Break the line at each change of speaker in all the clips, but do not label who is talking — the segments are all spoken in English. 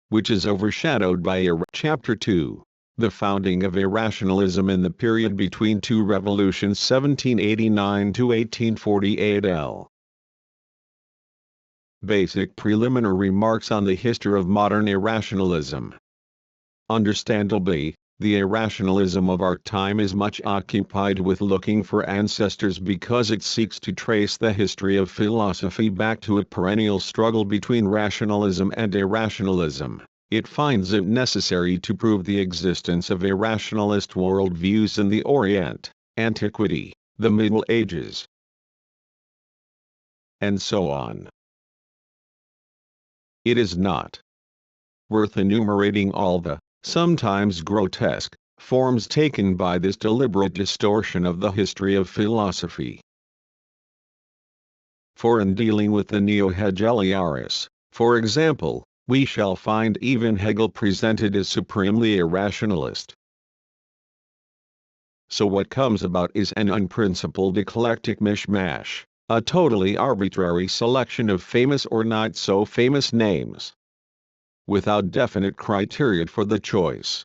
which is overshadowed by Chapter 2. The founding of irrationalism in the period between two revolutions 1789 to 1848 L. Basic preliminary remarks on the history of modern irrationalism. Understandably, the irrationalism of our time is much occupied with looking for ancestors because it seeks to trace the history of philosophy back to a perennial struggle between rationalism and irrationalism. It finds it necessary to prove the existence of irrationalist worldviews in the Orient, antiquity, the Middle Ages, and so on. It is not worth enumerating all the, sometimes grotesque, forms taken by this deliberate distortion of the history of philosophy. For in dealing with the neo-Hegelians, for example, we shall find even Hegel presented as supremely irrationalist. So what comes about is an unprincipled eclectic mishmash, a totally arbitrary selection of famous or not so famous names, without definite criteria for the choice.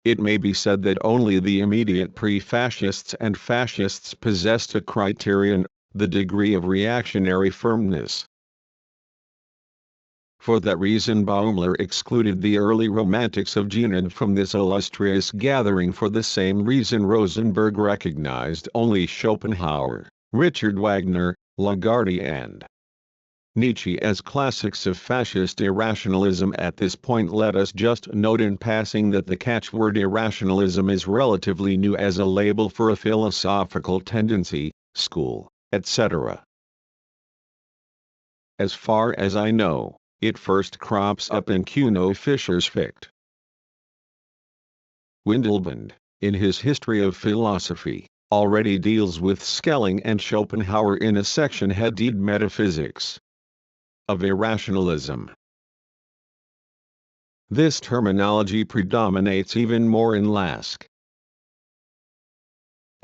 It may be said that only the immediate pre-fascists and fascists possessed a criterion, the degree of reactionary firmness. For that reason Baumler excluded the early romantics of Jena from this illustrious gathering. For the same reason Rosenberg recognized only Schopenhauer, Richard Wagner, Lagarde and Nietzsche as classics of fascist irrationalism. At this point let us just note in passing that the catchword irrationalism is relatively new as a label for a philosophical tendency, school, etc. As far as I know, it first crops up in Kuno Fischer's Fichte. Windelband, in his History of Philosophy, already deals with Schelling and Schopenhauer in a section headed Metaphysics of Irrationalism. This terminology predominates even more in Lask.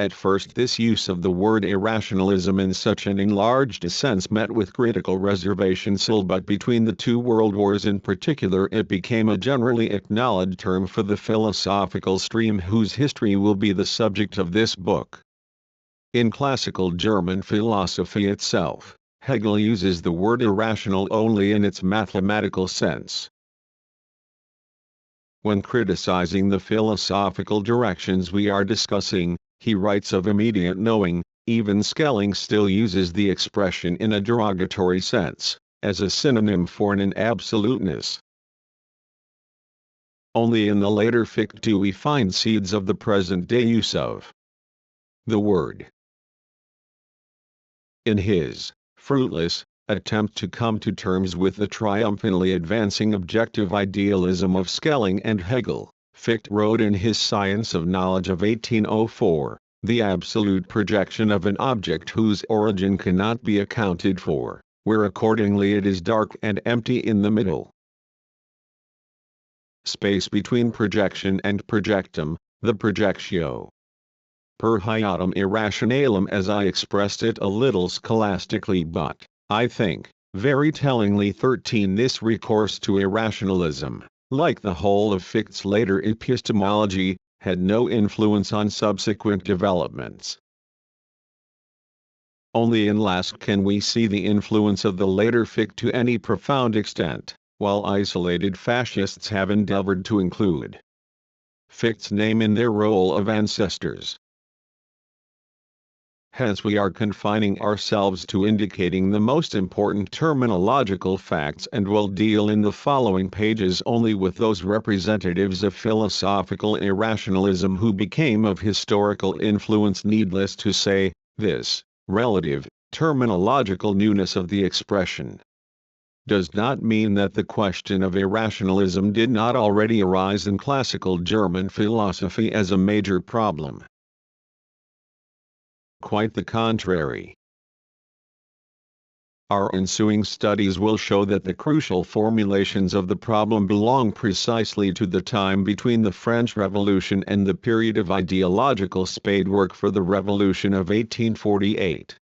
At first this use of the word irrationalism in such an enlarged sense met with critical reservations, but between the two world wars in particular it became a generally acknowledged term for the philosophical stream whose history will be the subject of this book. In classical German philosophy itself, Hegel uses the word irrational only in its mathematical sense. When criticizing the philosophical directions we are discussing, he writes of immediate knowing. Even Schelling still uses the expression in a derogatory sense, as a synonym for an absoluteness. Only in the later Fichte do we find seeds of the present-day use of the word. In his fruitless attempt to come to terms with the triumphantly advancing objective idealism of Schelling and Hegel, Fichte wrote in his Science of Knowledge of 1804, the absolute projection of an object whose origin cannot be accounted for, where accordingly it is dark and empty in the middle. Space between projection and projectum, the projectio per hiatum irrationalem, as I expressed it a little scholastically, but, I think, very tellingly. 13. This recourse to irrationalism, like the whole of Fichte's later epistemology, had no influence on subsequent developments. Only in Lask can we see the influence of the later Fichte to any profound extent, while isolated fascists have endeavored to include Fichte's name in their role of ancestors. Hence we are confining ourselves to indicating the most important terminological facts and will deal in the following pages only with those representatives of philosophical irrationalism who became of historical influence. Needless to say, this relative, terminological newness of the expression does not mean that the question of irrationalism did not already arise in classical German philosophy as a major problem. Quite the contrary. Our ensuing studies will show that the crucial formulations of the problem belong precisely to the time between the French Revolution and the period of ideological spadework for the Revolution of 1848.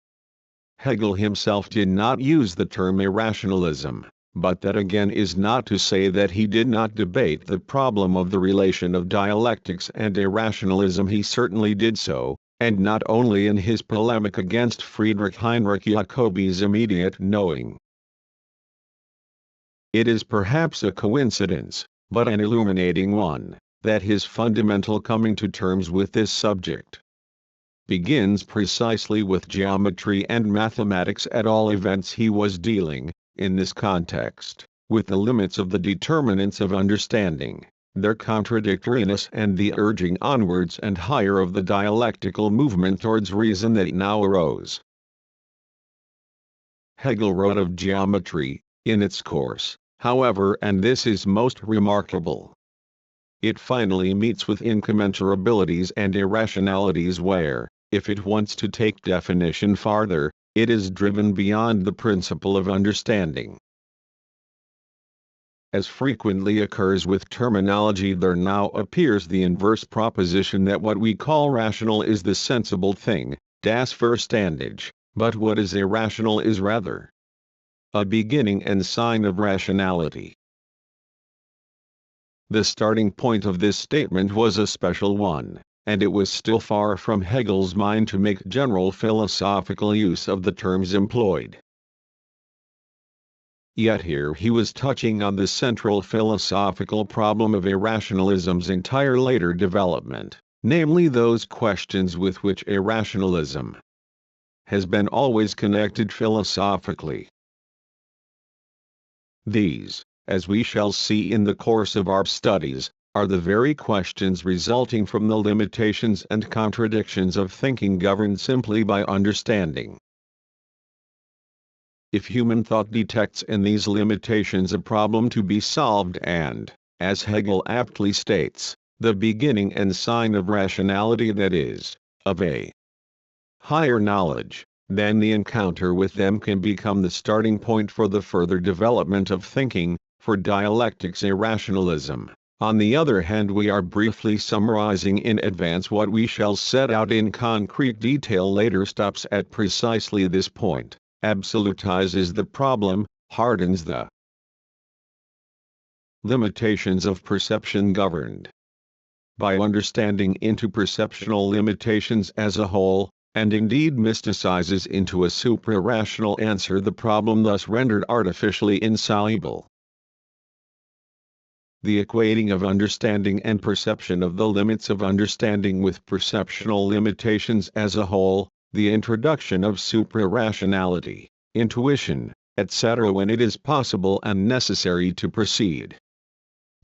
Hegel himself did not use the term irrationalism, but that again is not to say that he did not debate the problem of the relation of dialectics and irrationalism. He certainly did so, and not only in his polemic against Friedrich Heinrich Jacobi's immediate knowing. It is perhaps a coincidence, but an illuminating one, that his fundamental coming to terms with this subject begins precisely with geometry and mathematics. At all events, he was dealing, in this context, with the limits of the determinants of understanding, their contradictoriness, and the urging onwards and higher of the dialectical movement towards reason that now arose. Hegel wrote of geometry, in its course, however, and this is most remarkable. It finally meets with incommensurabilities and irrationalities where, if it wants to take definition farther, it is driven beyond the principle of understanding. As frequently occurs with terminology, there now appears the inverse proposition that what we call rational is the sensible thing, das Verständige, but what is irrational is rather a beginning and sign of rationality. The starting point of this statement was a special one, and it was still far from Hegel's mind to make general philosophical use of the terms employed. Yet here he was touching on the central philosophical problem of irrationalism's entire later development, namely those questions with which irrationalism has been always connected philosophically. These, as we shall see in the course of our studies, are the very questions resulting from the limitations and contradictions of thinking governed simply by understanding. If human thought detects in these limitations a problem to be solved and, as Hegel aptly states, the beginning and sign of rationality, that is, of a higher knowledge, then the encounter with them can become the starting point for the further development of thinking. For dialectics irrationalism, on the other hand, we are briefly summarizing in advance what we shall set out in concrete detail later, stops at precisely this point, absolutizes the problem, hardens the limitations of perception governed by understanding into perceptional limitations as a whole, and indeed mysticizes into a supra-rational answer the problem thus rendered artificially insoluble. The equating of understanding and perception of the limits of understanding with perceptional limitations as a whole, the introduction of supra-rationality, intuition, etc. when it is possible and necessary to proceed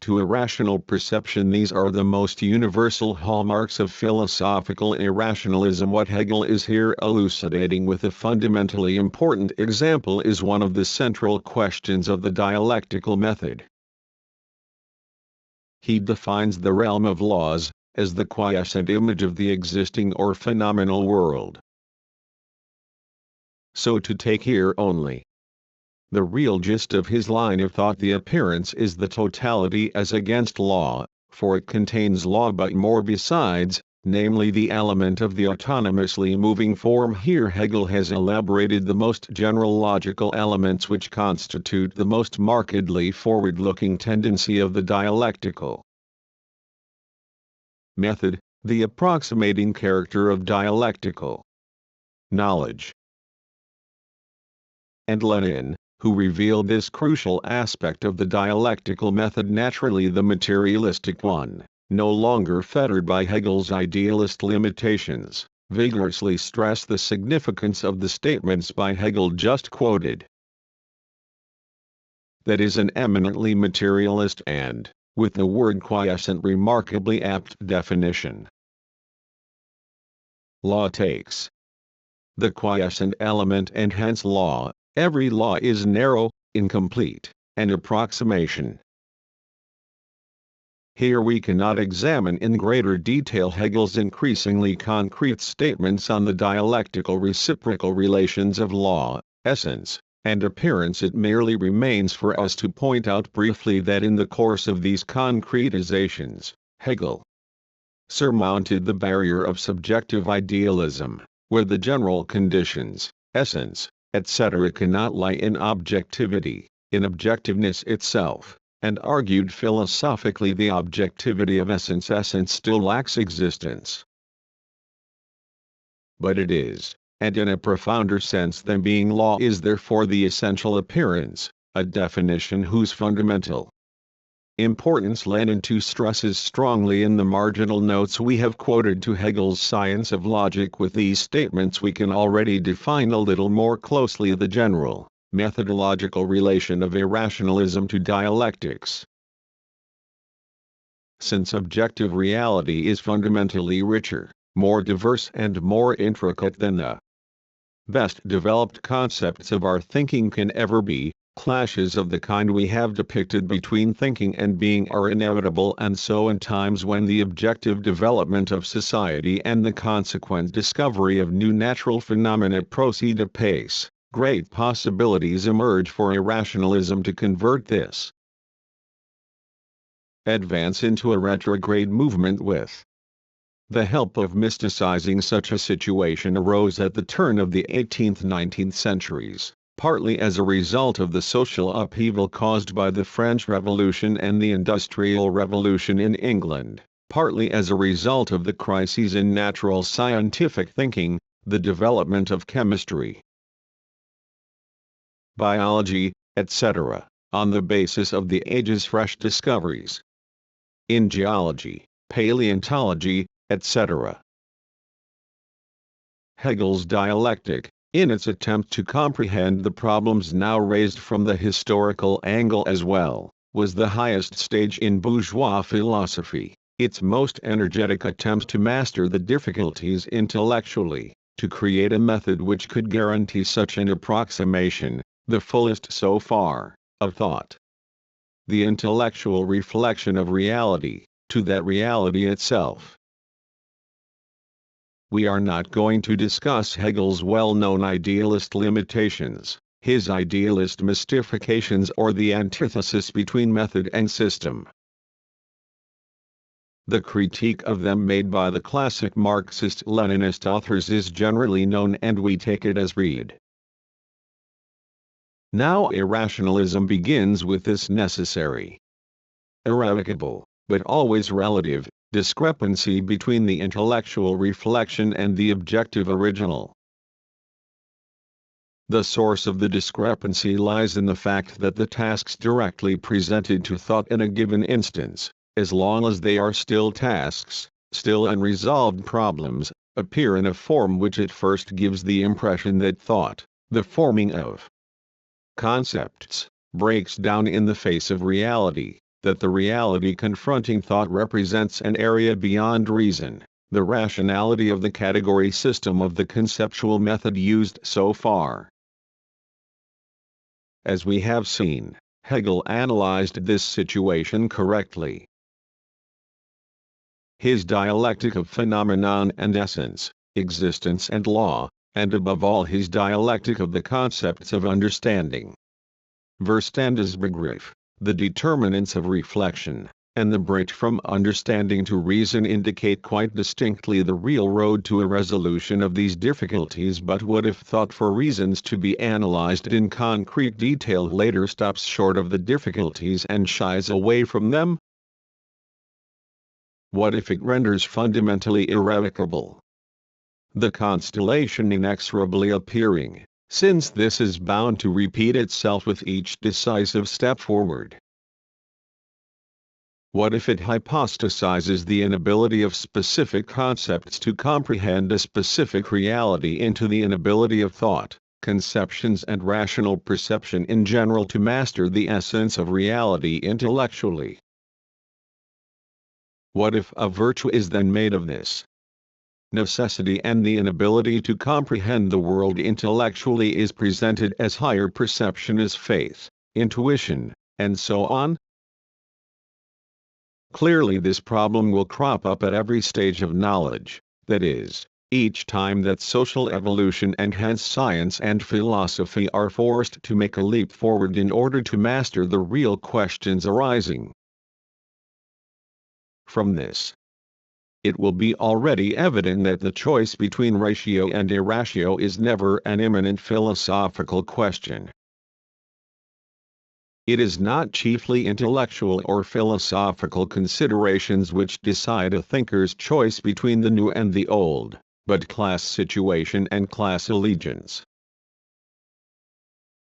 to irrational perception. These are the most universal hallmarks of philosophical irrationalism. What Hegel is here elucidating with a fundamentally important example is one of the central questions of the dialectical method. He defines the realm of laws as the quiescent image of the existing or phenomenal world. So, to take here only the real gist of his line of thought, the appearance is the totality as against law, for it contains law but more besides, namely the element of the autonomously moving form. Here Hegel has elaborated the most general logical elements which constitute the most markedly forward-looking tendency of the dialectical method, the approximating character of dialectical knowledge. And Lenin, who revealed this crucial aspect of the dialectical method, naturally the materialistic one, no longer fettered by Hegel's idealist limitations, vigorously stressed the significance of the statements by Hegel just quoted. That is an eminently materialist and, with the word quiescent, remarkably apt definition. Law takes the quiescent element, and hence law. Every law is narrow, incomplete, an approximation. Here we cannot examine in greater detail Hegel's increasingly concrete statements on the dialectical reciprocal relations of law, essence, and appearance. It merely remains for us to point out briefly that in the course of these concretizations, Hegel surmounted the barrier of subjective idealism, where the general conditions, essence, etc. cannot lie in objectivity, in objectiveness itself, and argued philosophically the objectivity of essence. Essence still lacks existence. But it is, and in a profounder sense than being law is therefore the essential appearance, a definition whose fundamental importance Lenin too stresses strongly in the marginal notes we have quoted to Hegel's Science of Logic. With these statements we can already define a little more closely the general, methodological relation of irrationalism to dialectics. Since objective reality is fundamentally richer, more diverse and more intricate than the best developed concepts of our thinking can ever be, clashes of the kind we have depicted between thinking and being are inevitable, and so in times when the objective development of society and the consequent discovery of new natural phenomena proceed apace, great possibilities emerge for irrationalism to convert this advance into a retrograde movement. With the help of mysticizing, such a situation arose at the turn of the 18th–19th centuries, partly as a result of the social upheaval caused by the French Revolution and the Industrial Revolution in England, partly as a result of the crises in natural scientific thinking, the development of chemistry, biology, etc., on the basis of the age's fresh discoveries in geology, paleontology, etc. Hegel's dialectic, in its attempt to comprehend the problems now raised from the historical angle as well, was the highest stage in bourgeois philosophy, its most energetic attempt to master the difficulties intellectually, to create a method which could guarantee such an approximation, the fullest so far, of thought. The intellectual reflection of reality, to that reality itself. We are not going to discuss Hegel's well-known idealist limitations, his idealist mystifications, or the antithesis between method and system. The critique of them made by the classic Marxist-Leninist authors is generally known, and we take it as read. Now irrationalism begins with this necessary, irrevocable, but always relative, discrepancy between the intellectual reflection and the objective original. The source of the discrepancy lies in the fact that the tasks directly presented to thought in a given instance, as long as they are still tasks, still unresolved problems, appear in a form which at first gives the impression that thought, the forming of concepts, breaks down in the face of reality, that the reality confronting thought represents an area beyond reason, the rationality of the category system of the conceptual method used so far. As we have seen, Hegel analyzed this situation correctly. His dialectic of phenomenon and essence, existence and law, and above all his dialectic of the concepts of understanding, Verstandesbegriff, the determinants of reflection, and the bridge from understanding to reason indicate quite distinctly the real road to a resolution of these difficulties. But what if thought, for reasons to be analyzed in concrete detail later, stops short of the difficulties and shies away from them? What if it renders fundamentally irrevocable the constellation inexorably appearing, since this is bound to repeat itself with each decisive step forward? What if it hypostasizes the inability of specific concepts to comprehend a specific reality into the inability of thought, conceptions and rational perception in general to master the essence of reality intellectually? What if a virtue is then made of this necessity, and the inability to comprehend the world intellectually is presented as higher perception, as faith, intuition, and so on? Clearly this problem will crop up at every stage of knowledge, that is, each time that social evolution and hence science and philosophy are forced to make a leap forward in order to master the real questions arising from this. It will be already evident that the choice between ratio and irratio is never an imminent philosophical question. It is not chiefly intellectual or philosophical considerations which decide a thinker's choice between the new and the old, but class situation and class allegiance.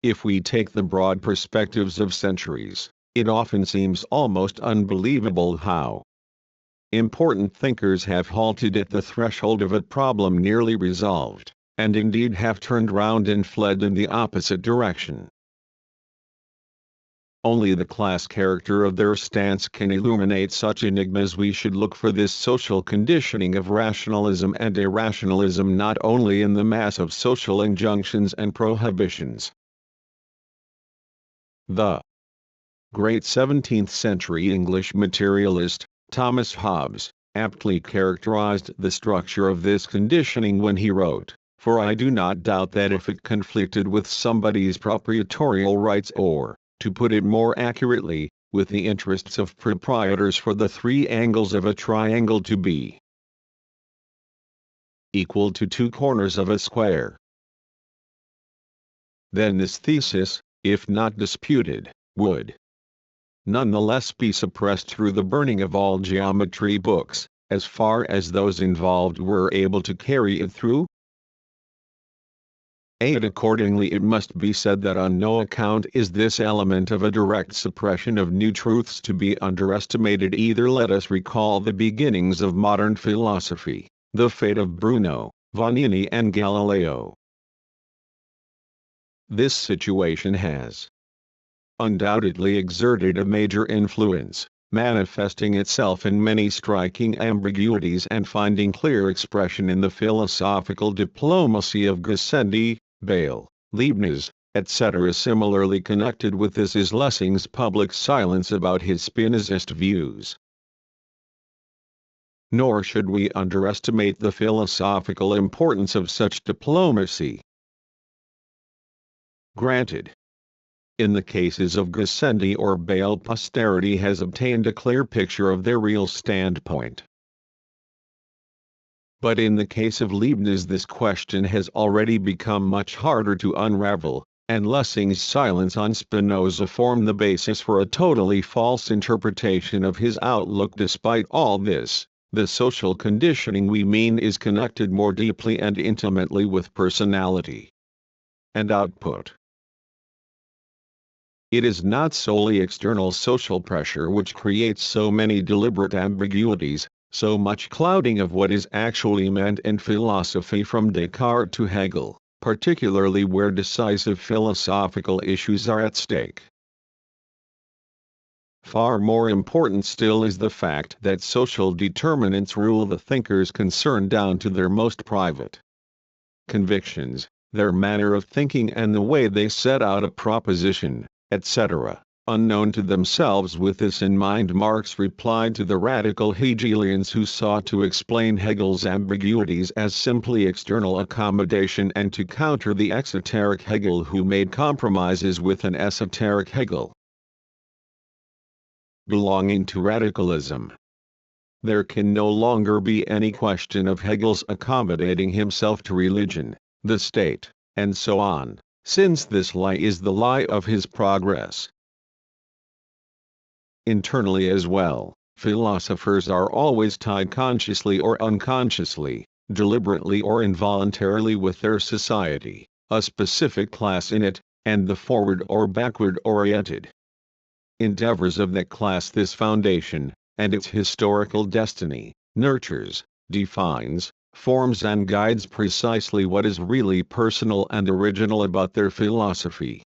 If we take the broad perspectives of centuries, it often seems almost unbelievable how important thinkers have halted at the threshold of a problem nearly resolved, and indeed have turned round and fled in the opposite direction. Only the class character of their stance can illuminate such enigmas. We should look for this social conditioning of rationalism and irrationalism not only in the mass of social injunctions and prohibitions. The great 17th-century English materialist, Thomas Hobbes, aptly characterized the structure of this conditioning when he wrote, "For I do not doubt that if it conflicted with somebody's proprietorial rights or, to put it more accurately, with the interests of proprietors for the three angles of a triangle to be equal to two corners of a square, then this thesis, if not disputed, would nonetheless be suppressed through the burning of all geometry books, as far as those involved were able to carry it through." And accordingly it must be said that on no account is this element of a direct suppression of new truths to be underestimated either. Let us recall the beginnings of modern philosophy, the fate of Bruno, Vanini and Galileo. This situation has undoubtedly exerted a major influence, manifesting itself in many striking ambiguities and finding clear expression in the philosophical diplomacy of Gassendi, Bayle, Leibniz, etc. Similarly connected with this is Lessing's public silence about his Spinozist views. Nor should we underestimate the philosophical importance of such diplomacy. Granted, in the cases of Gassendi or Bayle, posterity has obtained a clear picture of their real standpoint. But in the case of Leibniz this question has already become much harder to unravel, and Lessing's silence on Spinoza formed the basis for a totally false interpretation of his outlook. Despite all this, the social conditioning we mean is connected more deeply and intimately with personality and output. It is not solely external social pressure which creates so many deliberate ambiguities, so much clouding of what is actually meant in philosophy from Descartes to Hegel, particularly where decisive philosophical issues are at stake. Far more important still is the fact that social determinants rule the thinkers concerned down to their most private convictions, their manner of thinking and the way they set out a proposition, etc. Unknown to themselves. With this in mind, Marx replied to the radical Hegelians who sought to explain Hegel's ambiguities as simply external accommodation and to counter the exoteric Hegel who made compromises with an esoteric Hegel belonging to radicalism. There can no longer be any question of Hegel's accommodating himself to religion, the state, and so on, since this lie is the lie of his progress. Internally as well, philosophers are always tied consciously or unconsciously, deliberately or involuntarily with their society, a specific class in it, and the forward or backward oriented endeavors of that class. This foundation, and its historical destiny, nurtures, defines, forms and guides precisely what is really personal and original about their philosophy.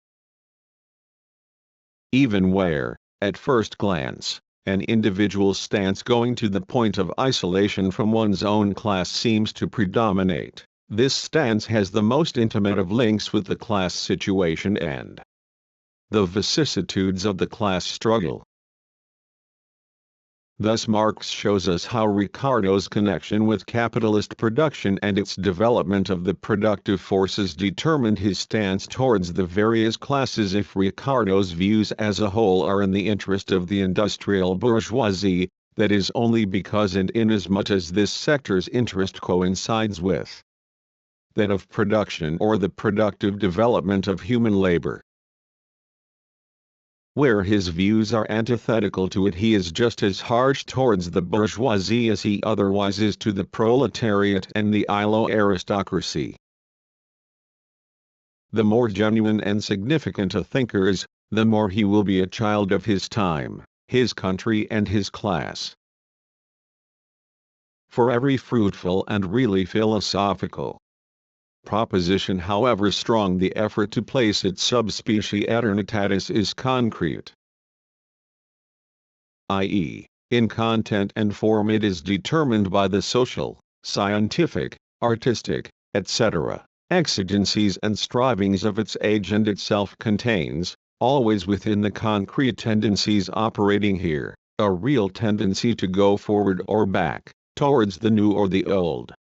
Even where, at first glance, an individual's stance going to the point of isolation from one's own class seems to predominate, this stance has the most intimate of links with the class situation and the vicissitudes of the class struggle. Thus Marx shows us how Ricardo's connection with capitalist production and its development of the productive forces determined his stance towards the various classes. If Ricardo's views as a whole are in the interest of the industrial bourgeoisie, that is only because and inasmuch as this sector's interest coincides with that of production or the productive development of human labor. Where his views are antithetical to it, he is just as harsh towards the bourgeoisie as he otherwise is to the proletariat and the ILO aristocracy. The more genuine and significant a thinker is, the more he will be a child of his time, his country and his class. For every fruitful and really philosophical proposition, however strong the effort to place its subspecie aeternitatis is concrete, i.e., in content and form it is determined by the social, scientific, artistic, etc., exigencies and strivings of its age, and itself contains, always within the concrete tendencies operating here, a real tendency to go forward or back, towards the new or the old.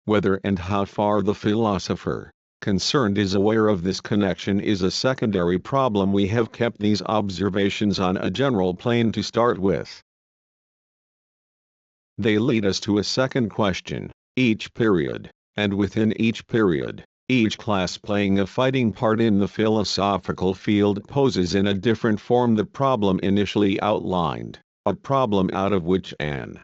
Whether and how far the philosopher concerned is aware of this connection is a secondary problem. We have kept these observations on a general plane to start with. They lead us to a second question: each period, and within each period, each class playing a fighting part in the philosophical field poses in a different form the problem initially outlined, a problem out of which an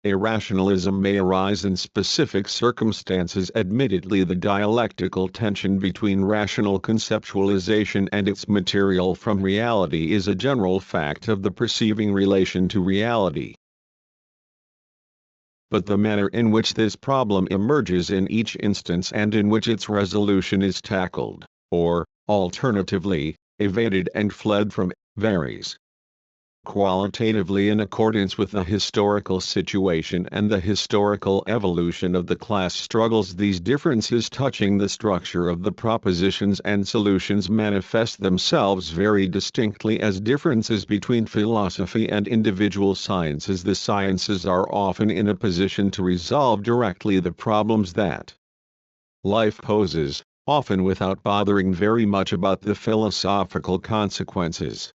irrationalism may arise in specific circumstances. Admittedly, the dialectical tension between rational conceptualization and its material from reality is a general fact of the perceiving relation to reality. But the manner in which this problem emerges in each instance and in which its resolution is tackled, or, alternatively, evaded and fled from, varies qualitatively in accordance with the historical situation and the historical evolution of the class struggles. These differences touching the structure of the propositions and solutions manifest themselves very distinctly as differences between philosophy and individual sciences. The sciences are often in a position to resolve directly the problems that life poses, often without bothering very much about the philosophical consequences.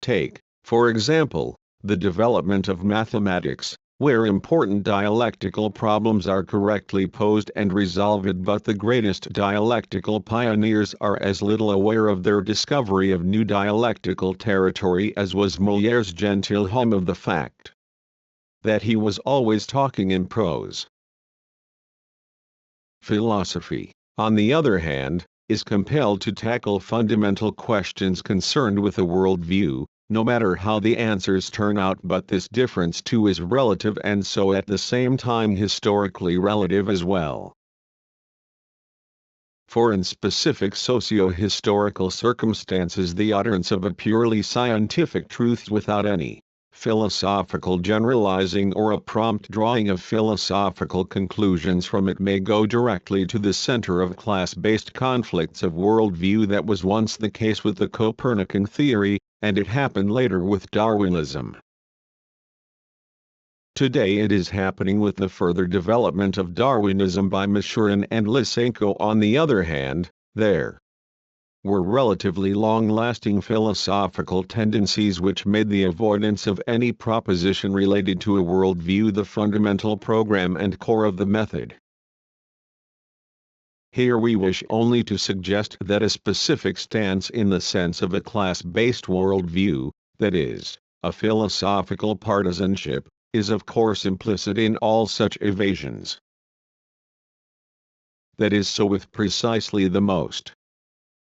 Take, for example, the development of mathematics, where important dialectical problems are correctly posed and resolved, but the greatest dialectical pioneers are as little aware of their discovery of new dialectical territory as was Molière's gentilhomme of the fact that he was always talking in prose. Philosophy, on the other hand, is compelled to tackle fundamental questions concerned with a worldview, no matter how the answers turn out. But this difference too is relative, and so at the same time historically relative as well. For in specific socio-historical circumstances the utterance of a purely scientific truth without any philosophical generalizing or a prompt drawing of philosophical conclusions from it may go directly to the center of class-based conflicts of worldview. That was once the case with the Copernican theory, and it happened later with Darwinism. Today it is happening with the further development of Darwinism by Mashurin and Lysenko. On the other hand, there were relatively long-lasting philosophical tendencies which made the avoidance of any proposition related to a worldview the fundamental program and core of the method. Here we wish only to suggest that a specific stance in the sense of a class-based worldview, that is, a philosophical partisanship, is of course implicit in all such evasions. That is so with precisely the most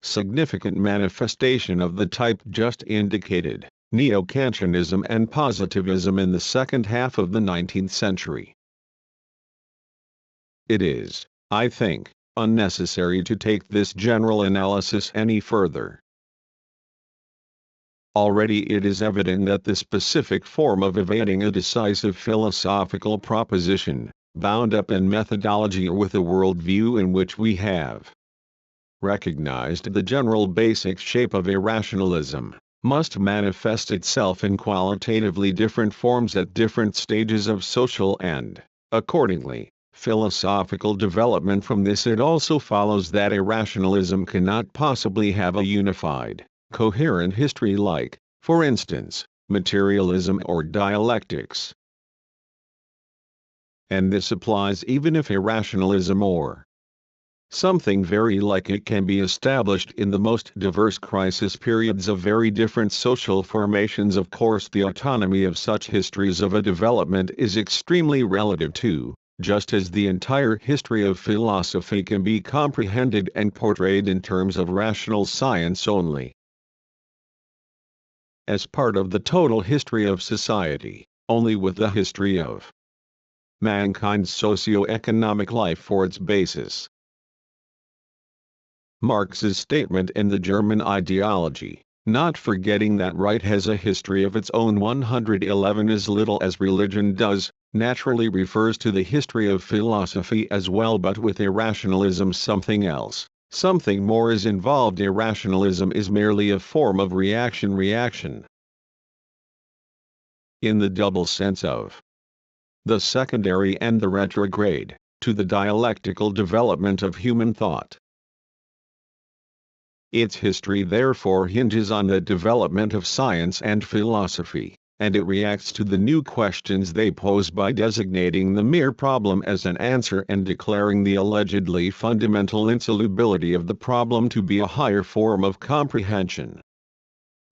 significant manifestation of the type just indicated, neo-Kantianism and positivism in the second half of the 19th century. It is, I think, unnecessary to take this general analysis any further. Already it is evident that the specific form of evading a decisive philosophical proposition, bound up in methodology or with a worldview in which we have recognized the general basic shape of irrationalism, must manifest itself in qualitatively different forms at different stages of social and, accordingly, philosophical development. From this it also follows that irrationalism cannot possibly have a unified, coherent history like, for instance, materialism or dialectics. And this applies even if irrationalism or Something very like it can be established in the most diverse crisis periods of very different social formations. Of course, the autonomy of such histories of a development is extremely relative too, just as the entire history of philosophy can be comprehended and portrayed in terms of rational science only. As part of the total history of society, only with the history of mankind's socio-economic life for its basis. Marx's statement in the German ideology, not forgetting that right has a history of its own 111 as little as religion does, naturally refers to the history of philosophy as well, but with irrationalism something else, something more is involved. Irrationalism is merely a form of reaction. In the double sense of the secondary and the retrograde, to the dialectical development of human thought. Its history therefore hinges on the development of science and philosophy, and it reacts to the new questions they pose by designating the mere problem as an answer and declaring the allegedly fundamental insolubility of the problem to be a higher form of comprehension.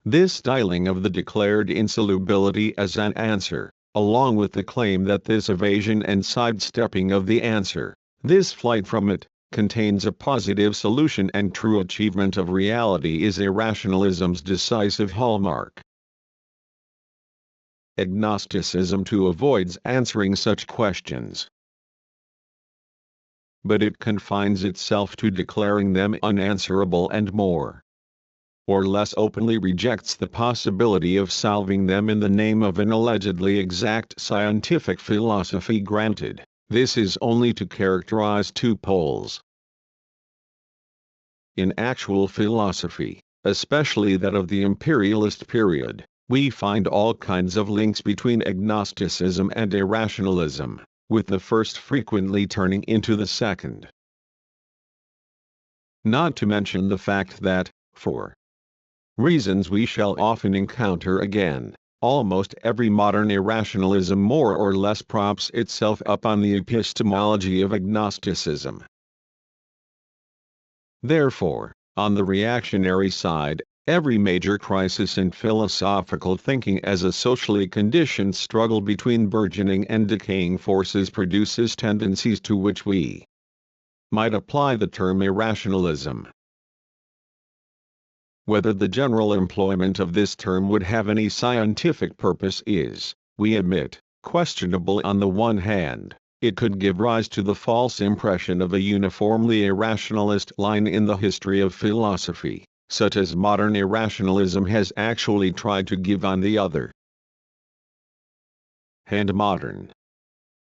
This styling of the declared insolubility as an answer, along with the claim that this evasion and sidestepping of the answer, this flight from it, contains a positive solution and true achievement of reality, is irrationalism's decisive hallmark. Agnosticism too avoids answering such questions, but it confines itself to declaring them unanswerable and more or less openly rejects the possibility of solving them in the name of an allegedly exact scientific philosophy. Granted, this is only to characterize two poles. In actual philosophy, especially that of the imperialist period, we find all kinds of links between agnosticism and irrationalism, with the first frequently turning into the second. Not to mention the fact that, for reasons we shall often encounter again, almost every modern irrationalism more or less props itself up on the epistemology of agnosticism. Therefore, on the reactionary side, every major crisis in philosophical thinking as a socially conditioned struggle between burgeoning and decaying forces produces tendencies to which we might apply the term irrationalism. Whether the general employment of this term would have any scientific purpose is, we admit, questionable. On the one hand, it could give rise to the false impression of a uniformly irrationalist line in the history of philosophy, such as modern irrationalism has actually tried to give. On the other hand, modern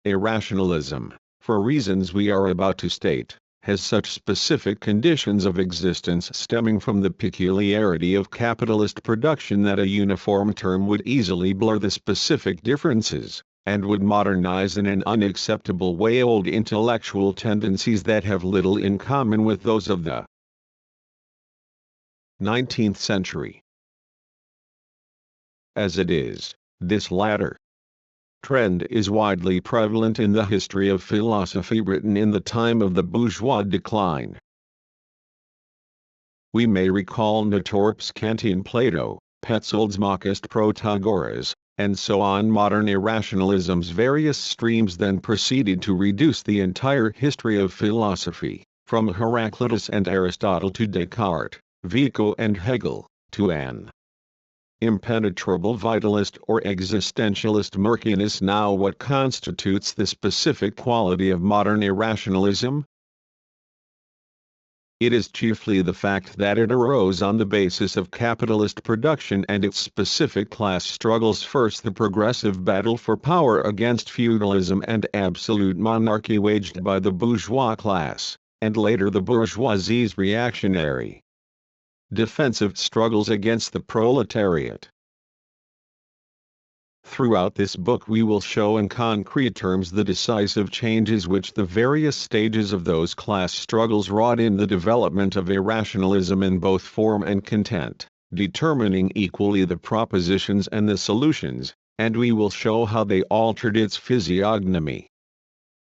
irrationalism, for reasons we are about to state, has such specific conditions of existence stemming from the peculiarity of capitalist production that a uniform term would easily blur the specific differences, and would modernize in an unacceptable way old intellectual tendencies that have little in common with those of the 19th century. As it is, this latter trend is widely prevalent in the history of philosophy written in the time of the bourgeois decline. We may recall Northrop's Kantian Plato, Petzold's Marxist Protagoras, and so on. Modern irrationalism's various streams then proceeded to reduce the entire history of philosophy, from Heraclitus and Aristotle to Descartes, Vico and Hegel, to an impenetrable vitalist or existentialist murkiness. Now, what constitutes the specific quality of modern irrationalism? It is chiefly the fact that it arose on the basis of capitalist production and its specific class struggles. First, the progressive battle for power against feudalism and absolute monarchy waged by the bourgeois class, and later the bourgeoisie's reactionary defensive struggles against the proletariat. Throughout this book we will show in concrete terms the decisive changes which the various stages of those class struggles wrought in the development of irrationalism in both form and content, determining equally the propositions and the solutions, and we will show how they altered its physiognomy.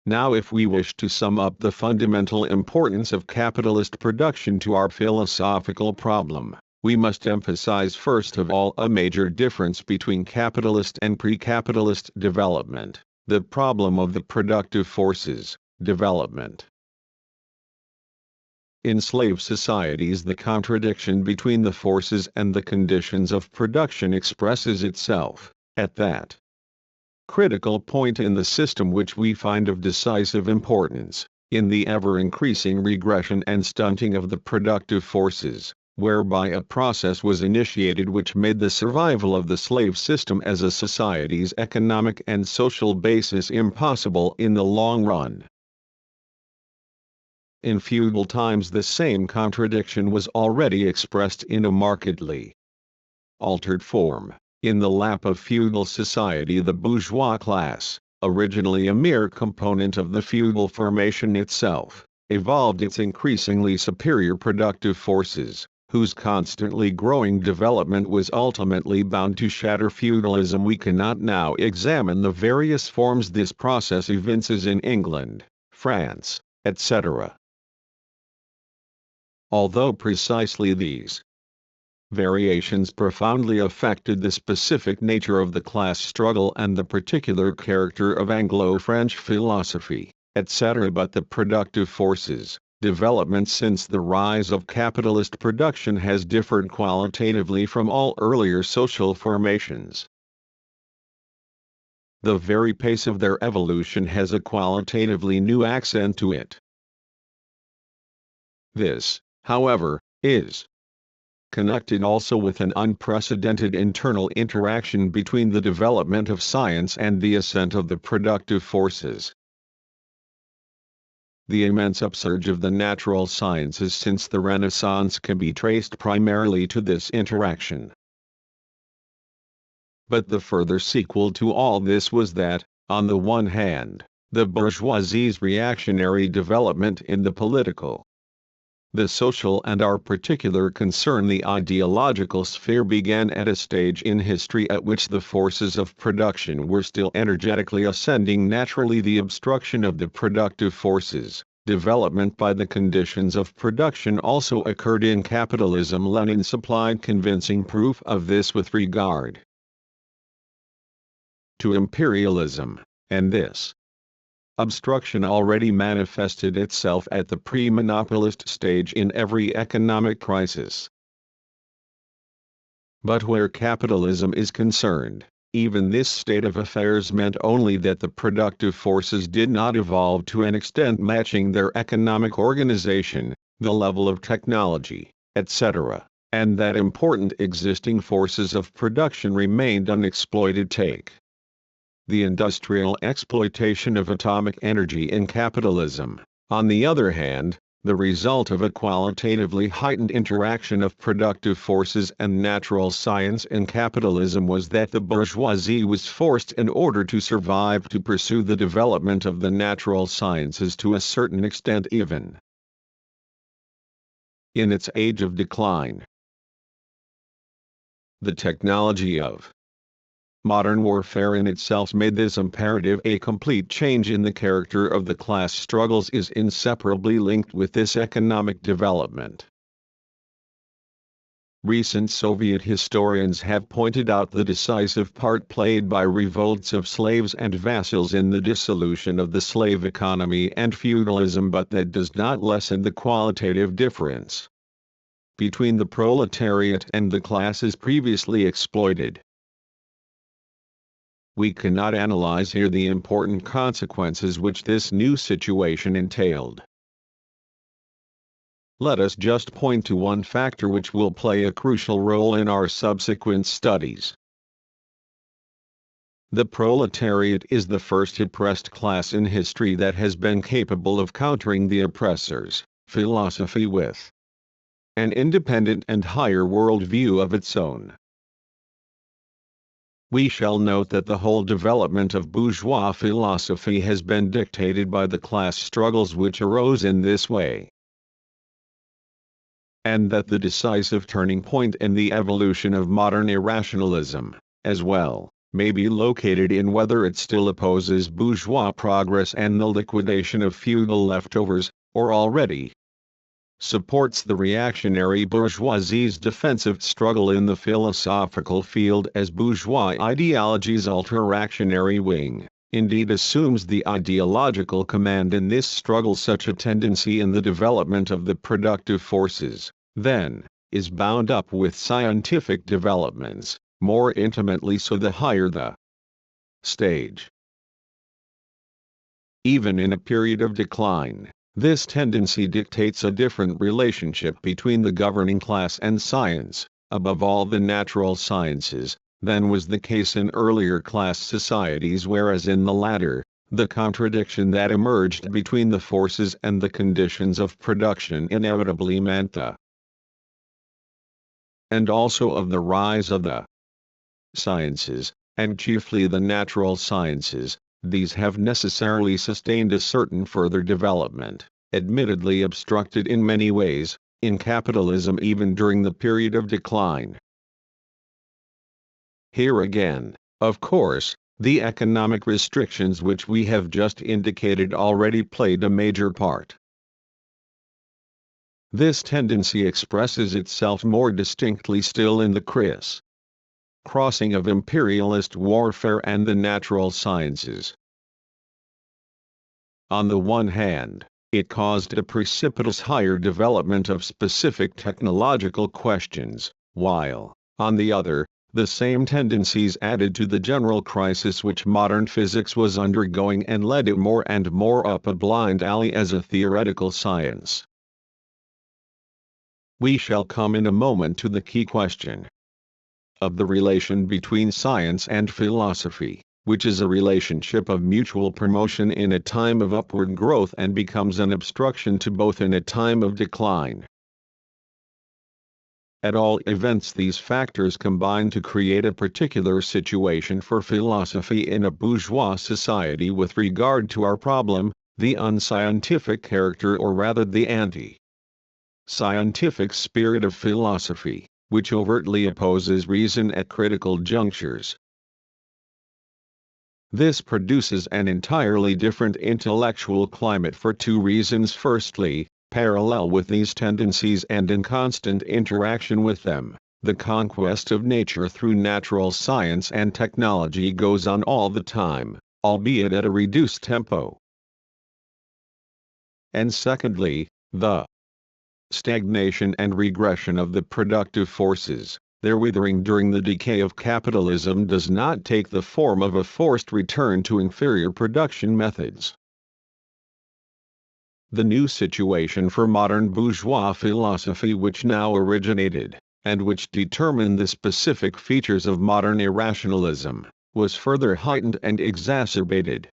Now if we wish to sum up the fundamental importance of capitalist production to our philosophical problem, we must emphasize first of all a major difference between capitalist and pre-capitalist development, the problem of the productive forces, development. In slave societies, the contradiction between the forces and the conditions of production expresses itself at that critical point in the system which we find of decisive importance, in the ever-increasing regression and stunting of the productive forces, whereby a process was initiated which made the survival of the slave system as a society's economic and social basis impossible in the long run. In feudal times the same contradiction was already expressed in a markedly altered form. In the lap of feudal society the bourgeois class, originally a mere component of the feudal formation itself, evolved its increasingly superior productive forces, whose constantly growing development was ultimately bound to shatter feudalism. We cannot now examine the various forms this process evinces in England, France, etc. Although precisely these variations profoundly affected the specific nature of the class struggle and the particular character of Anglo-French philosophy, etc., but the productive forces, development since the rise of capitalist production has differed qualitatively from all earlier social formations. The very pace of their evolution has a qualitatively new accent to it. This, however, is connected also with an unprecedented internal interaction between the development of science and the ascent of the productive forces. The immense upsurge of the natural sciences since the Renaissance can be traced primarily to this interaction. But the further sequel to all this was that, on the one hand, the bourgeoisie's reactionary development in the political, the social and our particular concern the ideological sphere began at a stage in history at which the forces of production were still energetically ascending. Naturally the obstruction of the productive forces, development by the conditions of production also occurred in capitalism. Lenin supplied convincing proof of this with regard to imperialism, and this obstruction already manifested itself at the pre-monopolist stage in every economic crisis. But where capitalism is concerned, even this state of affairs meant only that the productive forces did not evolve to an extent matching their economic organization, the level of technology, etc., and that important existing forces of production remained unexploited. Take the industrial exploitation of atomic energy in capitalism, on the other hand, the result of a qualitatively heightened interaction of productive forces and natural science in capitalism was that the bourgeoisie was forced in order to survive to pursue the development of the natural sciences to a certain extent even in its age of decline. The technology of modern warfare in itself made this imperative. A complete change in the character of the class struggles is inseparably linked with this economic development. Recent Soviet historians have pointed out the decisive part played by revolts of slaves and vassals in the dissolution of the slave economy and feudalism, but that does not lessen the qualitative difference between the proletariat and the classes previously exploited. We cannot analyze here the important consequences which this new situation entailed. Let us just point to one factor which will play a crucial role in our subsequent studies. The proletariat is the first oppressed class in history that has been capable of countering the oppressor's philosophy with an independent and higher worldview of its own. We shall note that the whole development of bourgeois philosophy has been dictated by the class struggles which arose in this way, and that the decisive turning point in the evolution of modern irrationalism, as well, may be located in whether it still opposes bourgeois progress and the liquidation of feudal leftovers, or already supports the reactionary bourgeoisie's defensive struggle in the philosophical field as bourgeois ideology's ultra-reactionary wing, indeed assumes the ideological command in this struggle. Such a tendency in the development of the productive forces, then, is bound up with scientific developments, more intimately so the higher the stage. Even in a period of decline, this tendency dictates a different relationship between the governing class and science, above all the natural sciences, than was the case in earlier class societies, whereas in the latter, the contradiction that emerged between the forces and the conditions of production inevitably meant the and also of the rise of the sciences, and chiefly the natural sciences. These have necessarily sustained a certain further development, admittedly obstructed in many ways, in capitalism even during the period of decline. Here again, of course, the economic restrictions which we have just indicated already played a major part. This tendency expresses itself more distinctly still in the crossing of imperialist warfare and the natural sciences. On the one hand, it caused a precipitous higher development of specific technological questions, while, on the other, the same tendencies added to the general crisis which modern physics was undergoing and led it more and more up a blind alley as a theoretical science. We shall come in a moment to the key question of the relation between science and philosophy, which is a relationship of mutual promotion in a time of upward growth and becomes an obstruction to both in a time of decline. At all events, these factors combine to create a particular situation for philosophy in a bourgeois society with regard to our problem, the unscientific character, or rather the anti-scientific spirit of philosophy, which overtly opposes reason at critical junctures. This produces an entirely different intellectual climate for two reasons. Firstly, parallel with these tendencies and in constant interaction with them, the conquest of nature through natural science and technology goes on all the time, albeit at a reduced tempo. And secondly, the stagnation and regression of the productive forces, their withering during the decay of capitalism, does not take the form of a forced return to inferior production methods. The new situation for modern bourgeois philosophy which now originated, and which determined the specific features of modern irrationalism, was further heightened and exacerbated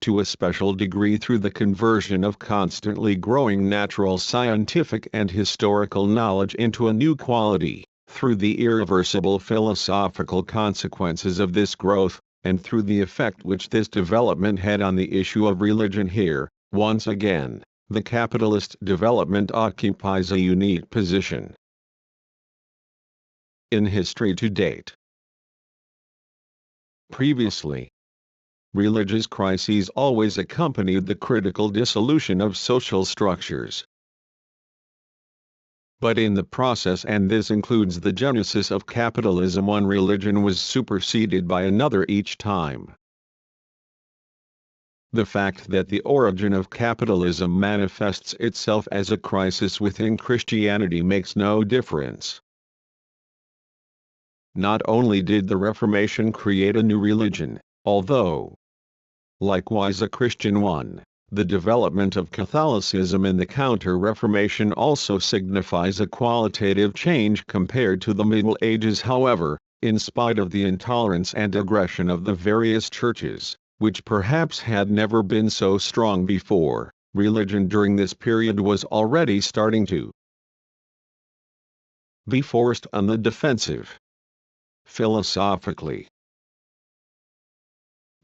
to a special degree through the conversion of constantly growing natural scientific and historical knowledge into a new quality, through the irreversible philosophical consequences of this growth, and through the effect which this development had on the issue of religion. Here, once again, the capitalist development occupies a unique position in history to date. Previously, religious crises always accompanied the critical dissolution of social structures. But in the process, and this includes the genesis of capitalism, one religion was superseded by another each time. The fact that the origin of capitalism manifests itself as a crisis within Christianity makes no difference. Not only did the Reformation create a new religion, although likewise a Christian one, the development of Catholicism in the Counter-Reformation also signifies a qualitative change compared to the Middle Ages. However, in spite of the intolerance and aggression of the various churches, which perhaps had never been so strong before, religion during this period was already starting to be forced on the defensive. Philosophically,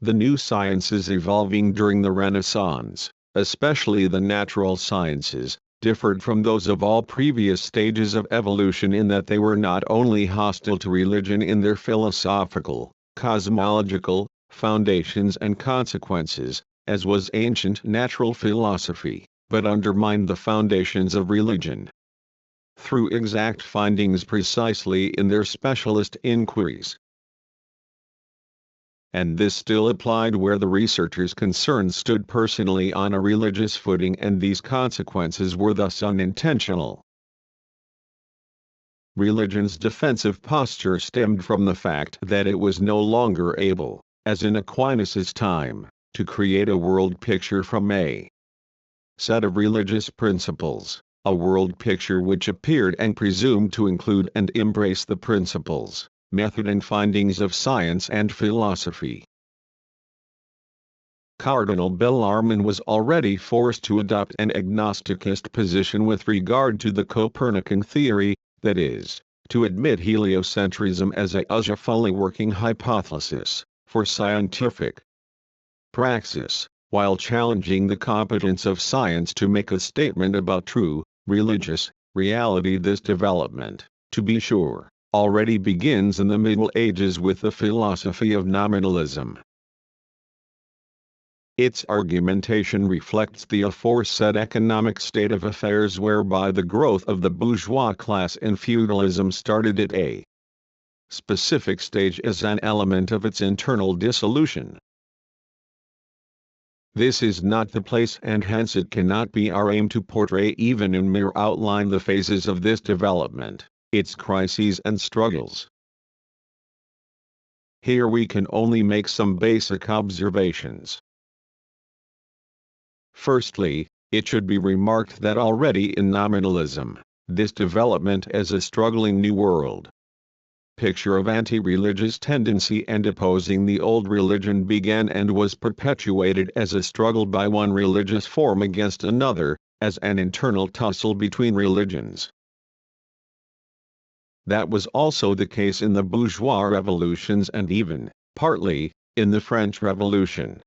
the new sciences evolving during the Renaissance, especially the natural sciences, differed from those of all previous stages of evolution in that they were not only hostile to religion in their philosophical, cosmological, foundations and consequences, as was ancient natural philosophy, but undermined the foundations of religion. Through exact findings precisely in their specialist inquiries. And this still applied where the researchers concerned stood personally on a religious footing, and these consequences were thus unintentional. Religion's defensive posture stemmed from the fact that it was no longer able, as in Aquinas's time, to create a world picture from a set of religious principles, a world picture which appeared and presumed to include and embrace the principles, method and findings of science and philosophy. Cardinal Bellarmine was already forced to adopt an agnosticist position with regard to the Copernican theory, that is, to admit heliocentrism as a fully working hypothesis for scientific praxis, while challenging the competence of science to make a statement about true, religious, reality. This development, to be sure, already begins in the Middle Ages with the philosophy of nominalism. Its argumentation reflects the aforesaid economic state of affairs whereby the growth of the bourgeois class in feudalism started at a specific stage as an element of its internal dissolution. This is not the place, and hence it cannot be our aim to portray even in mere outline the phases of this development, its crises and struggles. Here we can only make some basic observations. Firstly, it should be remarked that already in nominalism, this development as a struggling new world picture of anti-religious tendency and opposing the old religion began and was perpetuated as a struggle by one religious form against another, as an internal tussle between religions. That was also the case in the bourgeois revolutions and even, partly, in the French Revolution.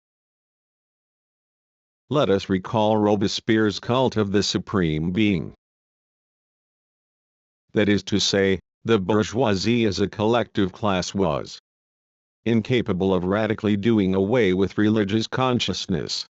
Let us recall Robespierre's cult of the supreme being. That is to say, the bourgeoisie as a collective class was incapable of radically doing away with religious consciousness.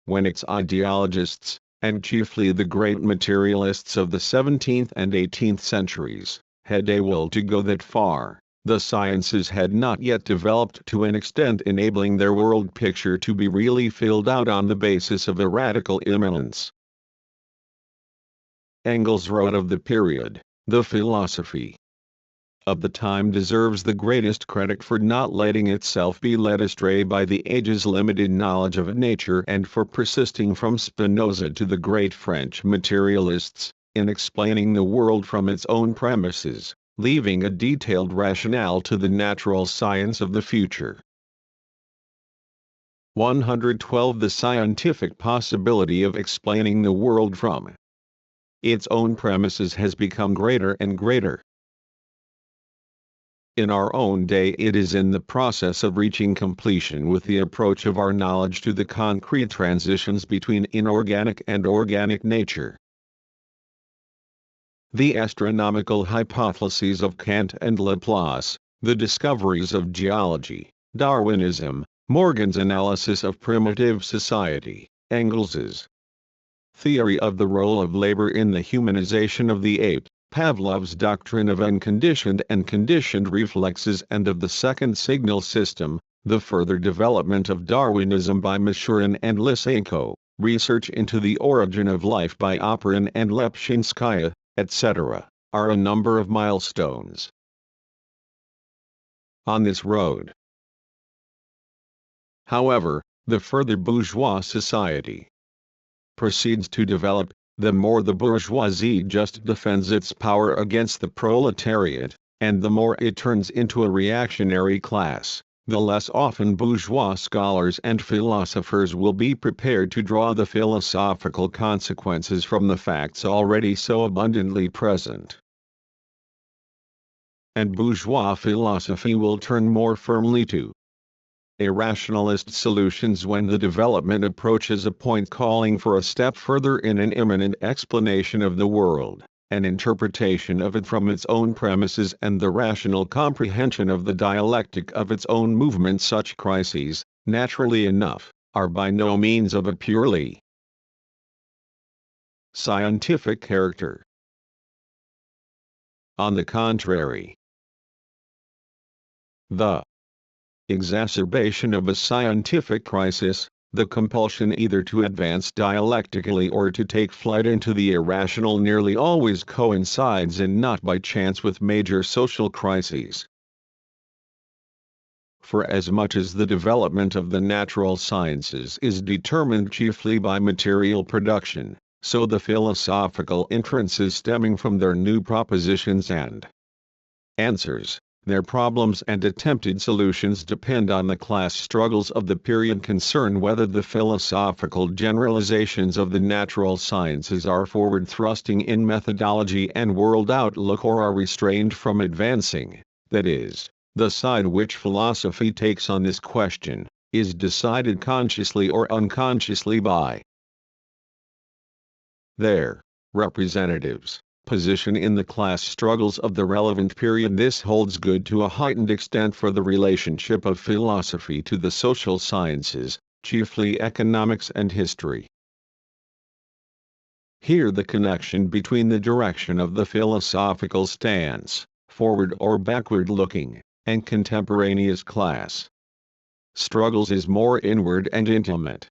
When its ideologists, and chiefly the great materialists of the 17th and 18th centuries, had a will to go that far, the sciences had not yet developed to an extent enabling their world picture to be really filled out on the basis of a radical immanence. Engels wrote of the period, "The philosophy of the time deserves the greatest credit for not letting itself be led astray by the age's limited knowledge of nature, and for persisting from Spinoza to the great French materialists, in explaining the world from its own premises, leaving a detailed rationale to the natural science of the future." 112. The scientific possibility of explaining the world from its own premises has become greater and greater. In our own day it is in the process of reaching completion with the approach of our knowledge to the concrete transitions between inorganic and organic nature. The astronomical hypotheses of Kant and Laplace, the discoveries of geology, Darwinism, Morgan's analysis of primitive society, Engels's theory of the role of labor in the humanization of the ape, Pavlov's doctrine of unconditioned and conditioned reflexes and of the second signal system, the further development of Darwinism by Mashurin and Lysenko, research into the origin of life by Oparin and Lepshinskaya, etc., are a number of milestones on this road. However, the further bourgeois society proceeds to develop, the more the bourgeoisie just defends its power against the proletariat, and the more it turns into a reactionary class, the less often bourgeois scholars and philosophers will be prepared to draw the philosophical consequences from the facts already so abundantly present. And bourgeois philosophy will turn more firmly to irrationalist solutions when the development approaches a point calling for a step further in an immanent explanation of the world, an interpretation of it from its own premises and the rational comprehension of the dialectic of its own movement. Such crises, naturally enough, are by no means of a purely scientific character. On the contrary, the exacerbation of a scientific crisis, the compulsion either to advance dialectically or to take flight into the irrational, nearly always coincides and not by chance with major social crises. For as much as the development of the natural sciences is determined chiefly by material production, so the philosophical inferences stemming from their new propositions and answers, their problems and attempted solutions depend on the class struggles of the period concerned. Whether the philosophical generalizations of the natural sciences are forward-thrusting in methodology and world outlook or are restrained from advancing, that is, the side which philosophy takes on this question, is decided consciously or unconsciously by their representatives' position in the class struggles of the relevant period. This holds good to a heightened extent for the relationship of philosophy to the social sciences, chiefly economics and history. Here the connection between the direction of the philosophical stance, forward or backward looking, and contemporaneous class struggles is more inward and intimate.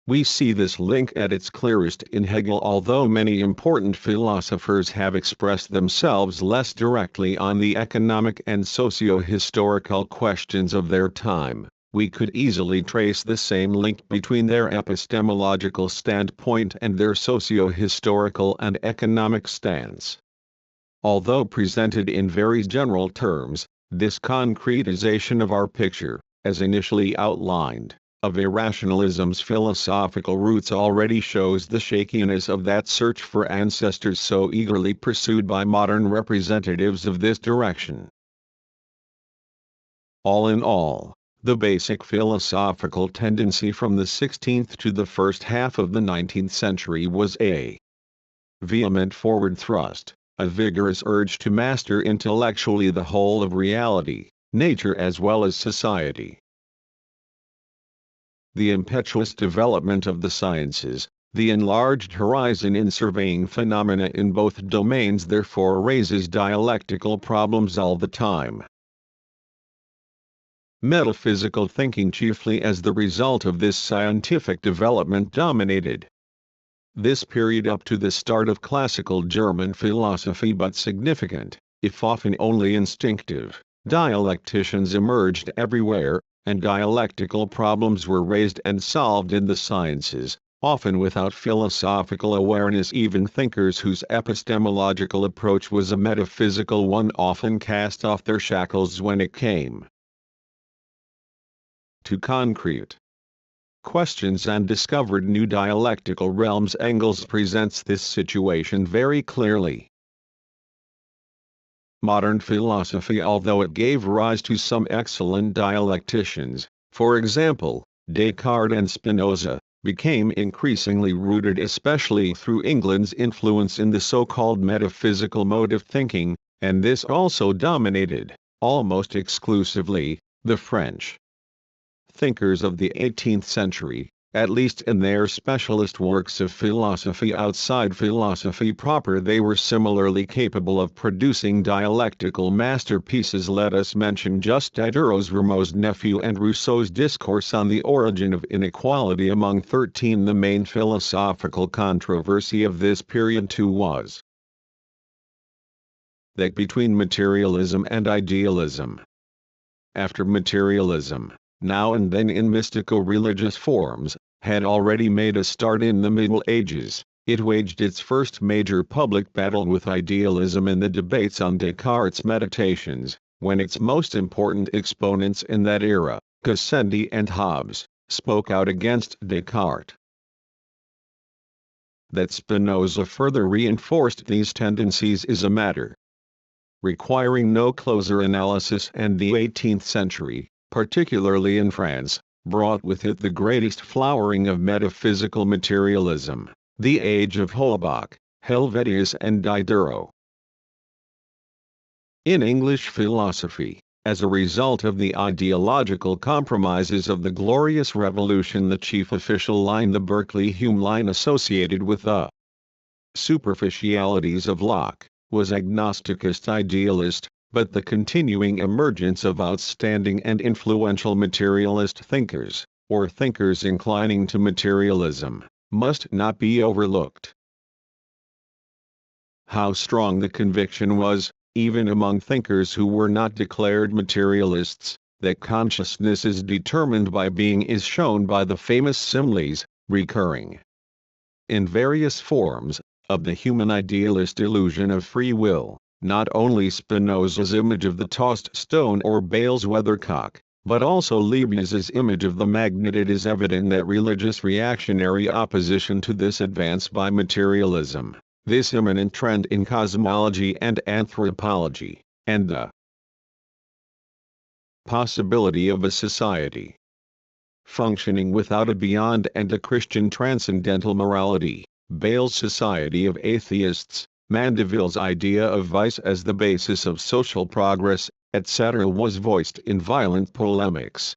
We see this link at its clearest in Hegel. Although many important philosophers have expressed themselves less directly on the economic and socio-historical questions of their time, we could easily trace the same link between their epistemological standpoint and their socio-historical and economic stance. Although presented in very general terms, this concretization of our picture, as initially outlined, of irrationalism's philosophical roots already shows the shakiness of that search for ancestors so eagerly pursued by modern representatives of this direction. All in all, the basic philosophical tendency from the 16th to the first half of the 19th century was a vehement forward thrust, a vigorous urge to master intellectually the whole of reality, nature as well as society. The impetuous development of the sciences, the enlarged horizon in surveying phenomena in both domains therefore raises dialectical problems all the time. Metaphysical thinking, chiefly as the result of this scientific development, dominated this period up to the start of classical German philosophy, but significant, if often only instinctive, dialecticians emerged everywhere, and dialectical problems were raised and solved in the sciences, often without philosophical awareness. Even thinkers whose epistemological approach was a metaphysical one often cast off their shackles when it came to concrete questions and discovered new dialectical realms. Engels presents this situation very clearly. Modern philosophy, although it gave rise to some excellent dialecticians, for example, Descartes and Spinoza, became increasingly rooted, especially through England's influence, in the so-called metaphysical mode of thinking, and this also dominated, almost exclusively, the French thinkers of the 18th century, at least in their specialist works of philosophy. Outside philosophy proper, they were similarly capable of producing dialectical masterpieces. Let us mention just Diderot's Rameau's Nephew and Rousseau's Discourse on the Origin of Inequality among 13. The main philosophical controversy of this period too was that between materialism and idealism. After materialism, now and then in mystico-religious forms, had already made a start in the Middle Ages, it waged its first major public battle with idealism in the debates on Descartes' Meditations, when its most important exponents in that era, Gassendi and Hobbes, spoke out against Descartes. That Spinoza further reinforced these tendencies is a matter requiring no closer analysis, and the 18th century, particularly in France, brought with it the greatest flowering of metaphysical materialism, the age of Holbach, Helvetius and Diderot. In English philosophy, as a result of the ideological compromises of the Glorious Revolution, the chief official line, the Berkeley-Hume line, associated with the superficialities of Locke, was agnosticist idealist, but the continuing emergence of outstanding and influential materialist thinkers, or thinkers inclining to materialism, must not be overlooked. How strong the conviction was, even among thinkers who were not declared materialists, that consciousness is determined by being is shown by the famous similes, recurring in various forms, of the human idealist illusion of free will. Not only Spinoza's image of the tossed stone or Bale's weathercock, but also Leibniz's image of the magnet. It is evident that religious reactionary opposition to this advance by materialism, this imminent trend in cosmology and anthropology, and the possibility of a society functioning without a beyond and a Christian transcendental morality, Bale's society of atheists, Mandeville's idea of vice as the basis of social progress, etc., was voiced in violent polemics.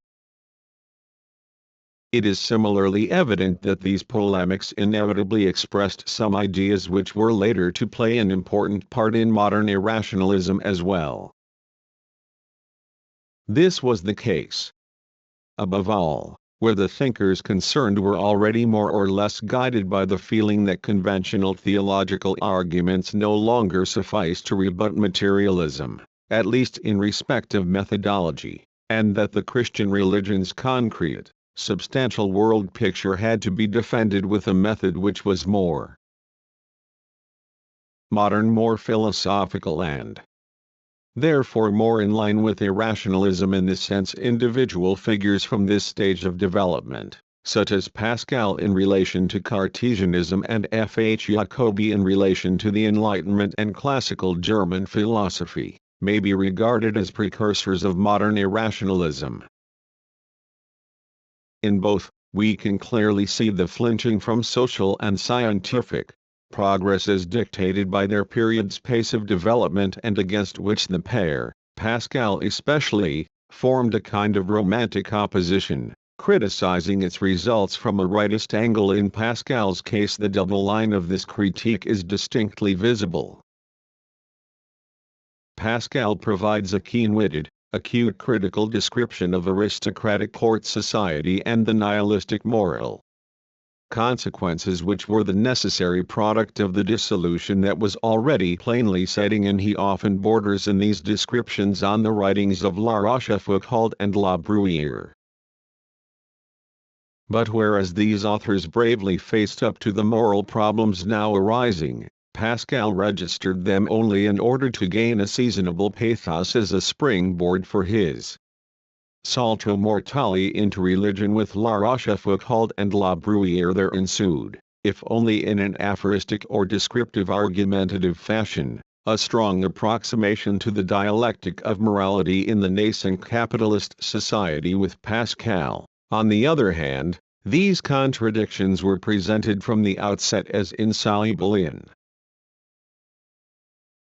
It is similarly evident that these polemics inevitably expressed some ideas which were later to play an important part in modern irrationalism as well. This was the case, above all, where the thinkers concerned were already more or less guided by the feeling that conventional theological arguments no longer suffice to rebut materialism, at least in respect of methodology, and that the Christian religion's concrete, substantial world picture had to be defended with a method which was more modern, more philosophical, and therefore more in line with irrationalism. In this sense, individual figures from this stage of development, such as Pascal in relation to Cartesianism and F. H. Jacobi in relation to the Enlightenment and classical German philosophy, may be regarded as precursors of modern irrationalism. In both, we can clearly see the flinching from social and scientific progress as dictated by their period's pace of development, and against which the pair, Pascal especially, formed a kind of romantic opposition, criticizing its results from a rightist angle. In Pascal's case, the double line of this critique is distinctly visible. Pascal provides a keen-witted, acute critical description of aristocratic court society and the nihilistic moral consequences which were the necessary product of the dissolution that was already plainly setting in. He often borders in these descriptions on the writings of La Rochefoucauld and La Bruyere. But whereas these authors bravely faced up to the moral problems now arising, Pascal registered them only in order to gain a seasonable pathos as a springboard for his salto mortale into religion. With La Rochefoucauld and La Bruyere there ensued, if only in an aphoristic or descriptive argumentative fashion, a strong approximation to the dialectic of morality in the nascent capitalist society. With Pascal, on the other hand, these contradictions were presented from the outset as insoluble in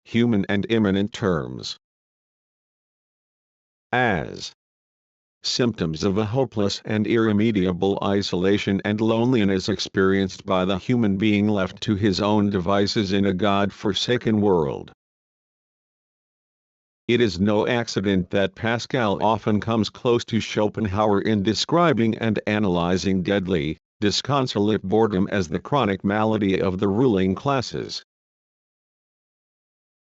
human and immanent terms, as symptoms of a hopeless and irremediable isolation and loneliness experienced by the human being left to his own devices in a God-forsaken world. It is no accident that Pascal often comes close to Schopenhauer in describing and analyzing deadly, disconsolate boredom as the chronic malady of the ruling classes.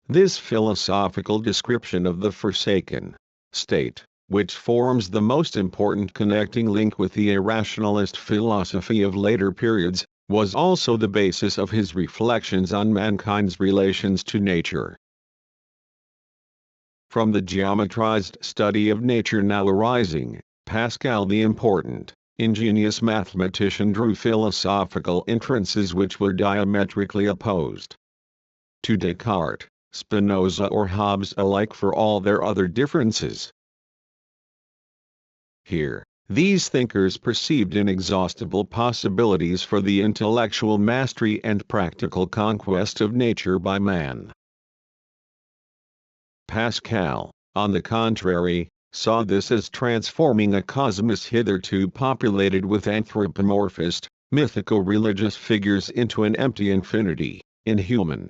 This philosophical description of the forsaken state, which forms the most important connecting link with the irrationalist philosophy of later periods, was also the basis of his reflections on mankind's relations to nature. From the geometrized study of nature now arising, Pascal the important, ingenious mathematician drew philosophical inferences which were diametrically opposed to Descartes, Spinoza or Hobbes alike for all their other differences. Here, These thinkers perceived inexhaustible possibilities for the intellectual mastery and practical conquest of nature by man. Pascal, on the contrary, saw this as transforming a cosmos hitherto populated with anthropomorphized, mythical religious figures into an empty infinity, inhuman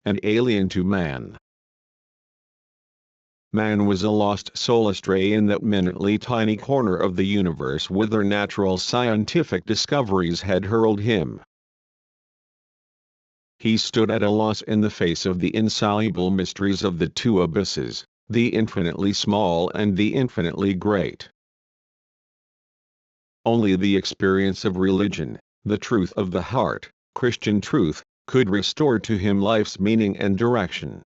and alien to man. Man was a lost soul astray in that minutely tiny corner of the universe whither natural scientific discoveries had hurled him. He stood at a loss in the face of the insoluble mysteries of the two abysses, the infinitely small and the infinitely great. Only the experience of religion, the truth of the heart, Christian truth, could restore to him life's meaning and direction.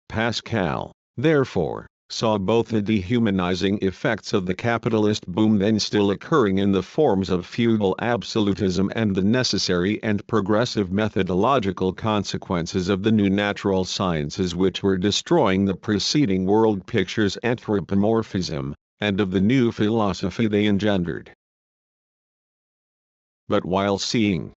Pascal, therefore, saw both the dehumanizing effects of the capitalist boom then still occurring in the forms of feudal absolutism and the necessary and progressive methodological consequences of the new natural sciences which were destroying the preceding world picture's anthropomorphism, and of the new philosophy they engendered. But while seeing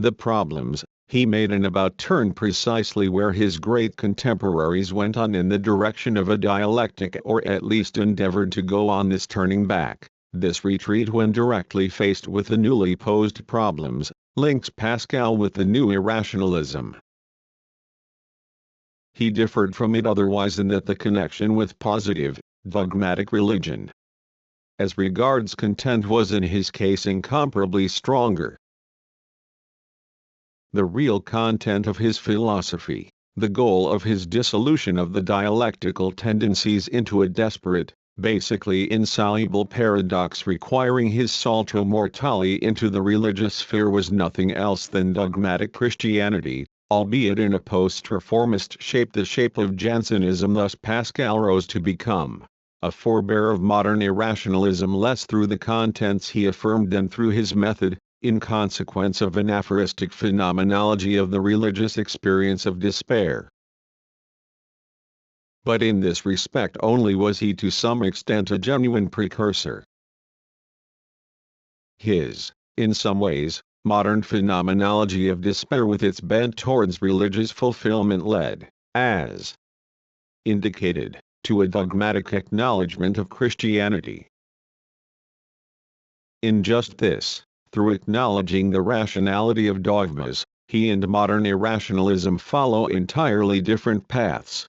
the problems, he made an about-turn precisely where his great contemporaries went on in the direction of a dialectic, or at least endeavored to go on this turning back. This retreat when directly faced with the newly posed problems, links Pascal with the new irrationalism. He differed from it otherwise in that the connection with positive, dogmatic religion, as regards content, was in his case incomparably stronger. The real content of his philosophy, the goal of his dissolution of the dialectical tendencies into a desperate, basically insoluble paradox requiring his salto mortale into the religious sphere, was nothing else than dogmatic Christianity, albeit in a post-reformist shape, the shape of Jansenism. Thus Pascal rose to become a forebear of modern irrationalism less through the contents he affirmed than through his method, in consequence of an aphoristic phenomenology of the religious experience of despair. But in this respect only was he to some extent a genuine precursor. His, in some ways, modern phenomenology of despair with its bent towards religious fulfillment led, as indicated, to a dogmatic acknowledgement of Christianity. In just this, through acknowledging the rationality of dogmas, he and modern irrationalism follow entirely different paths.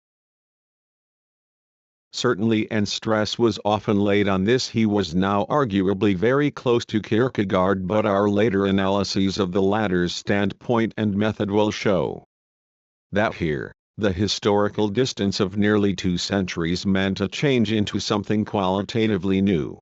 Certainly, and stress was often laid on this, he was now arguably very close to Kierkegaard, but our later analyses of the latter's standpoint and method will show that here, the historical distance of nearly 2 centuries meant a change into something qualitatively new.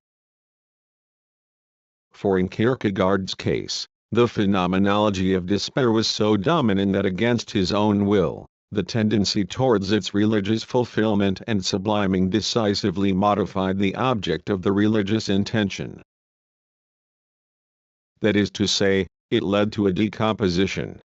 For in Kierkegaard's case, the phenomenology of despair was so dominant that against his own will, the tendency towards its religious fulfillment and subliming decisively modified the object of the religious intention. That is to say, it led to a decomposition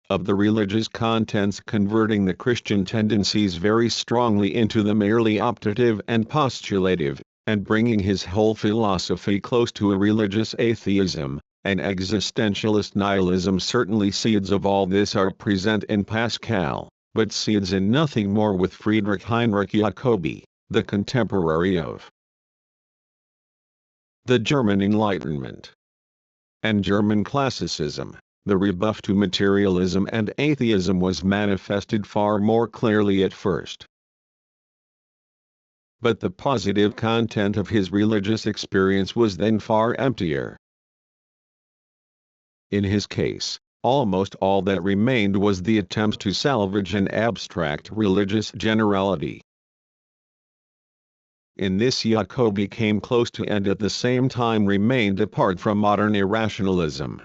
of the religious contents, converting the Christian tendencies very strongly into the merely optative and postulative, and bringing his whole philosophy close to a religious atheism, an existentialist nihilism. Certainly seeds of all this are present in Pascal, but seeds in nothing more with Friedrich Heinrich Jacobi, the contemporary of the German Enlightenment and German classicism. The rebuff to materialism and atheism was manifested far more clearly at first. But the positive content of his religious experience was then far emptier. In his case, almost all that remained was the attempt to salvage an abstract religious generality. In this Jacobi came close to and at the same time remained apart from modern irrationalism.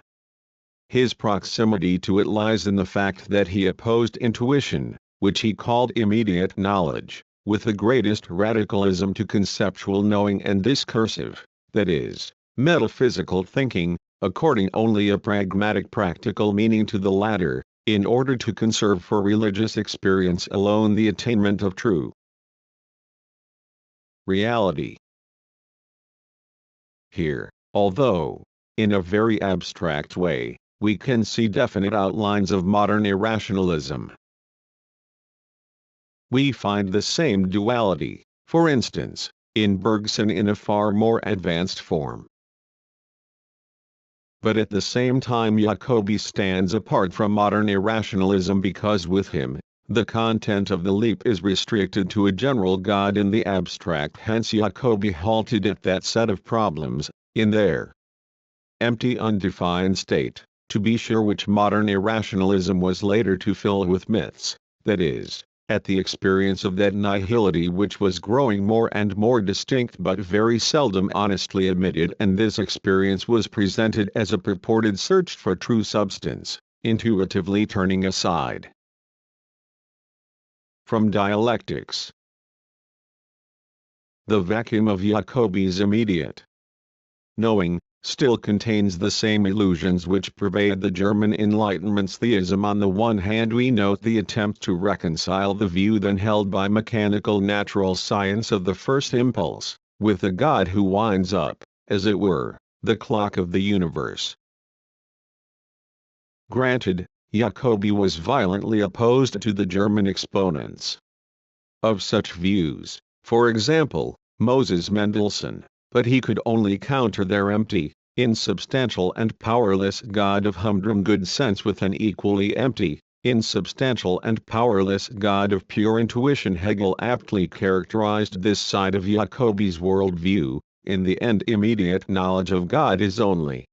His proximity to it lies in the fact that he opposed intuition, which he called immediate knowledge, with the greatest radicalism to conceptual knowing and discursive, that is, metaphysical thinking, according only a pragmatic practical meaning to the latter, in order to conserve for religious experience alone the attainment of true reality. Here, although, in a very abstract way, we can see definite outlines of modern irrationalism. We find the same duality, for instance, in Bergson in a far more advanced form. But at the same time Jacobi stands apart from modern irrationalism because with him, the content of the leap is restricted to a general God in the abstract. Hence Jacobi halted at that set of problems, in their empty undefined state, to be sure, which modern irrationalism was later to fill with myths, that is, at the experience of that nihility which was growing more and more distinct but very seldom honestly admitted, and this experience was presented as a purported search for true substance, intuitively turning aside from dialectics. The vacuum of Jacobi's immediate knowing still contains the same illusions which pervade the German Enlightenment's theism. On the one hand, we note the attempt to reconcile the view then held by mechanical natural science of the first impulse, with a God who winds up, as it were, the clock of the universe. Granted, Jacobi was violently opposed to the German exponents of such views, for example, Moses Mendelssohn, but he could only counter their empty, insubstantial and powerless God of humdrum good sense with an equally empty, insubstantial and powerless God of pure intuition. Hegel aptly characterized this side of Jacobi's worldview: in the end immediate knowledge of God is only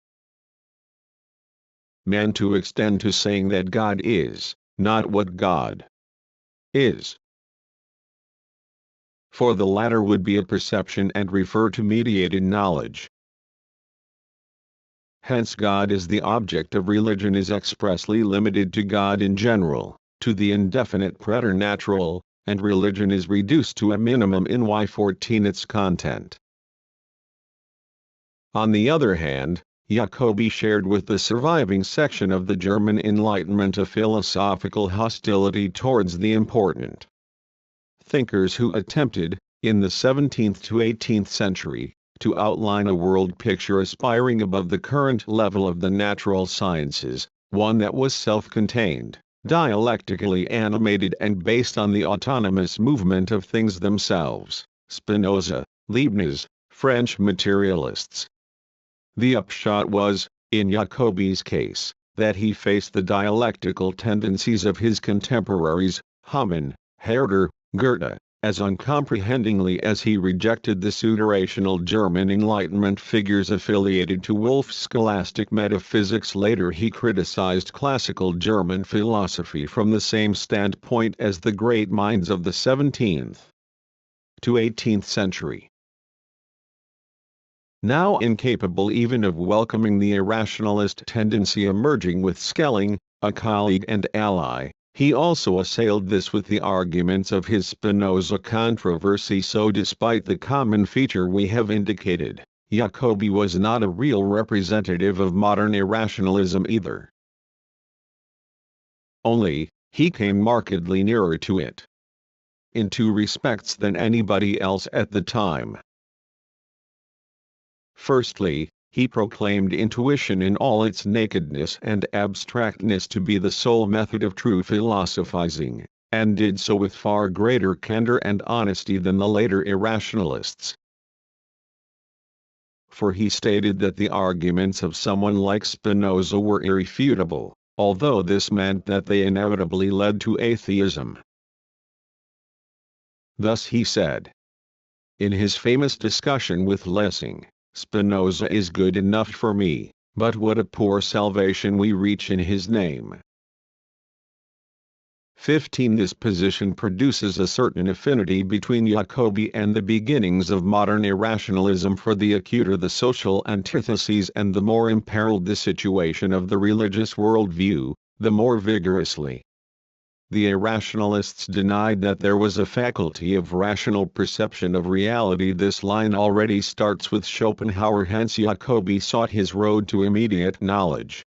meant to extend to saying that God is, not what God is. For the latter would be a perception and refer to mediated knowledge. Hence God as the object of religion is expressly limited to God in general, to the indefinite preternatural, and religion is reduced to a minimum in Y14 its content. On the other hand, Jacobi shared with the surviving section of the German Enlightenment a philosophical hostility towards the important thinkers who attempted, in the 17th to 18th century, to outline a world picture aspiring above the current level of the natural sciences, one that was self-contained, dialectically animated and based on the autonomous movement of things themselves. Spinoza, Leibniz, French materialists. The upshot was, in Jacobi's case, that he faced the dialectical tendencies of his contemporaries, Hamann, Herder, Goethe, as uncomprehendingly as he rejected the pseudo-rational German Enlightenment figures affiliated to Wolff's scholastic metaphysics. Later he criticized classical German philosophy from the same standpoint as the great minds of the 17th to 18th century. Now incapable even of welcoming the irrationalist tendency emerging with Schelling, a colleague and ally, he also assailed this with the arguments of his Spinoza controversy. So despite the common feature we have indicated, Jacobi was not a real representative of modern irrationalism either. Only, he came markedly nearer to it in two respects than anybody else at the time. Firstly, he proclaimed intuition in all its nakedness and abstractness to be the sole method of true philosophizing, and did so with far greater candor and honesty than the later irrationalists. For he stated that the arguments of someone like Spinoza were irrefutable, although this meant that they inevitably led to atheism. Thus he said, in his famous discussion with Lessing, Spinoza is good enough for me, but what a poor salvation we reach in his name. 15. This position produces a certain affinity between Jacobi and the beginnings of modern irrationalism, for the acuter the social antitheses and the more imperiled the situation of the religious worldview, the more vigorously the irrationalists denied that there was a faculty of rational perception of reality. This line already starts with Schopenhauer. Hence Jacobi sought his road to immediate knowledge.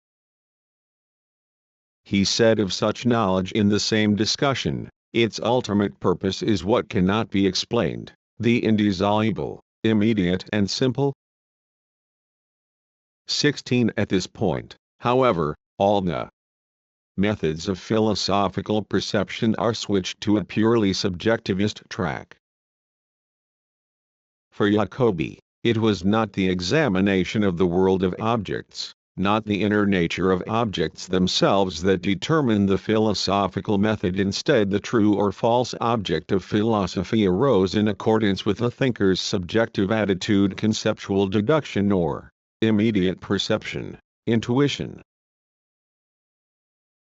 He said of such knowledge in the same discussion, its ultimate purpose is what cannot be explained, the indissoluble, immediate and simple. 16. At this point, however, all the methods of philosophical perception are switched to a purely subjectivist track. For Jacobi, it was not the examination of the world of objects, not the inner nature of objects themselves that determined the philosophical method. Instead, the true or false object of philosophy arose in accordance with the thinker's subjective attitude, conceptual deduction, or immediate perception, intuition.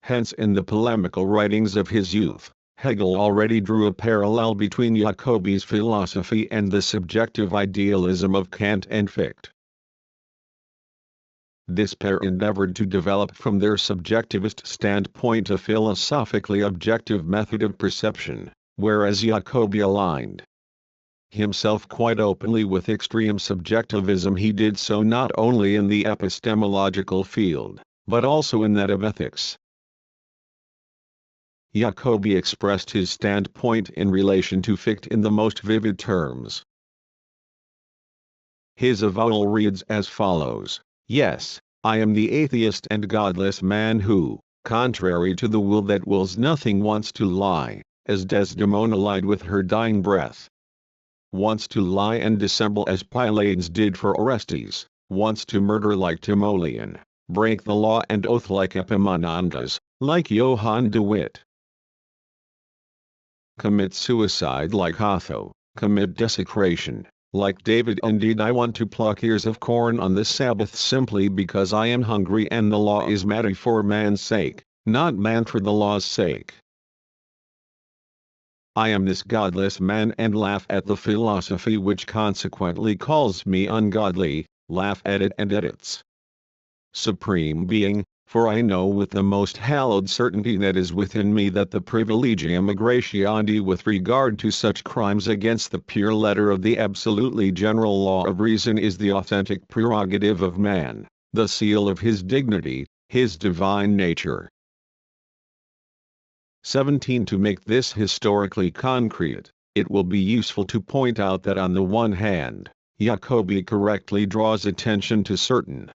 Hence, in the polemical writings of his youth, Hegel already drew a parallel between Jacobi's philosophy and the subjective idealism of Kant and Fichte. This pair endeavored to develop from their subjectivist standpoint a philosophically objective method of perception, whereas Jacobi aligned himself quite openly with extreme subjectivism. He did so not only in the epistemological field, but also in that of ethics. Jacobi expressed his standpoint in relation to Fichte in the most vivid terms. His avowal reads as follows: "Yes, I am the atheist and godless man who, contrary to the will that wills nothing, wants to lie, as Desdemona lied with her dying breath. Wants to lie and dissemble as Pylades did for Orestes, wants to murder like Timoleon, break the law and oath like Epaminondas, like Johann de Witt. Commit suicide like Otho, commit desecration, like David. Indeed, I want to pluck ears of corn on the Sabbath simply because I am hungry, and the law is made for man's sake, not man for the law's sake. I am this godless man and laugh at the philosophy which consequently calls me ungodly, laugh at it and at its supreme being, for I know with the most hallowed certainty that is within me that the privilegium Irrationalism with regard to such crimes against the pure letter of the absolutely general law of reason is the authentic prerogative of man, the seal of his dignity, his divine nature." 17. To make this historically concrete, it will be useful to point out that on the one hand, Jacobi correctly draws attention to certain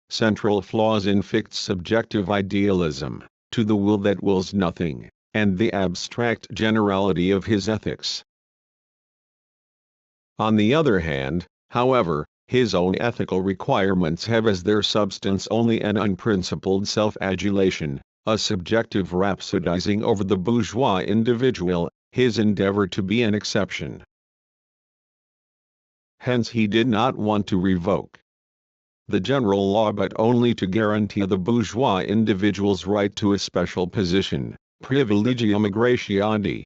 central flaws in Fichte's subjective idealism, to the will that wills nothing, and the abstract generality of his ethics. On the other hand, however, his own ethical requirements have as their substance only an unprincipled self-adulation, a subjective rhapsodizing over the bourgeois individual, his endeavor to be an exception. Hence he did not want to revoke the general law but only to guarantee the bourgeois individual's right to a special position, privilegium Irrationalism.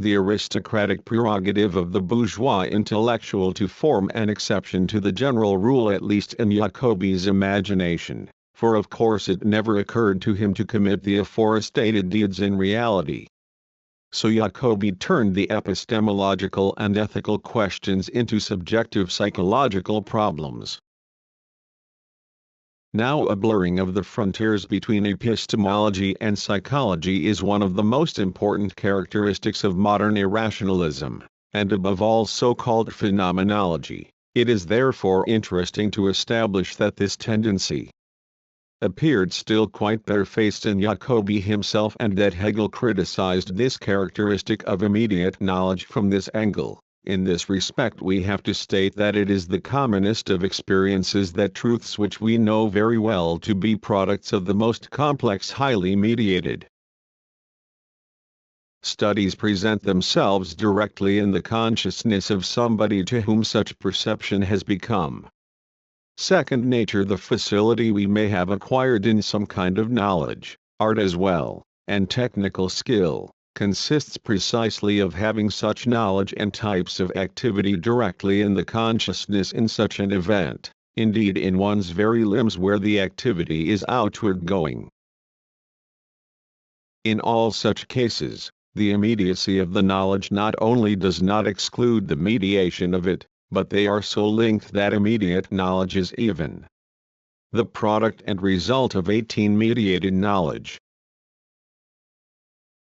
The aristocratic prerogative of the bourgeois intellectual to form an exception to the general rule, at least in Jacobi's imagination, for of course it never occurred to him to commit the aforestated deeds in reality. So Jacobi turned the epistemological and ethical questions into subjective psychological problems. Now a blurring of the frontiers between epistemology and psychology is one of the most important characteristics of modern irrationalism, and above all so-called phenomenology. It is therefore interesting to establish that this tendency appeared still quite barefaced in Jacobi himself, and that Hegel criticized this characteristic of immediate knowledge from this angle. In this respect we have to state that it is the commonest of experiences that truths which we know very well to be products of the most complex, highly mediated studies present themselves directly in the consciousness of somebody to whom such perception has become second nature. The facility we may have acquired in some kind of knowledge, art as well, and technical skill, consists precisely of having such knowledge and types of activity directly in the consciousness in such an event, indeed in one's very limbs where the activity is outward going. In all such cases, the immediacy of the knowledge not only does not exclude the mediation of it, but they are so linked that immediate knowledge is even the product and result of 18 mediated knowledge.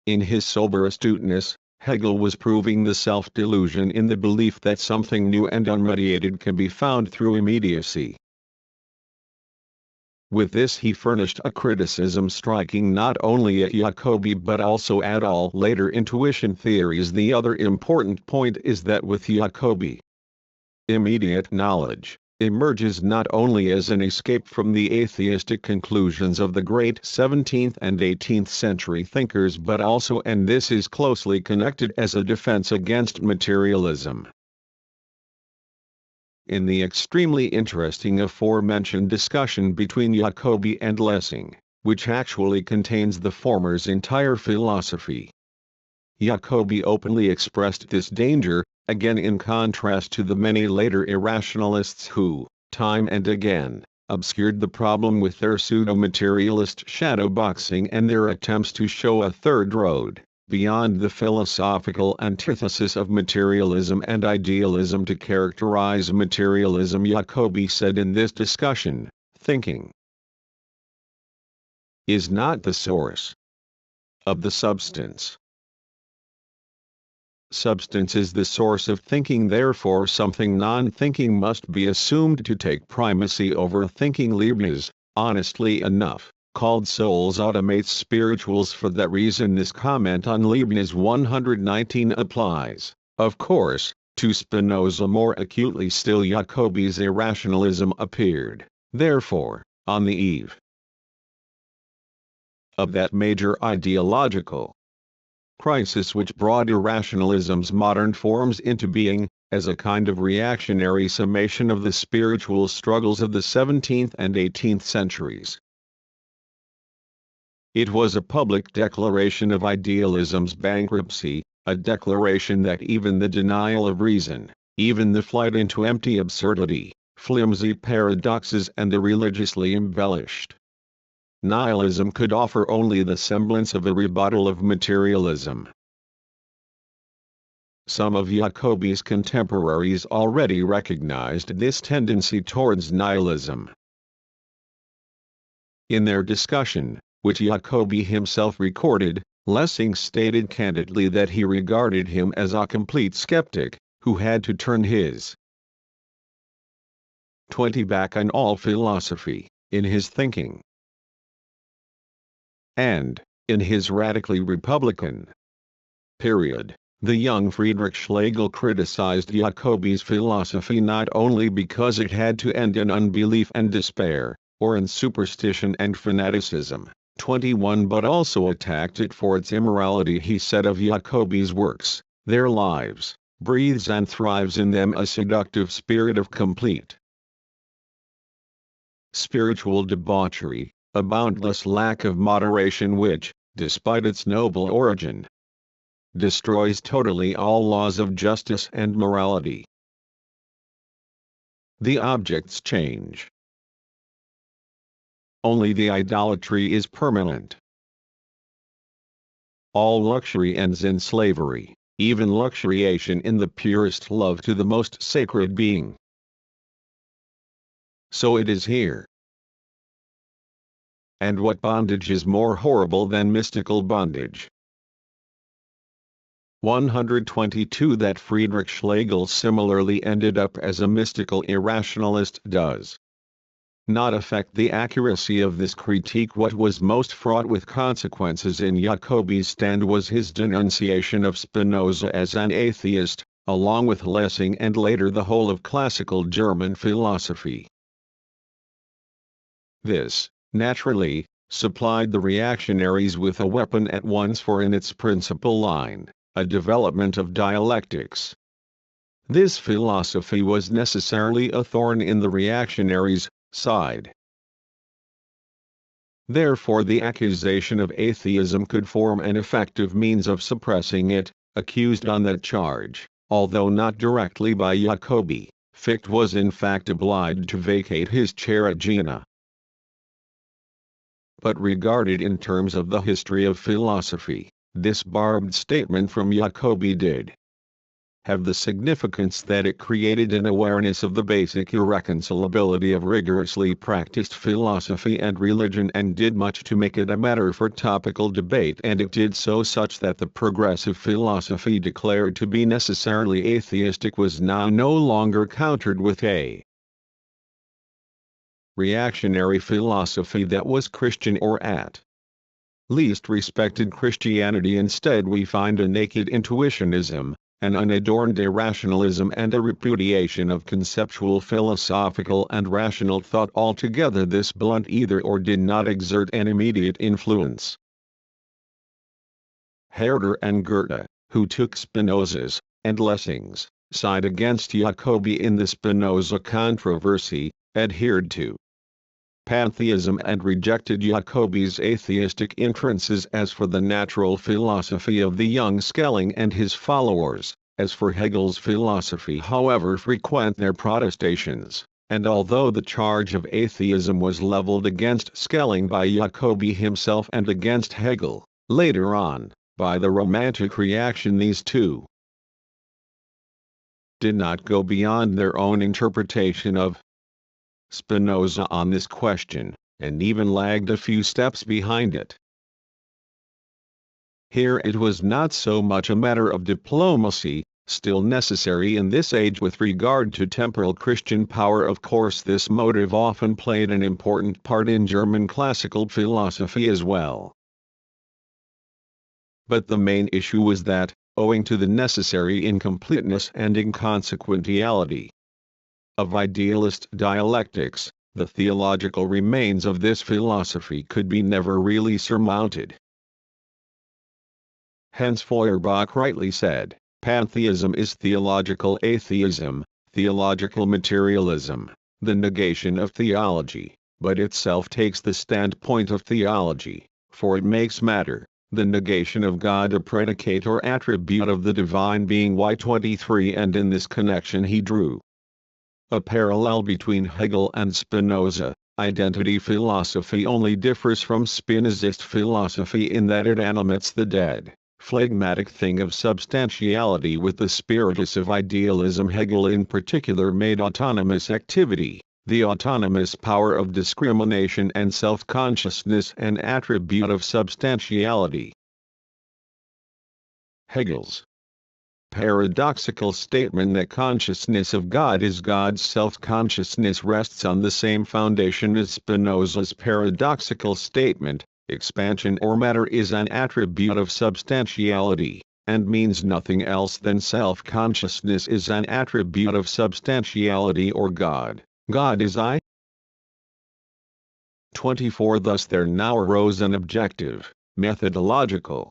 In his sober astuteness, Hegel was proving the self-delusion in the belief that something new and unmediated can be found through immediacy. With this he furnished a criticism striking not only at Jacobi but also at all later intuition theories. The other important point is that with Jacobi, immediate knowledge emerges not only as an escape from the atheistic conclusions of the great 17th and 18th century thinkers but also, and this is closely connected, as a defense against materialism. In the extremely interesting aforementioned discussion between Jacobi and Lessing, which actually contains the former's entire philosophy, Jacobi openly expressed this danger, again in contrast to the many later irrationalists who, time and again, obscured the problem with their pseudo-materialist shadowboxing and their attempts to show a third road, beyond the philosophical antithesis of materialism and idealism to characterize materialism. Jacobi said in this discussion, thinking is not the source of the substance. Substance is the source of thinking, therefore something non-thinking must be assumed to take primacy over thinking. Leibniz, honestly enough, called souls automates spirituals. For that reason this comment on Leibniz 119 applies, of course, to Spinoza more acutely still. Jacobi's irrationalism appeared, therefore, on the eve of that major ideological crisis which brought irrationalism's modern forms into being, as a kind of reactionary summation of the spiritual struggles of the 17th and 18th centuries. It was a public declaration of idealism's bankruptcy, a declaration that even the denial of reason, even the flight into empty absurdity, flimsy paradoxes and the religiously embellished nihilism could offer only the semblance of a rebuttal of materialism. Some of Jacobi's contemporaries already recognized this tendency towards nihilism. In their discussion, which Jacobi himself recorded, Lessing stated candidly that he regarded him as a complete skeptic, who had to turn his 20 back on all philosophy, in his thinking. And, in his radically Republican period, the young Friedrich Schlegel criticized Jacobi's philosophy not only because it had to end in unbelief and despair, or in superstition and fanaticism, 21, but also attacked it for its immorality. He said of Jacobi's works, their lives, breathes and thrives in them a seductive spirit of complete spiritual debauchery, a boundless lack of moderation which, despite its noble origin, destroys totally all laws of justice and morality. The objects change. Only the idolatry is permanent. All luxury ends in slavery, even luxuriation in the purest love to the most sacred being. So it is here. And what bondage is more horrible than mystical bondage? 122 That Friedrich Schlegel similarly ended up as a mystical irrationalist does not affect the accuracy of this critique. What was most fraught with consequences in Jacobi's stand was his denunciation of Spinoza as an atheist, along with Lessing and later the whole of classical German philosophy. This, naturally, supplied the reactionaries with a weapon at once for in its principal line, a development of dialectics. This philosophy was necessarily a thorn in the reactionaries' side. Therefore the accusation of atheism could form an effective means of suppressing it, accused on that charge, although not directly by Jacobi. Fichte was in fact obliged to vacate his chair at Jena. But regarded in terms of the history of philosophy, this barbed statement from Jacobi did have the significance that it created an awareness of the basic irreconcilability of rigorously practiced philosophy and religion and did much to make it a matter for topical debate, and it did so such that the progressive philosophy declared to be necessarily atheistic was now no longer countered with a reactionary philosophy that was Christian or at least respected Christianity. Instead we find a naked intuitionism, an unadorned irrationalism, and a repudiation of conceptual philosophical and rational thought altogether. This blunt either-or did not exert an immediate influence. Herder and Goethe, who took Spinoza's and Lessing's side against Jacobi in the Spinoza controversy, adhered to pantheism and rejected Jacobi's atheistic inferences. As for the natural philosophy of the young Schelling and his followers, as for Hegel's philosophy, however frequent their protestations, and although the charge of atheism was leveled against Schelling by Jacobi himself and against Hegel, later on, by the Romantic reaction, these two did not go beyond their own interpretation of Spinoza on this question, and even lagged a few steps behind it. Here it was not so much a matter of diplomacy, still necessary in this age with regard to temporal Christian power. Of course this motive often played an important part in German classical philosophy as well. But the main issue was that, owing to the necessary incompleteness and inconsequentiality of idealist dialectics, the theological remains of this philosophy could be never really surmounted. Hence Feuerbach rightly said, pantheism is theological atheism, theological materialism, the negation of theology, but itself takes the standpoint of theology, for it makes matter, the negation of God, a predicate or attribute of the divine being. Y23. And in this connection he drew a parallel between Hegel and Spinoza. Identity philosophy only differs from Spinozist philosophy in that it animates the dead, phlegmatic thing of substantiality with the spiritus of idealism. Hegel in particular made autonomous activity, the autonomous power of discrimination and self-consciousness, an attribute of substantiality. Hegel's paradoxical statement that consciousness of God is God's self-consciousness rests on the same foundation as Spinoza's paradoxical statement, expansion or matter is an attribute of substantiality, and means nothing else than self-consciousness is an attribute of substantiality or God. God is I. 24. Thus there now arose an objective, methodological,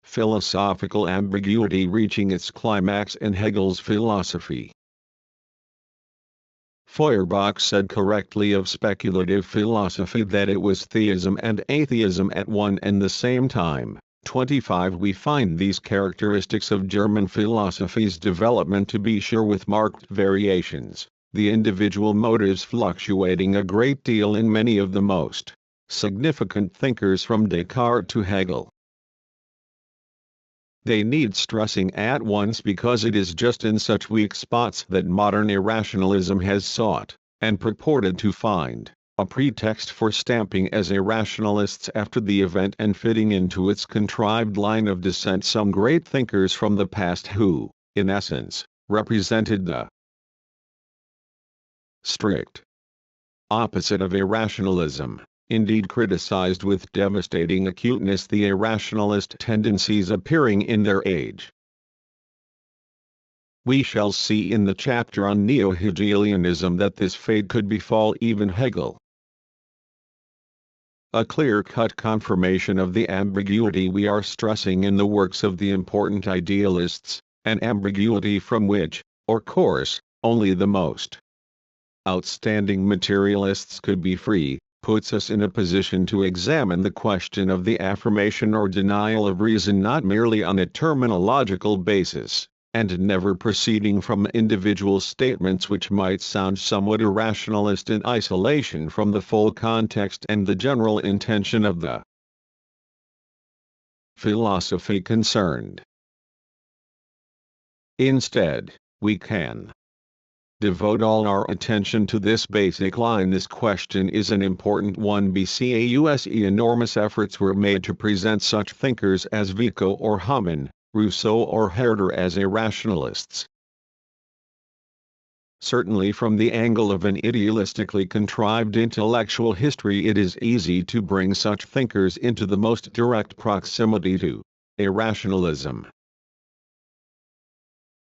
philosophical ambiguity reaching its climax in Hegel's philosophy. Feuerbach said correctly of speculative philosophy that it was theism and atheism at one and the same time. 25. We find these characteristics of German philosophy's development to be sure with marked variations, the individual motives fluctuating a great deal in many of the most significant thinkers from Descartes to Hegel. They need stressing at once because it is just in such weak spots that modern irrationalism has sought, and purported to find, a pretext for stamping as irrationalists after the event and fitting into its contrived line of descent some great thinkers from the past who, in essence, represented the strict opposite of irrationalism. Indeed criticized with devastating acuteness the irrationalist tendencies appearing in their age. We shall see in the chapter on neo-Hegelianism that this fate could befall even Hegel. A clear-cut confirmation of the ambiguity we are stressing in the works of the important idealists, an ambiguity from which, of course, only the most outstanding materialists could be free, puts us in a position to examine the question of the affirmation or denial of reason not merely on a terminological basis, and never proceeding from individual statements which might sound somewhat irrationalist in isolation from the full context and the general intention of the philosophy concerned. Instead, we can devote all our attention to this basic line. This question is an important one. Because enormous efforts were made to present such thinkers as Vico or Hamann, Rousseau or Herder as irrationalists. Certainly from the angle of an idealistically contrived intellectual history, it is easy to bring such thinkers into the most direct proximity to irrationalism.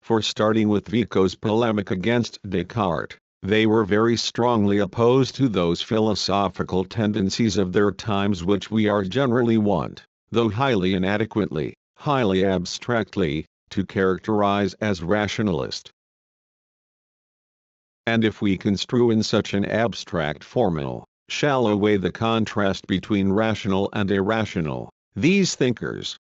For starting with Vico's polemic against Descartes, they were very strongly opposed to those philosophical tendencies of their times which we are generally wont, though highly inadequately, highly abstractly, to characterize as rationalist. And if we construe in such an abstract formal, shallow way the contrast between rational and irrational, these thinkers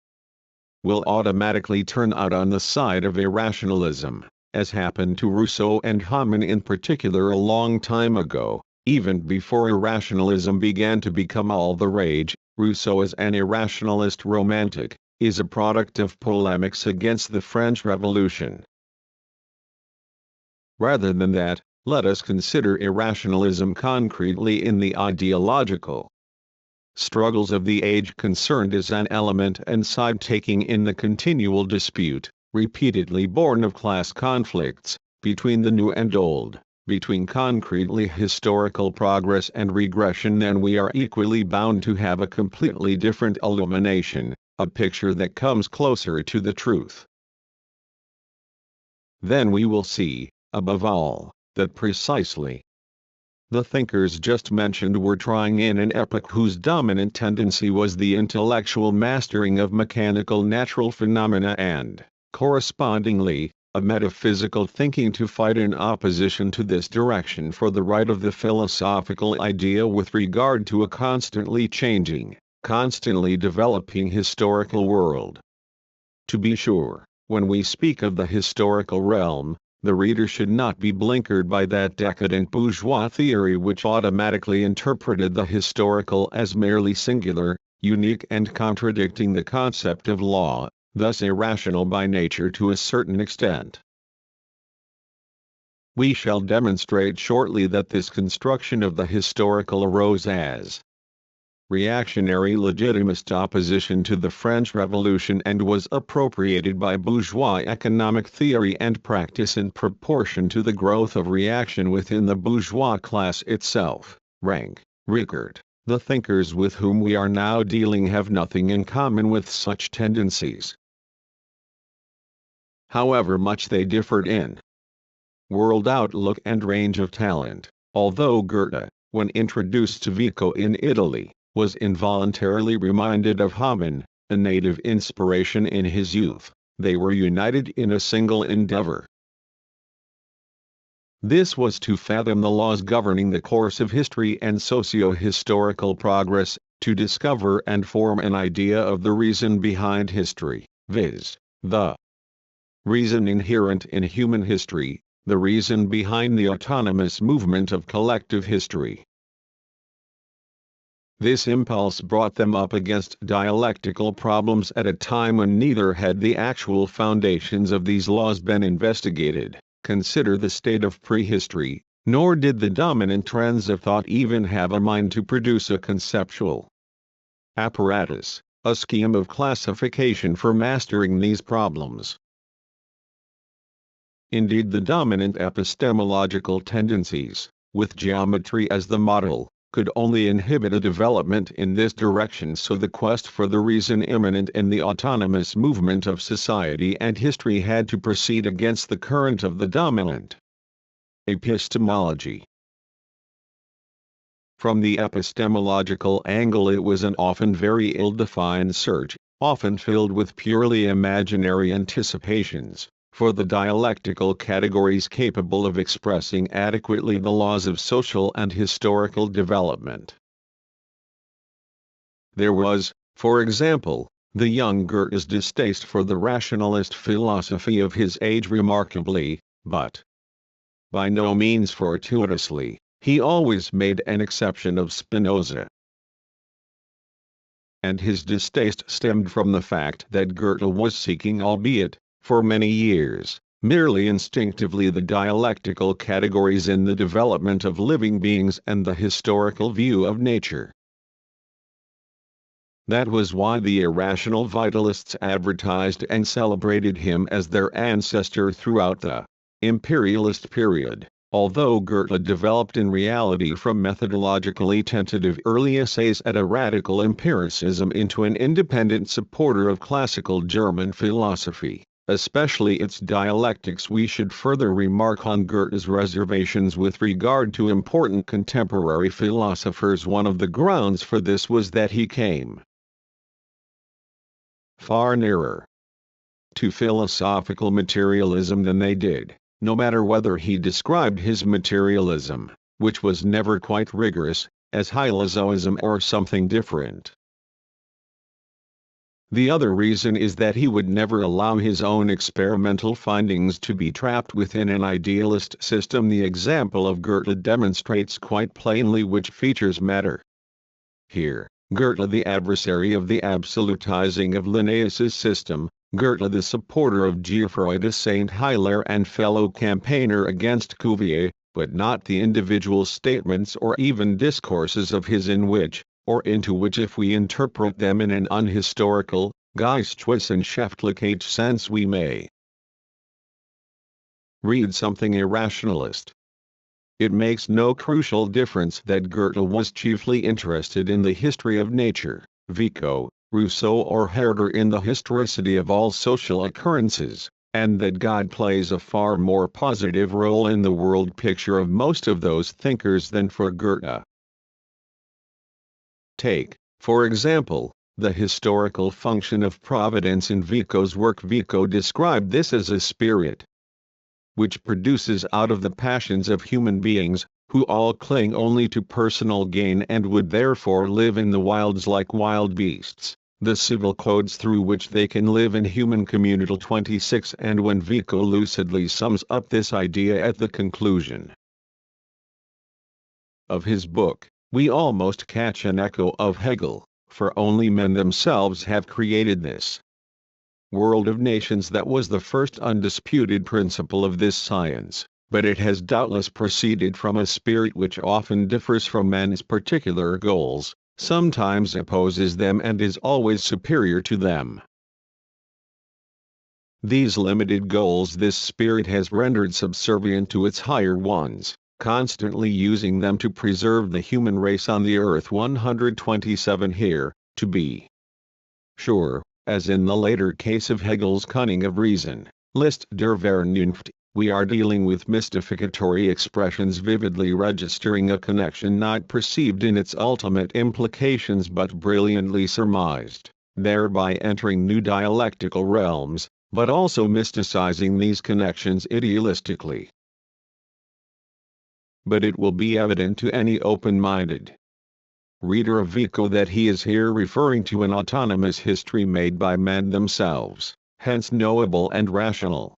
will automatically turn out on the side of irrationalism, as happened to Rousseau and Hamann in particular a long time ago, even before irrationalism began to become all the rage. Rousseau as an irrationalist romantic is a product of polemics against the French Revolution. Rather than that, let us consider irrationalism concretely in the ideological struggles of the age concerned as an element and side-taking in the continual dispute, repeatedly born of class conflicts, between the new and old, between concretely historical progress and regression. Then we are equally bound to have a completely different illumination, a picture that comes closer to the truth. Then we will see, above all, that precisely the thinkers just mentioned were trying in an epoch whose dominant tendency was the intellectual mastering of mechanical natural phenomena and, correspondingly, a metaphysical thinking to fight in opposition to this direction for the right of the philosophical idea with regard to a constantly changing, constantly developing historical world. To be sure, when we speak of the historical realm, the reader should not be blinkered by that decadent bourgeois theory which automatically interpreted the historical as merely singular, unique and contradicting the concept of law, thus irrational by nature to a certain extent. We shall demonstrate shortly that this construction of the historical arose as reactionary legitimist opposition to the French Revolution and was appropriated by bourgeois economic theory and practice in proportion to the growth of reaction within the bourgeois class itself. Rank, Rickert, the thinkers with whom we are now dealing have nothing in common with such tendencies. However much they differed in world outlook and range of talent, although Goethe, when introduced to Vico in Italy, was involuntarily reminded of Hamann, a native inspiration in his youth, they were united in a single endeavor. This was to fathom the laws governing the course of history and socio-historical progress, to discover and form an idea of the reason behind history, viz., the reason inherent in human history, the reason behind the autonomous movement of collective history. This impulse brought them up against dialectical problems at a time when neither had the actual foundations of these laws been investigated. Consider the state of prehistory, nor did the dominant trends of thought even have a mind to produce a conceptual apparatus, a scheme of classification for mastering these problems. Indeed, the dominant epistemological tendencies, with geometry as the model, could only inhibit a development in this direction. So the quest for the reason immanent in the autonomous movement of society and history had to proceed against the current of the dominant epistemology. From the epistemological angle it was an often very ill-defined search, often filled with purely imaginary anticipations, for the dialectical categories capable of expressing adequately the laws of social and historical development. There was, for example, the young Goethe's distaste for the rationalist philosophy of his age. Remarkably, but by no means fortuitously, he always made an exception of Spinoza. And his distaste stemmed from the fact that Goethe was seeking, albeit for many years, merely instinctively the dialectical categories in the development of living beings and the historical view of nature. That was why the irrational vitalists advertised and celebrated him as their ancestor throughout the imperialist period. Although Goethe developed in reality from methodologically tentative early essays at a radical empiricism into an independent supporter of classical German philosophy, especially its dialectics, we should further remark on Goethe's reservations with regard to important contemporary philosophers. One of the grounds for this was that he came far nearer to philosophical materialism than they did, no matter whether he described his materialism, which was never quite rigorous, as hylozoism or something different. The other reason is that he would never allow his own experimental findings to be trapped within an idealist system. The example of Goethe demonstrates quite plainly which features matter. Here, Goethe, the adversary of the absolutizing of Linnaeus's system, Goethe, the supporter of Geoffroy Saint Hilaire and fellow campaigner against Cuvier, but not the individual statements or even discourses of his in which, or into which, if we interpret them in an unhistorical, geistwissenschaftliche sense, we may read something irrationalist. It makes no crucial difference that Goethe was chiefly interested in the history of nature, Vico, Rousseau or Herder in the historicity of all social occurrences, and that God plays a far more positive role in the world picture of most of those thinkers than for Goethe. Take, for example, the historical function of providence in Vico's work. Vico described this as a spirit which produces out of the passions of human beings, who all cling only to personal gain and would therefore live in the wilds like wild beasts, the civil codes through which they can live in human communal 26. And when Vico lucidly sums up this idea at the conclusion of his book, we almost catch an echo of Hegel, for only men themselves have created this world of nations. That was the first undisputed principle of this science, but it has doubtless proceeded from a spirit which often differs from man's particular goals, sometimes opposes them and is always superior to them. These limited goals this spirit has rendered subservient to its higher ones, constantly using them to preserve the human race on the earth. 127 Here, to be sure, as in the later case of Hegel's cunning of reason, List der Vernunft, we are dealing with mystificatory expressions vividly registering a connection not perceived in its ultimate implications but brilliantly surmised, thereby entering new dialectical realms, but also mysticizing these connections idealistically. But it will be evident to any open-minded reader of Vico that he is here referring to an autonomous history made by men themselves, hence knowable and rational.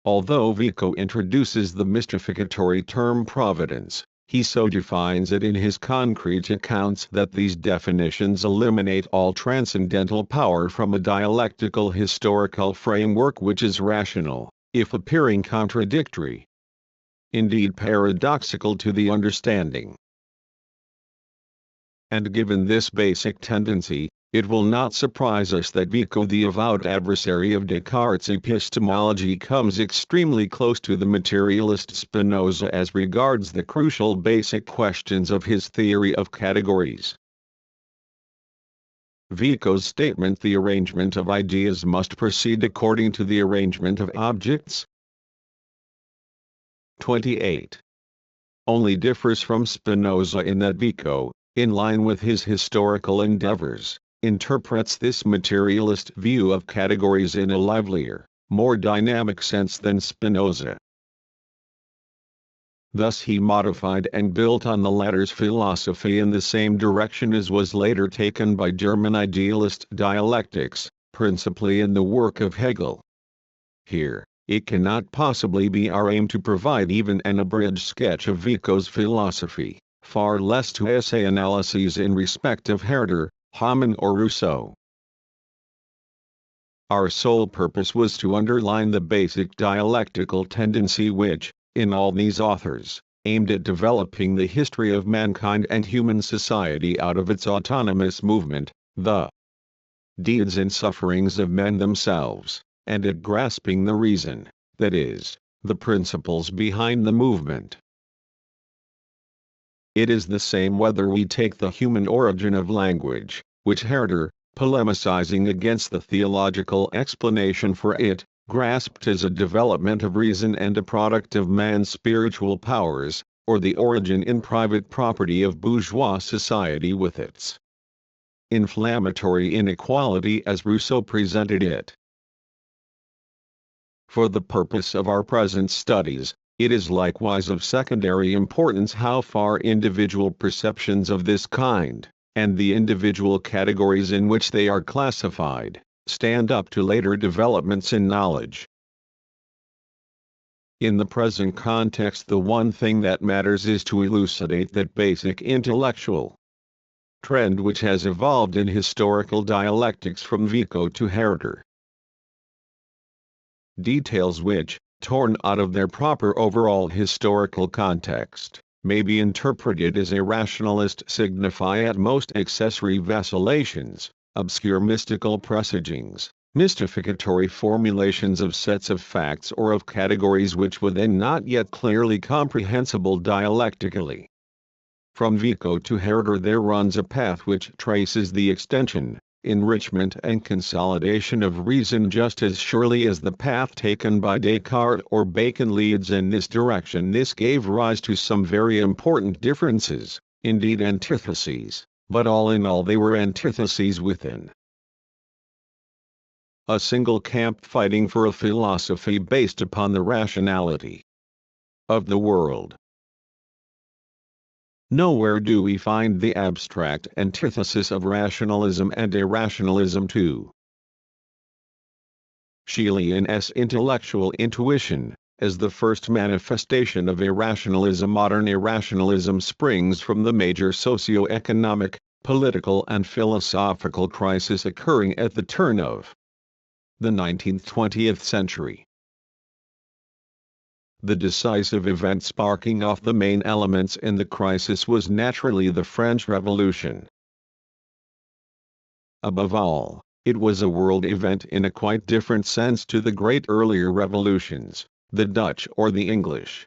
Although Vico introduces the mystificatory term providence, he so defines it in his concrete accounts that these definitions eliminate all transcendental power from a dialectical historical framework which is rational, if appearing contradictory, indeed paradoxical to the understanding. And given this basic tendency, it will not surprise us that Vico, the avowed adversary of Descartes' epistemology, comes extremely close to the materialist Spinoza as regards the crucial basic questions of his theory of categories. Vico's statement, the arrangement of ideas must proceed according to the arrangement of objects, 28, only differs from Spinoza in that Vico, in line with his historical endeavors, interprets this materialist view of categories in a livelier, more dynamic sense than Spinoza. Thus he modified and built on the latter's philosophy in the same direction as was later taken by German idealist dialectics, principally in the work of Hegel. Here, it cannot possibly be our aim to provide even an abridged sketch of Vico's philosophy, far less to essay analyses in respect of Herder, Hamann or Rousseau. Our sole purpose was to underline the basic dialectical tendency which, in all these authors, aimed at developing the history of mankind and human society out of its autonomous movement, the deeds and sufferings of men themselves, and at grasping the reason, that is, the principles behind the movement. It is the same whether we take the human origin of language, which Herder, polemicizing against the theological explanation for it, grasped as a development of reason and a product of man's spiritual powers, or the origin in private property of bourgeois society with its inflammatory inequality as Rousseau presented it. For the purpose of our present studies, it is likewise of secondary importance how far individual perceptions of this kind, and the individual categories in which they are classified, stand up to later developments in knowledge. In the present context, the one thing that matters is to elucidate that basic intellectual trend which has evolved in historical dialectics from Vico to Herder. Details which, torn out of their proper overall historical context, may be interpreted as irrationalist, signify at most accessory vacillations, obscure mystical presagings, mystificatory formulations of sets of facts or of categories which were then not yet clearly comprehensible dialectically. From Vico to Herder there runs a path which traces the extension, enrichment and consolidation of reason just as surely as the path taken by Descartes or Bacon leads in this direction. This gave rise to some very important differences, indeed antitheses, but all in all they were antitheses within a single camp fighting for a philosophy based upon the rationality of the world. Nowhere do we find the abstract antithesis of rationalism and irrationalism too. Schellian's intellectual intuition, as the first manifestation of irrationalism. Modern irrationalism springs from the major socio-economic, political and philosophical crisis occurring at the turn of the 19th-20th century. The decisive event sparking off the main elements in the crisis was naturally the French Revolution. Above all, it was a world event in a quite different sense to the great earlier revolutions, the Dutch or the English.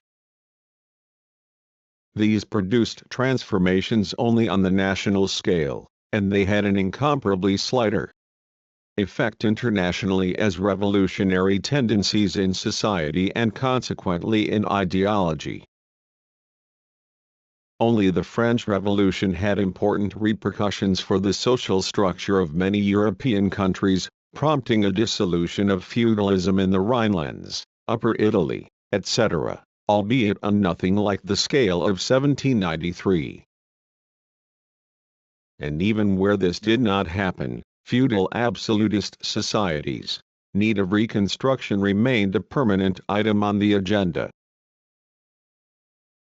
These produced transformations only on the national scale, and they had an incomparably slighter effect internationally as revolutionary tendencies in society and consequently in ideology. Only the French Revolution had important repercussions for the social structure of many European countries, prompting a dissolution of feudalism in the Rhinelands, Upper Italy, etc., albeit on nothing like the scale of 1793. And even where this did not happen, feudal absolutist societies' need of reconstruction remained a permanent item on the agenda.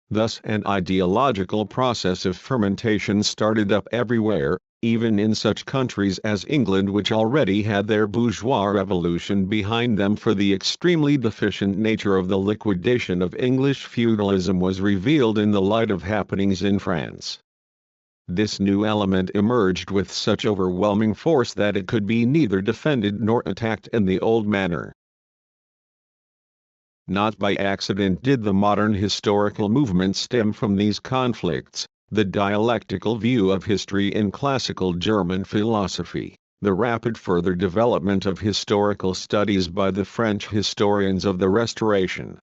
Thus an ideological process of fermentation started up everywhere, even in such countries as England, which already had their bourgeois revolution behind them, for the extremely deficient nature of the liquidation of English feudalism was revealed in the light of happenings in France. This new element emerged with such overwhelming force that it could be neither defended nor attacked in the old manner. Not by accident did the modern historical movement stem from these conflicts, the dialectical view of history in classical German philosophy, the rapid further development of historical studies by the French historians of the Restoration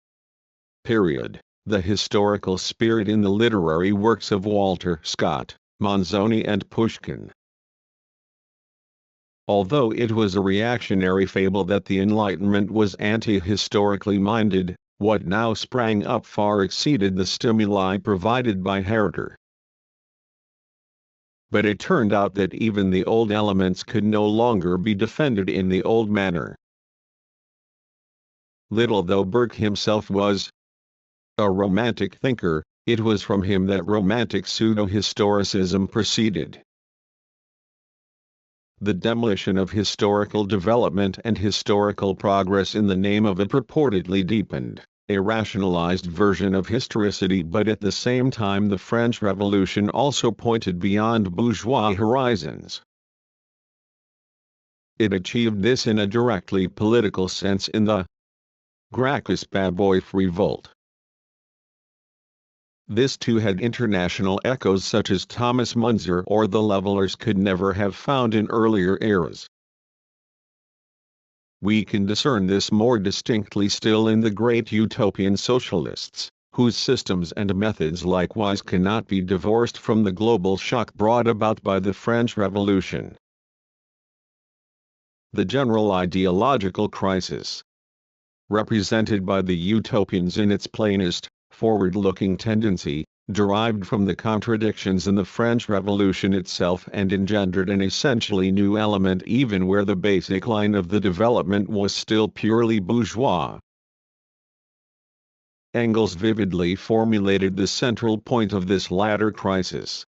period, the historical spirit in the literary works of Walter Scott, Manzoni and Pushkin. Although it was a reactionary fable that the Enlightenment was anti-historically minded, what now sprang up far exceeded the stimuli provided by Herder. But it turned out that even the old elements could no longer be defended in the old manner. Little though Burke himself was a romantic thinker, it was from him that romantic pseudo-historicism proceeded. the demolition of historical development and historical progress in the name of a purportedly deepened, a rationalized version of historicity. But at the same time the French Revolution also pointed beyond bourgeois horizons. It achieved this in a directly political sense in the Gracchus Babeuf Revolt. This too had international echoes such as Thomas Munzer or the Levelers could never have found in earlier eras. We can discern this more distinctly still in the great utopian socialists, whose systems and methods likewise cannot be divorced from the global shock brought about by the French Revolution. The general ideological crisis, represented by the utopians in its plainest, forward-looking tendency, derived from the contradictions in the French Revolution itself and engendered an essentially new element even where the basic line of the development was still purely bourgeois. Engels vividly formulated the central point of this latter crisis.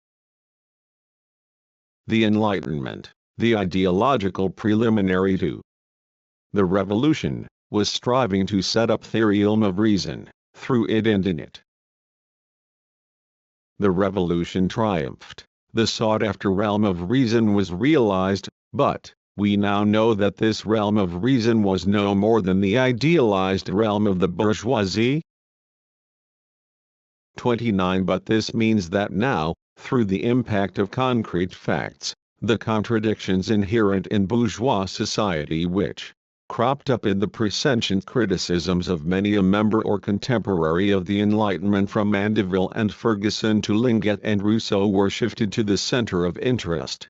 The Enlightenment, the ideological preliminary to the Revolution, was striving to set up the realm of reason, through it and in it. The Revolution triumphed, the sought-after realm of reason was realized, but we now know that this realm of reason was no more than the idealized realm of the bourgeoisie. 29 But this means that now, through the impact of concrete facts, the contradictions inherent in bourgeois society which cropped up in the prescient criticisms of many a member or contemporary of the Enlightenment from Mandeville and Ferguson to Linguet and Rousseau were shifted to the center of interest.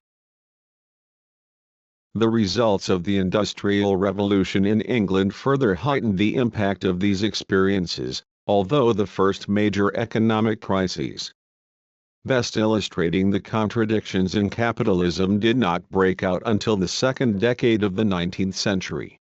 The results of the Industrial Revolution in England further heightened the impact of these experiences, although the first major economic crises, best illustrating the contradictions in capitalism, did not break out until the second decade of the 19th century.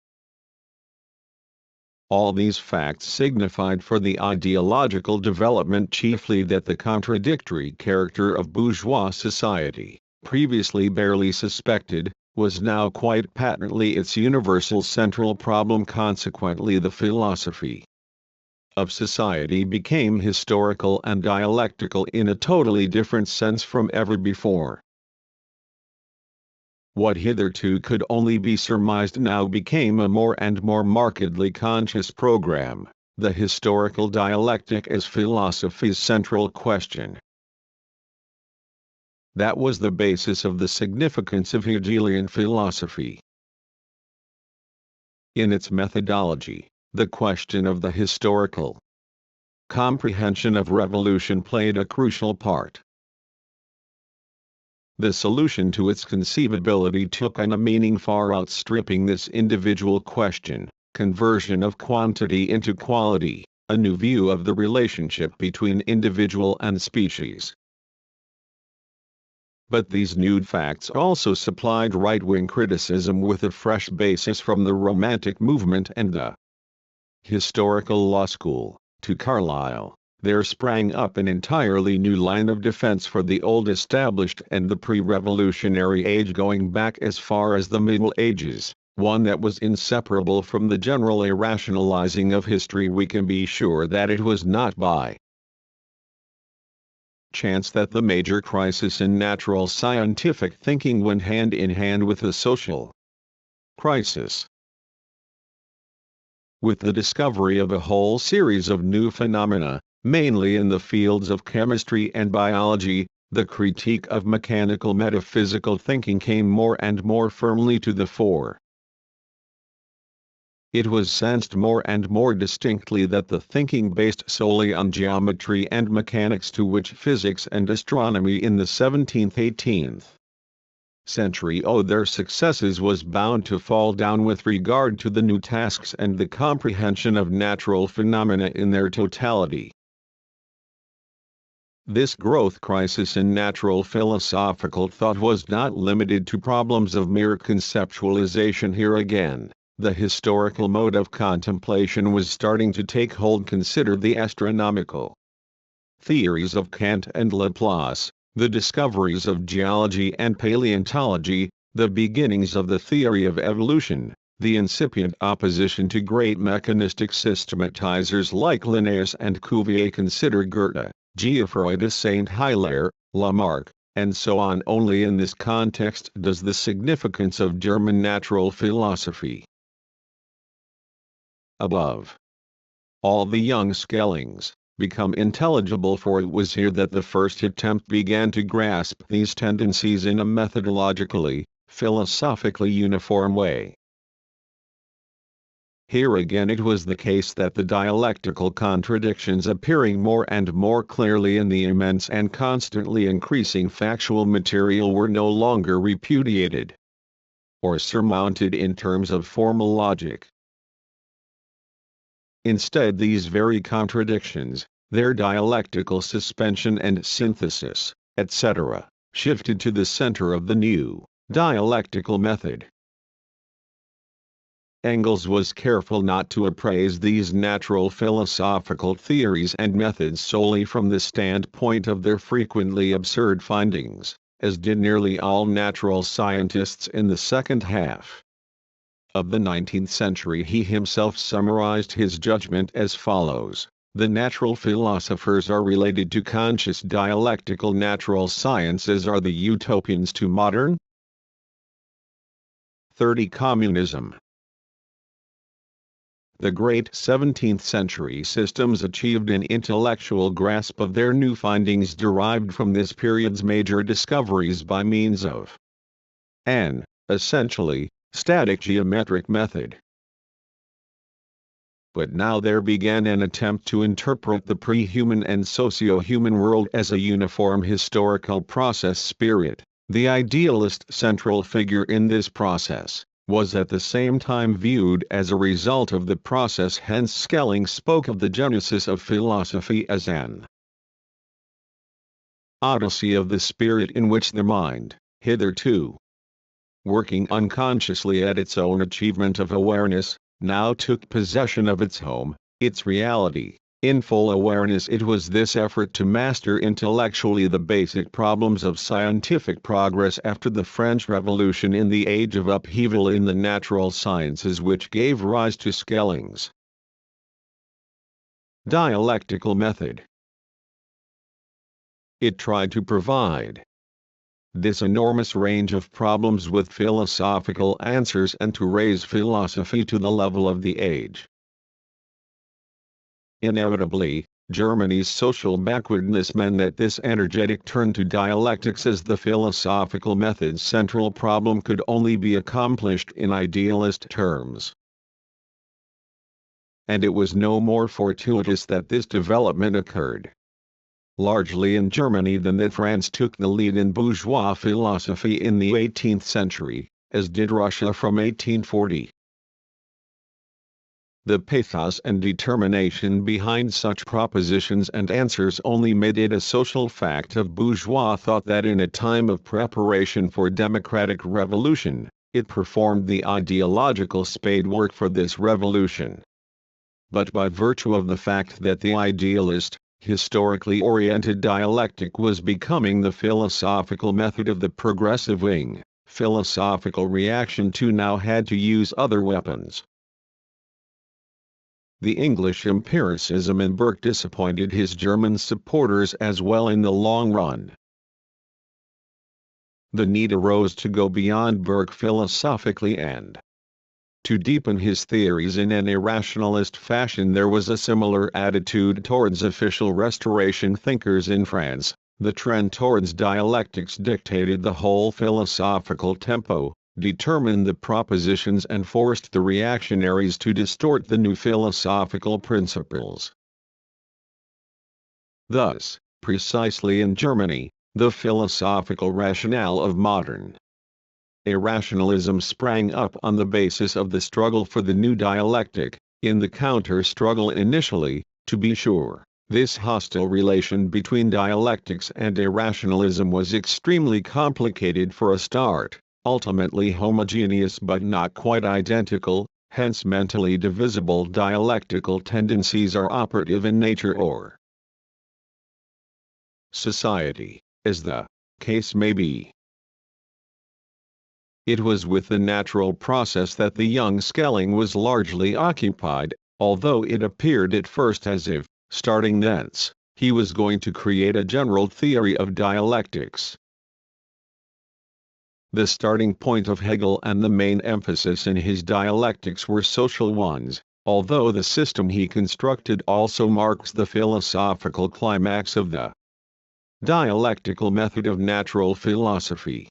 All these facts signified for the ideological development chiefly that the contradictory character of bourgeois society, previously barely suspected, was now quite patently its universal central problem. Consequently, the philosophy of society became historical and dialectical in a totally different sense from ever before. What hitherto could only be surmised now became a more and more markedly conscious program, the historical dialectic as philosophy's central question. That was the basis of the significance of Hegelian philosophy. In its methodology, the question of the historical comprehension of revolution played a crucial part. The solution to its conceivability took on a meaning far outstripping this individual question, conversion of quantity into quality, a new view of the relationship between individual and species. But these new facts also supplied right-wing criticism with a fresh basis from the Romantic movement and the historical law school. To Carlyle, there sprang up an entirely new line of defense for the old established and the pre-revolutionary age going back as far as the Middle Ages, one that was inseparable from the general irrationalizing of history. We can be sure that it was not by chance that the major crisis in natural scientific thinking went hand in hand with the social crisis. With the discovery of a whole series of new phenomena, mainly in the fields of chemistry and biology, the critique of mechanical metaphysical thinking came more and more firmly to the fore. It was sensed more and more distinctly that the thinking based solely on geometry and mechanics to which physics and astronomy in the 17th-18th century owed their successes was bound to fall down with regard to the new tasks and the comprehension of natural phenomena in their totality. This growth crisis in natural philosophical thought was not limited to problems of mere conceptualization. Here again, the historical mode of contemplation was starting to take hold. Consider the astronomical theories of Kant and Laplace, the discoveries of geology and paleontology, the beginnings of the theory of evolution, the incipient opposition to great mechanistic systematizers like Linnaeus and Cuvier. Consider Goethe, Geoffroy Saint Hilaire, Lamarck, and so on. Only in this context does the significance of German natural philosophy. Above all the young Schellings become intelligible, for it was here that the first attempt began to grasp these tendencies in a methodologically, philosophically uniform way. Here again it was the case that the dialectical contradictions appearing more and more clearly in the immense and constantly increasing factual material were no longer repudiated or surmounted in terms of formal logic. Instead, these very contradictions, their dialectical suspension and synthesis, etc., shifted to the center of the new dialectical method. Engels was careful not to appraise these natural philosophical theories and methods solely from the standpoint of their frequently absurd findings, as did nearly all natural scientists in the second half of the 19th century. He himself summarized his judgment as follows: the natural philosophers are related to conscious dialectical natural sciences are the utopians to modern 30. Communism. The great 17th century systems achieved an intellectual grasp of their new findings derived from this period's major discoveries by means of an, essentially, static geometric method. But now there began an attempt to interpret the pre-human and socio-human world as a uniform historical process. Spirit, the idealist central figure in this process, was at the same time viewed as a result of the process. Hence Schelling spoke of the genesis of philosophy as an odyssey of the spirit in which the mind, hitherto working unconsciously at its own achievement of awareness, now took possession of its home, its reality. In full awareness, it was this effort to master intellectually the basic problems of scientific progress after the French Revolution in the age of upheaval in the natural sciences which gave rise to Schelling's dialectical method. It tried to provide this enormous range of problems with philosophical answers and to raise philosophy to the level of the age. Inevitably, Germany's social backwardness meant that this energetic turn to dialectics as the philosophical method's central problem could only be accomplished in idealist terms. And it was no more fortuitous that this development occurred largely in Germany than that France took the lead in bourgeois philosophy in the 18th century, as did Russia from 1840. The pathos and determination behind such propositions and answers only made it a social fact of bourgeois thought that in a time of preparation for democratic revolution, it performed the ideological spade work for this revolution. But by virtue of the fact that the idealist, historically oriented dialectic was becoming the philosophical method of the progressive wing, philosophical reaction too now had to use other weapons. The English empiricism in Burke disappointed his German supporters as well in the long run. The need arose to go beyond Burke philosophically and to deepen his theories in an irrationalist fashion. There was a similar attitude towards official restoration thinkers in France. The trend towards dialectics dictated the whole philosophical tempo, determined the propositions and forced the reactionaries to distort the new philosophical principles. Thus, precisely in Germany, the philosophical rationale of modern irrationalism sprang up on the basis of the struggle for the new dialectic, in the counter-struggle initially, to be sure. This hostile relation between dialectics and irrationalism was extremely complicated for a start, ultimately homogeneous but not quite identical, hence mentally divisible dialectical tendencies are operative in nature or society, as the case may be. It was with the natural process that the young Schelling was largely occupied, although it appeared at first as if, starting thence, he was going to create a general theory of dialectics. The starting point of Hegel and the main emphasis in his dialectics were social ones, although the system he constructed also marks the philosophical climax of the dialectical method of natural philosophy.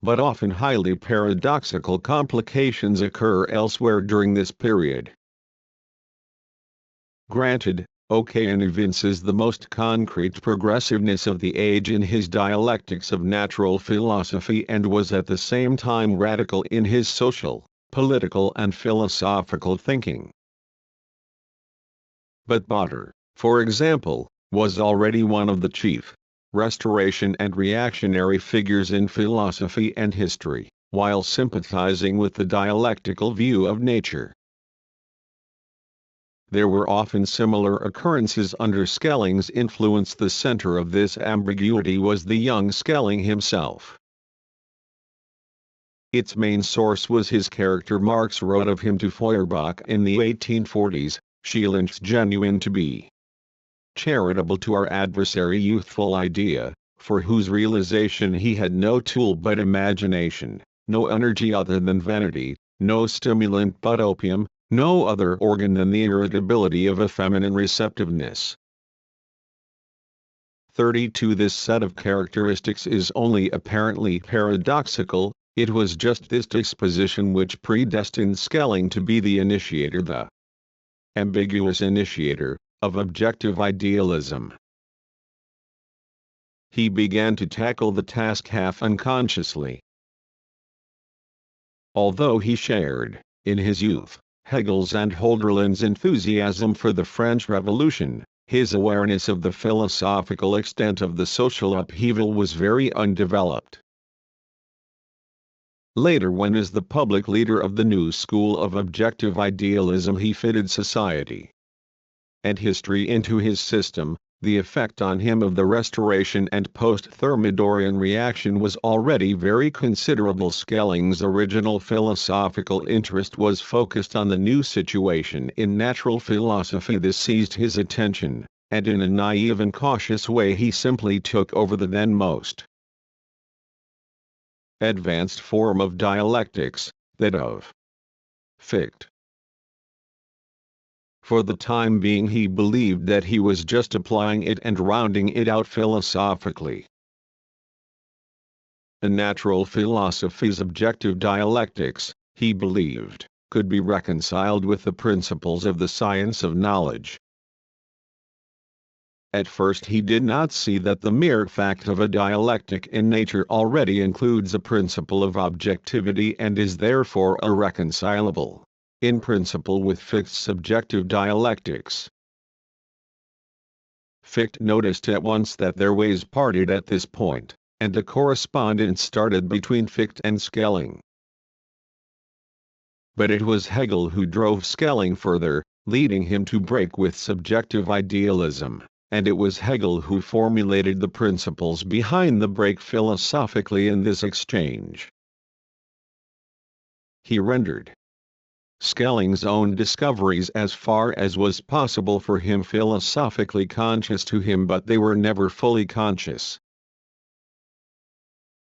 But often highly paradoxical complications occur elsewhere during this period. Granted, Oken evinces the most concrete progressiveness of the age in his dialectics of natural philosophy and was at the same time radical in his social, political and philosophical thinking. But Botter, for example, was already one of the chief Restoration and reactionary figures in philosophy and history, while sympathizing with the dialectical view of nature. There were often similar occurrences under Schelling's influence. The center of this ambiguity was the young Schelling himself. Its main source was his character. Marx wrote of him to Feuerbach in the 1840s, "Schelling's genuine to be charitable to our adversary youthful idea, for whose realization he had no tool but imagination, no energy other than vanity, no stimulant but opium, no other organ than the irritability of a feminine receptiveness." 32. This set of characteristics is only apparently paradoxical. It was just this disposition which predestined Schelling to be the initiator, the ambiguous initiator, of objective idealism. He began to tackle the task half unconsciously. Although he shared, in his youth, Hegel's and Hölderlin's enthusiasm for the French Revolution, his awareness of the philosophical extent of the social upheaval was very undeveloped. Later, when as the public leader of the new school of objective idealism he fitted society and history into his system, the effect on him of the Restoration and post-Thermidorian reaction was already very considerable. Schelling's original philosophical interest was focused on the new situation in natural philosophy. This seized his attention, and in a naive and cautious way he simply took over the then most advanced form of dialectics, that of Fichte. For the time being he believed that he was just applying it and rounding it out philosophically. A natural philosophy's objective dialectics, he believed, could be reconciled with the principles of the science of knowledge. At first he did not see that the mere fact of a dialectic in nature already includes a principle of objectivity and is therefore irreconcilable, in principle, with Fichte's subjective dialectics. Fichte noticed at once that their ways parted at this point, and a correspondence started between Fichte and Schelling. But it was Hegel who drove Schelling further, leading him to break with subjective idealism, and it was Hegel who formulated the principles behind the break philosophically in this exchange. He rendered Schelling's own discoveries as far as was possible for him philosophically conscious to him, but they were never fully conscious.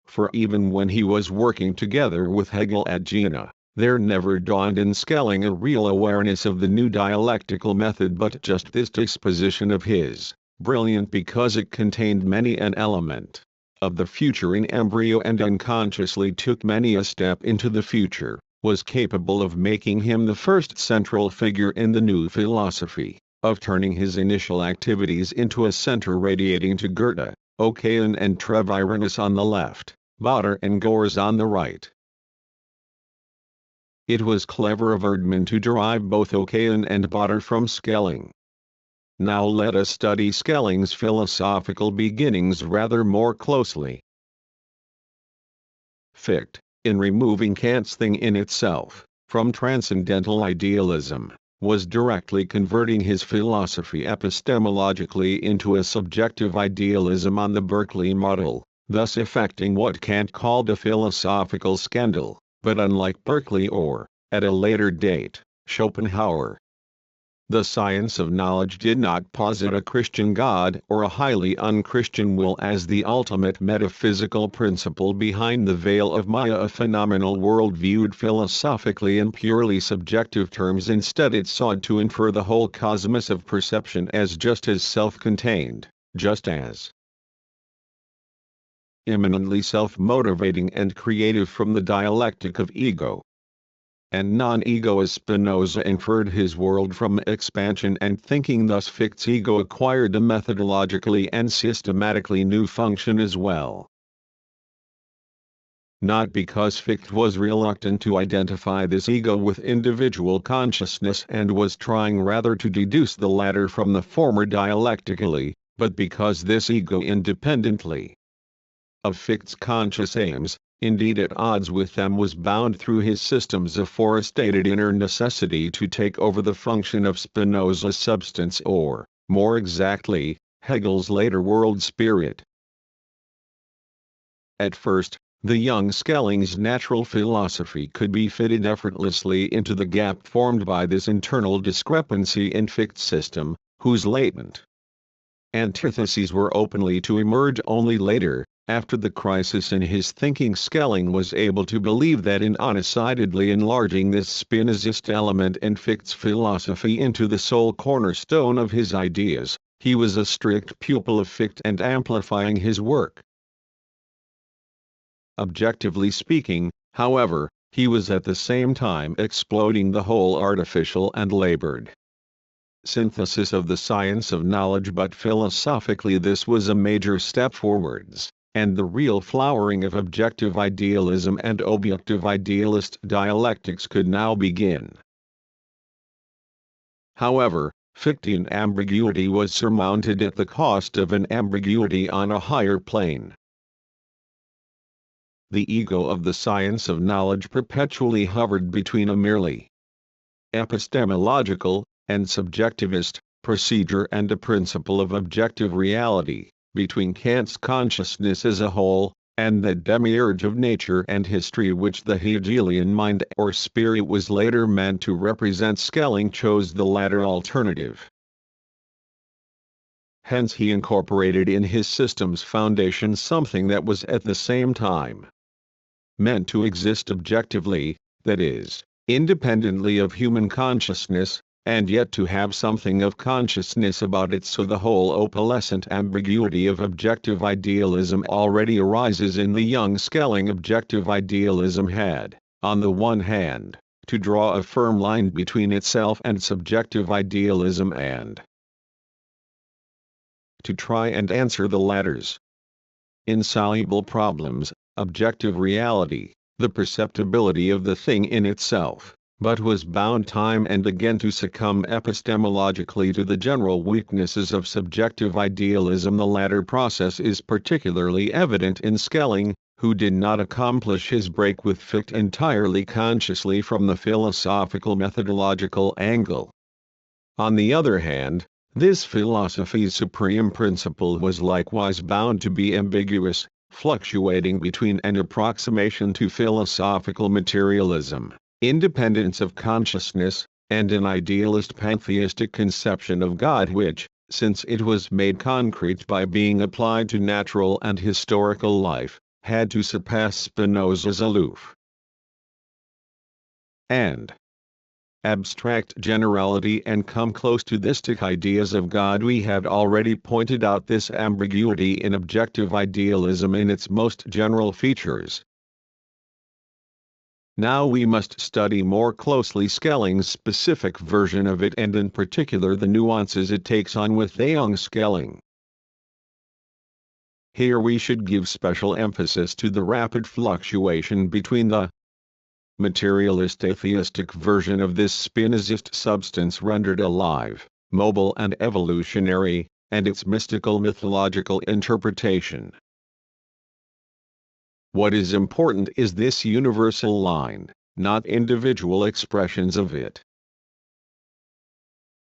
For even when he was working together with Hegel at Jena, there never dawned in Schelling a real awareness of the new dialectical method, but just this disposition of his, brilliant because it contained many an element of the future in embryo and unconsciously took many a step into the future, was capable of making him the first central figure in the new philosophy, of turning his initial activities into a center radiating to Goethe, Oken and Treviranus on the left, Botter and Gors on the right. It was clever of Erdmann to derive both Oken and Botter from Schelling. Now let us study Schelling's philosophical beginnings rather more closely. Fichte, in removing Kant's thing in itself from transcendental idealism, was directly converting his philosophy epistemologically into a subjective idealism on the Berkeley model, thus effecting what Kant called a philosophical scandal, but unlike Berkeley or, at a later date, Schopenhauer, the science of knowledge did not posit a Christian God or a highly unchristian will as the ultimate metaphysical principle behind the veil of Maya, a phenomenal world viewed philosophically in purely subjective terms. Instead, it sought to infer the whole cosmos of perception as just as self-contained, just as eminently self-motivating and creative from the dialectic of ego and non-ego, as Spinoza inferred his world from expansion and thinking. Thus Fichte's ego acquired a methodologically and systematically new function as well. Not because Fichte was reluctant to identify this ego with individual consciousness and was trying rather to deduce the latter from the former dialectically, but because this ego independently of Fichte's conscious aims, indeed at odds with them, was bound through his systems of forestated inner necessity to take over the function of Spinoza's substance, or, more exactly, Hegel's later world spirit. At first, the young Schelling's natural philosophy could be fitted effortlessly into the gap formed by this internal discrepancy in Fichte's system, whose latent antitheses were openly to emerge only later. After the crisis in his thinking, Schelling was able to believe that in undecidedly enlarging this Spinozist element in Fichte's philosophy into the sole cornerstone of his ideas, he was a strict pupil of Fichte and amplifying his work. Objectively speaking, however, he was at the same time exploding the whole artificial and labored synthesis of the science of knowledge. But philosophically this was a major step forwards, and the real flowering of objective idealism and objective idealist dialectics could now begin. However, Fichtean ambiguity was surmounted at the cost of an ambiguity on a higher plane. The ego of the science of knowledge perpetually hovered between a merely epistemological and subjectivist procedure and a principle of objective reality, between Kant's consciousness as a whole, and the demiurge of nature and history which the Hegelian mind or spirit was later meant to represent. Schelling chose the latter alternative. Hence he incorporated in his system's foundation something that was at the same time meant to exist objectively, that is, independently of human consciousness, and yet to have something of consciousness about it. So the whole opalescent ambiguity of objective idealism already arises in the young Schelling. Objective idealism had, on the one hand, to draw a firm line between itself and subjective idealism and to try and answer the latter's insoluble problems, objective reality, the perceptibility of the thing in itself, but was bound time and again to succumb epistemologically to the general weaknesses of subjective idealism. The latter process is particularly evident in Schelling, who did not accomplish his break with Fichte entirely consciously from the philosophical methodological angle. On the other hand, this philosophy's supreme principle was likewise bound to be ambiguous, fluctuating between an approximation to philosophical materialism, independence of consciousness, and an idealist pantheistic conception of God which, since it was made concrete by being applied to natural and historical life, had to surpass Spinoza's aloof and abstract generality and come close to the theistic ideas of God. We had already pointed out this ambiguity in objective idealism in its most general features. Now we must study more closely Schelling's specific version of it, and in particular the nuances it takes on with the young Schelling. Here we should give special emphasis to the rapid fluctuation between the materialist atheistic version of this Spinozist substance rendered alive, mobile and evolutionary, and its mystical mythological interpretation. What is important is this universal line, not individual expressions of it.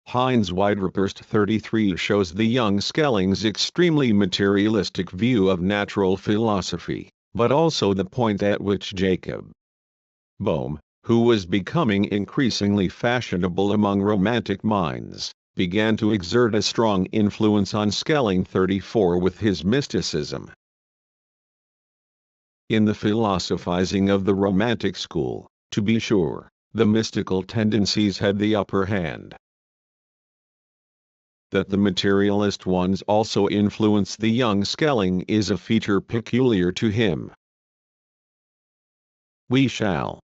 Heinz Weidreperst 33 shows the young Schelling's extremely materialistic view of natural philosophy, but also the point at which Jacob Boehme, who was becoming increasingly fashionable among romantic minds, began to exert a strong influence on Schelling 34 with his mysticism. In the philosophizing of the Romantic school, to be sure, the mystical tendencies had the upper hand. That the materialist ones also influenced the young Schelling is a feature peculiar to him. We shall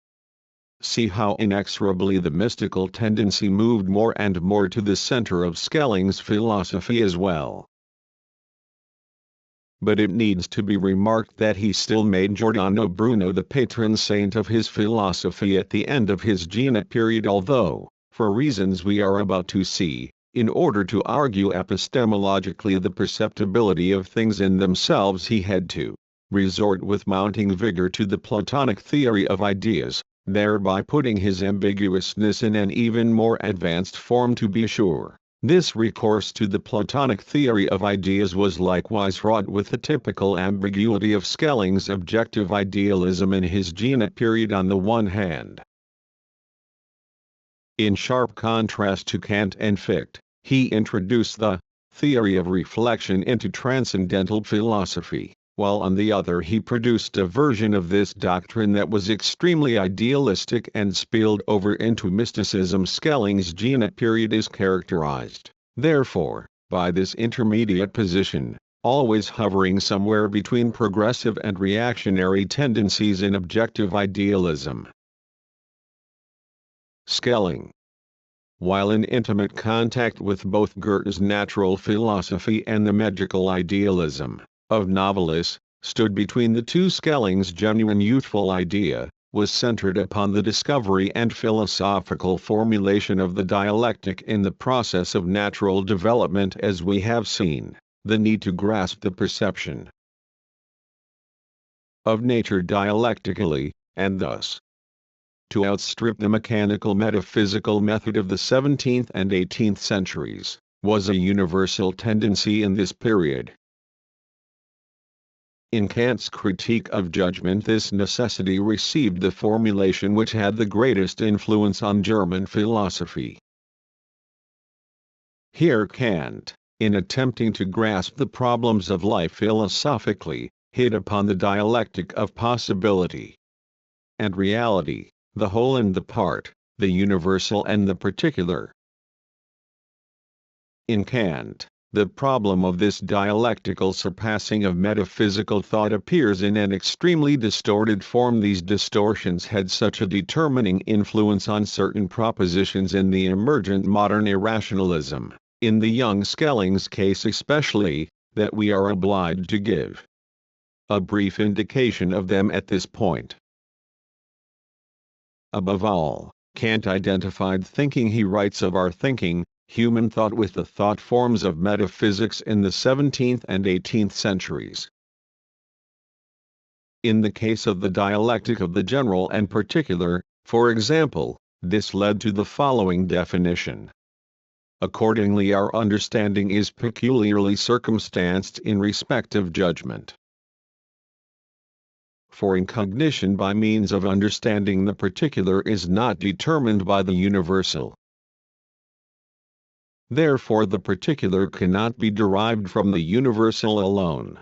see how inexorably the mystical tendency moved more and more to the center of Schelling's philosophy as well. But it needs to be remarked that he still made Giordano Bruno the patron saint of his philosophy at the end of his Jena period, although, for reasons we are about to see, in order to argue epistemologically the perceptibility of things in themselves he had to resort with mounting vigor to the Platonic theory of ideas, thereby putting his ambiguousness in an even more advanced form. To be sure, this recourse to the Platonic theory of ideas was likewise fraught with the typical ambiguity of Schelling's objective idealism in his Jena period on the one hand. In sharp contrast to Kant and Fichte, he introduced the theory of reflection into transcendental philosophy, while on the other he produced a version of this doctrine that was extremely idealistic and spilled over into mysticism. Schelling's Jena period is characterized, therefore, by this intermediate position, always hovering somewhere between progressive and reactionary tendencies in objective idealism. Schelling, while in intimate contact with both Goethe's natural philosophy and the magical idealism of Novalis, stood between the two. Schelling's genuine youthful idea was centered upon the discovery and philosophical formulation of the dialectic in the process of natural development, as we have seen, the need to grasp the perception of nature dialectically, and thus to outstrip the mechanical metaphysical method of the 17th and 18th centuries, was a universal tendency in this period. In Kant's critique of judgment, this necessity received the formulation which had the greatest influence on German philosophy. Here Kant, in attempting to grasp the problems of life philosophically, hit upon the dialectic of possibility and reality, the whole and the part, the universal and the particular. In Kant, the problem of this dialectical surpassing of metaphysical thought appears in an extremely distorted form. These distortions had such a determining influence on certain propositions in the emergent modern irrationalism, in the young Schelling's case especially, that we are obliged to give a brief indication of them at this point. Above all, Kant identified thinking. He writes of our thinking, human thought, with the thought forms of metaphysics in the 17th and 18th centuries. In the case of the dialectic of the general and particular, for example, this led to the following definition. Accordingly, our understanding is peculiarly circumstanced in respect of judgment. For incognition by means of understanding the particular is not determined by the universal. Therefore the particular cannot be derived from the universal alone.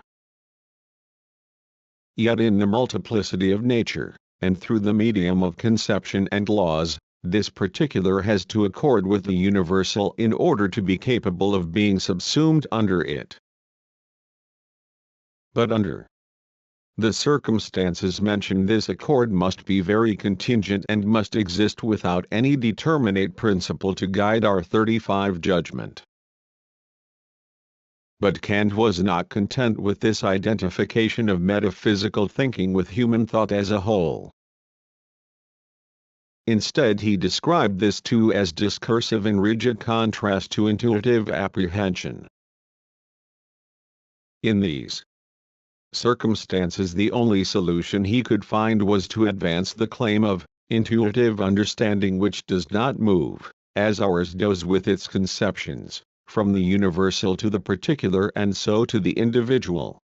Yet in the multiplicity of nature, and through the medium of conception and laws, this particular has to accord with the universal in order to be capable of being subsumed under it. But under the circumstances mentioned, this accord must be very contingent and must exist without any determinate principle to guide our 35 judgment. But Kant was not content with this identification of metaphysical thinking with human thought as a whole. Instead, he described this too as discursive in rigid contrast to intuitive apprehension. In these circumstances, the only solution he could find was to advance the claim of intuitive understanding which does not move, as ours does with its conceptions, from the universal to the particular and so to the individual.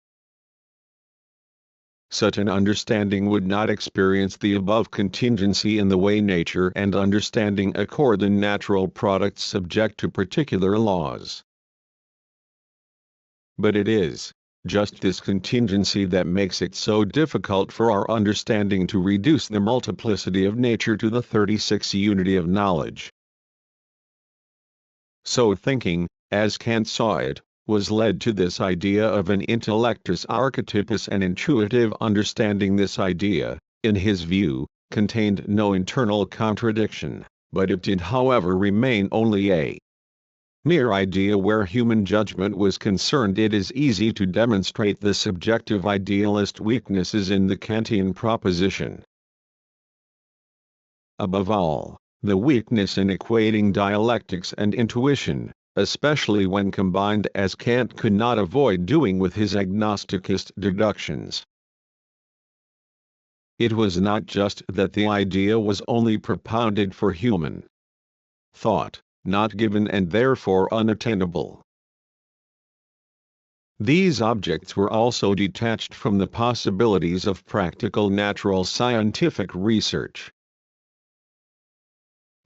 Such an understanding would not experience the above contingency in the way nature and understanding accord in natural products subject to particular laws. But it is just this contingency that makes it so difficult for our understanding to reduce the multiplicity of nature to the 36 unity of knowledge. So thinking, as Kant saw it, was led to this idea of an intellectus archetypus, and intuitive understanding. This idea, in his view, contained no internal contradiction, but it did however remain only a mere idea where human judgment was concerned. It is easy to demonstrate the subjective idealist weaknesses in the Kantian proposition. Above all, the weakness in equating dialectics and intuition, especially when combined as Kant could not avoid doing with his agnosticist deductions. It was not just that the idea was only propounded for human thought, not given and therefore unattainable. These objects were also detached from the possibilities of practical natural scientific research.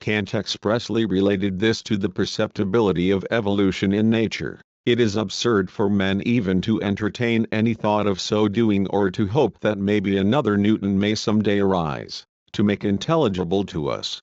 Kant expressly related this to the perceptibility of evolution in nature. It is absurd for men even to entertain any thought of so doing, or to hope that maybe another Newton may someday arise, to make intelligible to us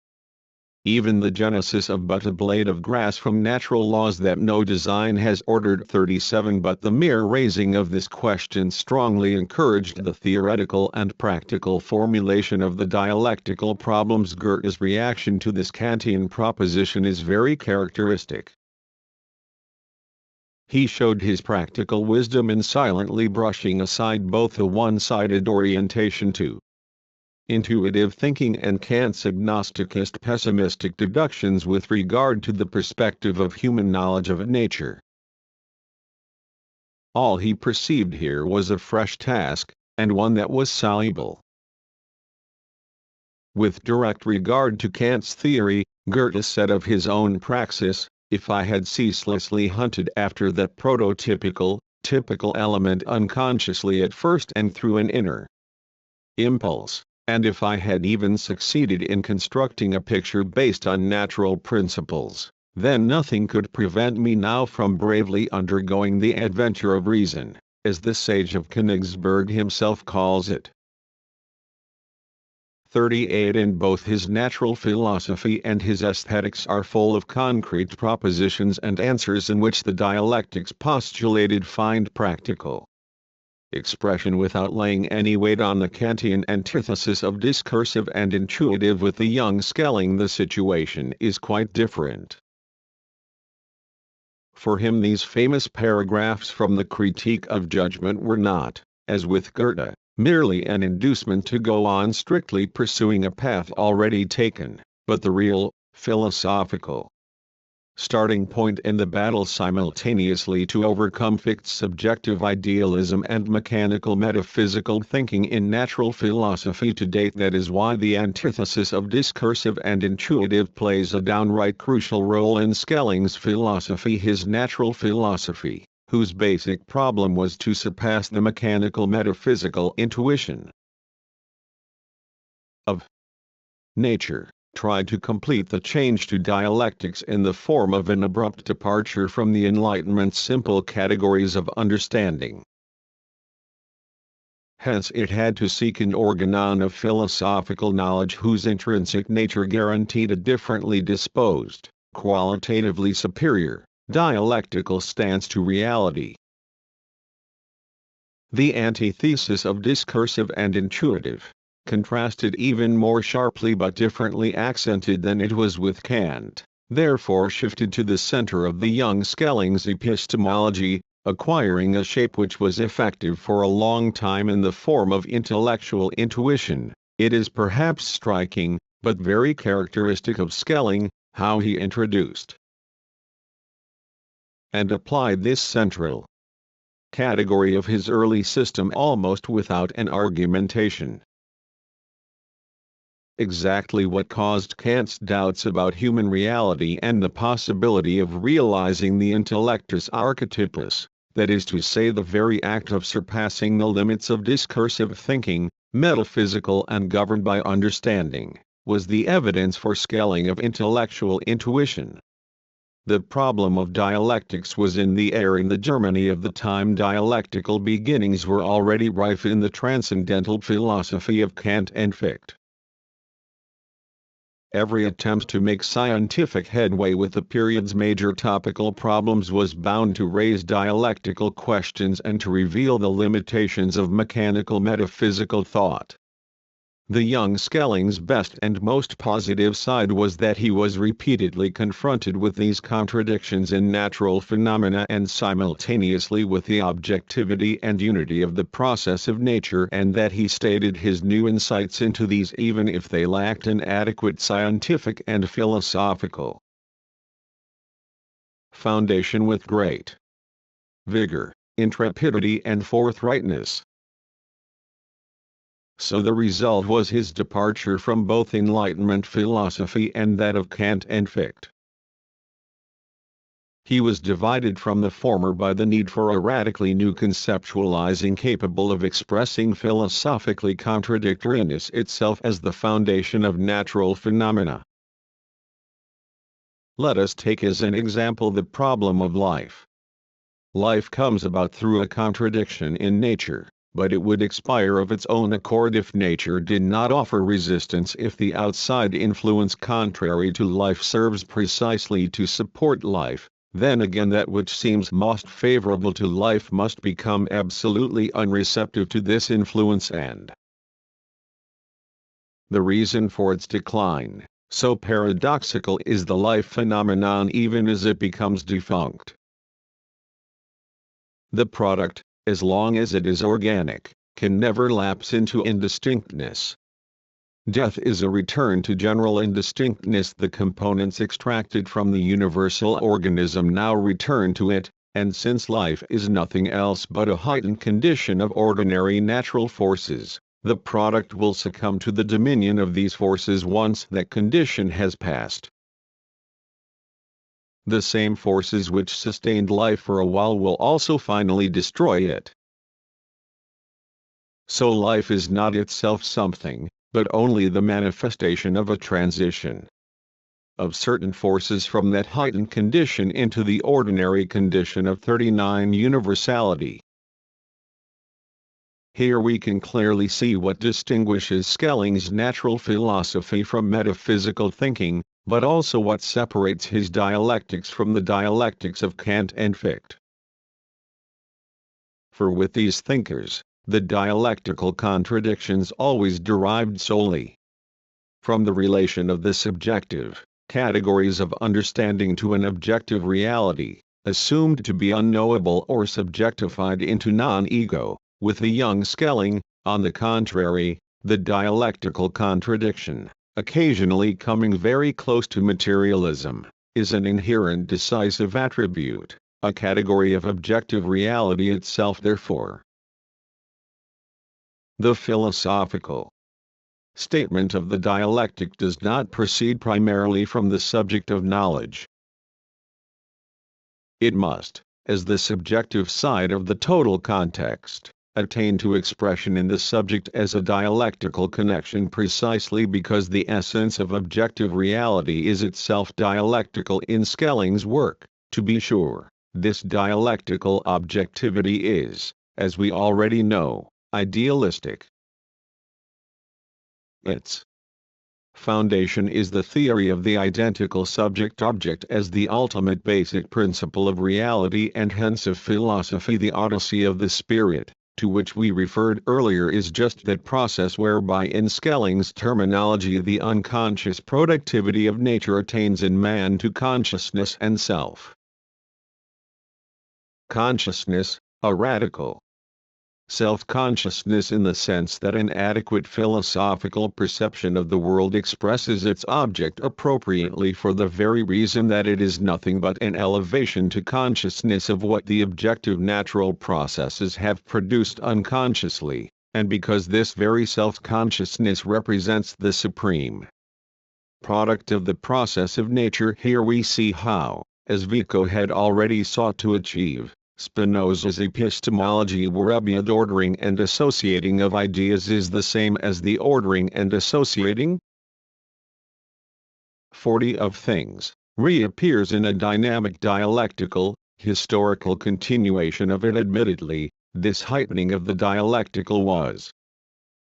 even the genesis of but a blade of grass from natural laws that no design has ordered. 37 But the mere raising of this question strongly encouraged the theoretical and practical formulation of the dialectical problems. Goethe's reaction to this Kantian proposition is very characteristic. He showed his practical wisdom in silently brushing aside both a one-sided orientation to intuitive thinking and Kant's agnosticist pessimistic deductions with regard to the perspective of human knowledge of nature. All he perceived here was a fresh task, and one that was soluble. With direct regard to Kant's theory, Goethe said of his own praxis, "If I had ceaselessly hunted after that prototypical, typical element unconsciously at first and through an inner impulse, and if I had even succeeded in constructing a picture based on natural principles, then nothing could prevent me now from bravely undergoing the adventure of reason, as the sage of Königsberg himself calls it." 38 In both his natural philosophy and his aesthetics are full of concrete propositions and answers in which the dialectics postulated find practical expression without laying any weight on the Kantian antithesis of discursive and intuitive. With the young Schelling the situation is quite different. For him these famous paragraphs from the Critique of Judgment were not, as with Goethe, merely an inducement to go on strictly pursuing a path already taken, but the real, philosophical starting point in the battle simultaneously to overcome fixed subjective idealism and mechanical metaphysical thinking in natural philosophy to date. That is why the antithesis of discursive and intuitive plays a downright crucial role in Schelling's philosophy, his natural philosophy, whose basic problem was to surpass the mechanical metaphysical intuition of nature, tried to complete the change to dialectics in the form of an abrupt departure from the Enlightenment's simple categories of understanding. Hence it had to seek an organon of philosophical knowledge whose intrinsic nature guaranteed a differently disposed, qualitatively superior, dialectical stance to reality. The antithesis of discursive and intuitive, contrasted even more sharply but differently accented than it was with Kant, therefore shifted to the center of the young Schelling's epistemology, acquiring a shape which was effective for a long time in the form of intellectual intuition. It is perhaps striking, but very characteristic of Schelling, how he introduced and applied this central category of his early system almost without an argumentation. exactly what caused Kant's doubts about human reality and the possibility of realizing the intellectus archetypus, that is to say the very act of surpassing the limits of discursive thinking, metaphysical and governed by understanding, was the evidence for Schelling of intellectual intuition. The problem of dialectics was in the air in the Germany of the time. Dialectical beginnings were already rife in the transcendental philosophy of Kant and Fichte. Every attempt to make scientific headway with the period's major topical problems was bound to raise dialectical questions and to reveal the limitations of mechanical metaphysical thought. The young Schelling's best and most positive side was that he was repeatedly confronted with these contradictions in natural phenomena and simultaneously with the objectivity and unity of the process of nature, and that he stated his new insights into these even if they lacked an adequate scientific and philosophical foundation with great vigor, intrepidity and forthrightness. So the result was his departure from both Enlightenment philosophy and that of Kant and Fichte. He was divided from the former by the need for a radically new conceptualizing capable of expressing philosophically contradictoriness itself as the foundation of natural phenomena. Let us take as an example the problem of life. Life comes about through a contradiction in nature, but it would expire of its own accord if nature did not offer resistance. If the outside influence contrary to life serves precisely to support life, then again that which seems most favorable to life must become absolutely unreceptive to this influence, and the reason for its decline, so paradoxical is the life phenomenon even as it becomes defunct. The product, as long as it is organic, can never lapse into indistinctness. Death is a return to general indistinctness. The components extracted from the universal organism now return to it, and since life is nothing else but a heightened condition of ordinary natural forces, the product will succumb to the dominion of these forces once that condition has passed. The same forces which sustained life for a while will also finally destroy it. So life is not itself something, but only the manifestation of a transition of certain forces from that heightened condition into the ordinary condition of 39 universality. Here we can clearly see what distinguishes Schelling's natural philosophy from metaphysical thinking, but also what separates his dialectics from the dialectics of Kant and Fichte. For with these thinkers, the dialectical contradictions always derived solely from the relation of the subjective categories of understanding to an objective reality, assumed to be unknowable or subjectified into non-ego. With the young Schelling, on the contrary, the dialectical contradiction, occasionally coming very close to materialism, is an inherent decisive attribute, a category of objective reality itself. Therefore, the philosophical statement of the dialectic does not proceed primarily from the subject of knowledge. It must, as the subjective side of the total context, attain to expression in the subject as a dialectical connection, precisely because the essence of objective reality is itself dialectical. In Schelling's work, to be sure, this dialectical objectivity is, as we already know, idealistic. Its foundation is the theory of the identical subject-object as the ultimate basic principle of reality, and hence of philosophy. The Odyssey of the Spirit, to which we referred earlier, is just that process whereby, in Schelling's terminology, the unconscious productivity of nature attains in man to consciousness and self. Consciousness, a radical self-consciousness in the sense that an adequate philosophical perception of the world expresses its object appropriately for the very reason that it is nothing but an elevation to consciousness of what the objective natural processes have produced unconsciously, and because this very self-consciousness represents the supreme product of the process of nature. Here we see how, as Vico had already sought to achieve, Spinoza's epistemology whereby the ordering and associating of ideas is the same as the ordering and associating 40 of things, reappears in a dynamic dialectical, historical continuation of it. Admittedly, this heightening of the dialectical was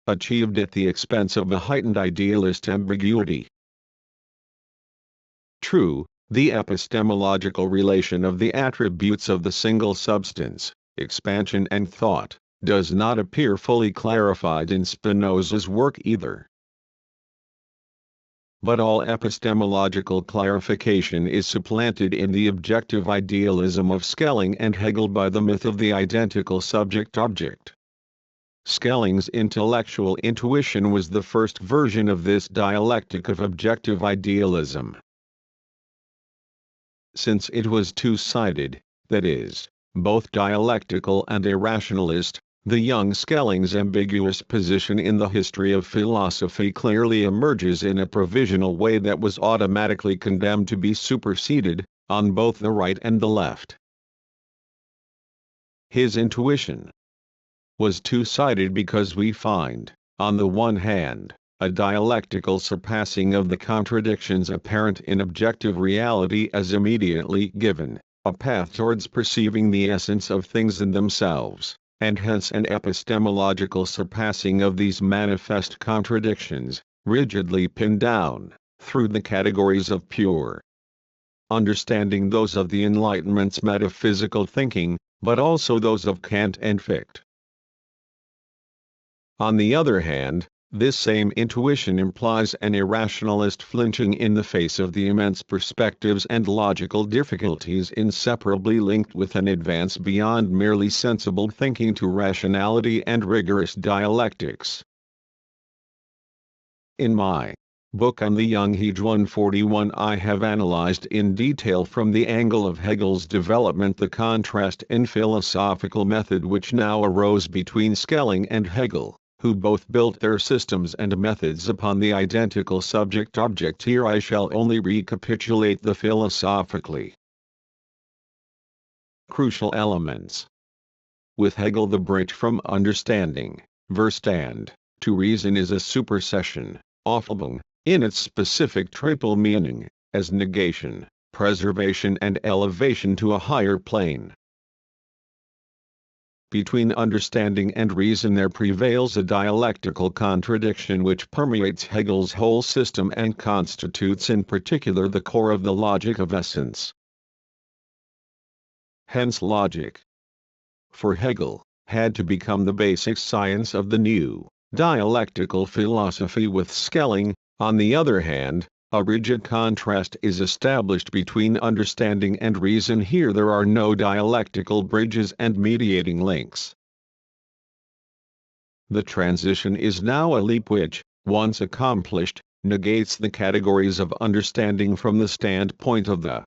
achieved at the expense of a heightened idealist ambiguity. True, the epistemological relation of the attributes of the single substance, expansion and thought, does not appear fully clarified in Spinoza's work either. But all epistemological clarification is supplanted in the objective idealism of Schelling and Hegel by the myth of the identical subject-object. Schelling's intellectual intuition was the first version of this dialectic of objective idealism. Since it was two-sided, that is, both dialectical and irrationalist, the young Schelling's ambiguous position in the history of philosophy clearly emerges in a provisional way that was automatically condemned to be superseded, on both the right and the left. His intuition was two-sided because we find, on the one hand, a dialectical surpassing of the contradictions apparent in objective reality as immediately given, a path towards perceiving the essence of things in themselves, and hence an epistemological surpassing of these manifest contradictions, rigidly pinned down, through the categories of pure understanding, those of the Enlightenment's metaphysical thinking, but also those of Kant and Fichte. On the other hand, this same intuition implies an irrationalist flinching in the face of the immense perspectives and logical difficulties inseparably linked with an advance beyond merely sensible thinking to rationality and rigorous dialectics. In my book on the young Hegel 141, I have analyzed in detail from the angle of Hegel's development the contrast in philosophical method which now arose between Schelling and Hegel, who both built their systems and methods upon the identical subject-object. Here I shall only recapitulate the philosophically crucial elements. With Hegel, the bridge from understanding, Verstand, to reason is a supersession, Aufhebung, in its specific triple meaning, as negation, preservation and elevation to a higher plane. Between understanding and reason there prevails a dialectical contradiction which permeates Hegel's whole system and constitutes in particular the core of the logic of essence. Hence logic, for Hegel, had to become the basic science of the new dialectical philosophy. With Schelling, on the other hand, a rigid contrast is established between understanding and reason. Here there are no dialectical bridges and mediating links. The transition is now a leap which, once accomplished, negates the categories of understanding from the standpoint of the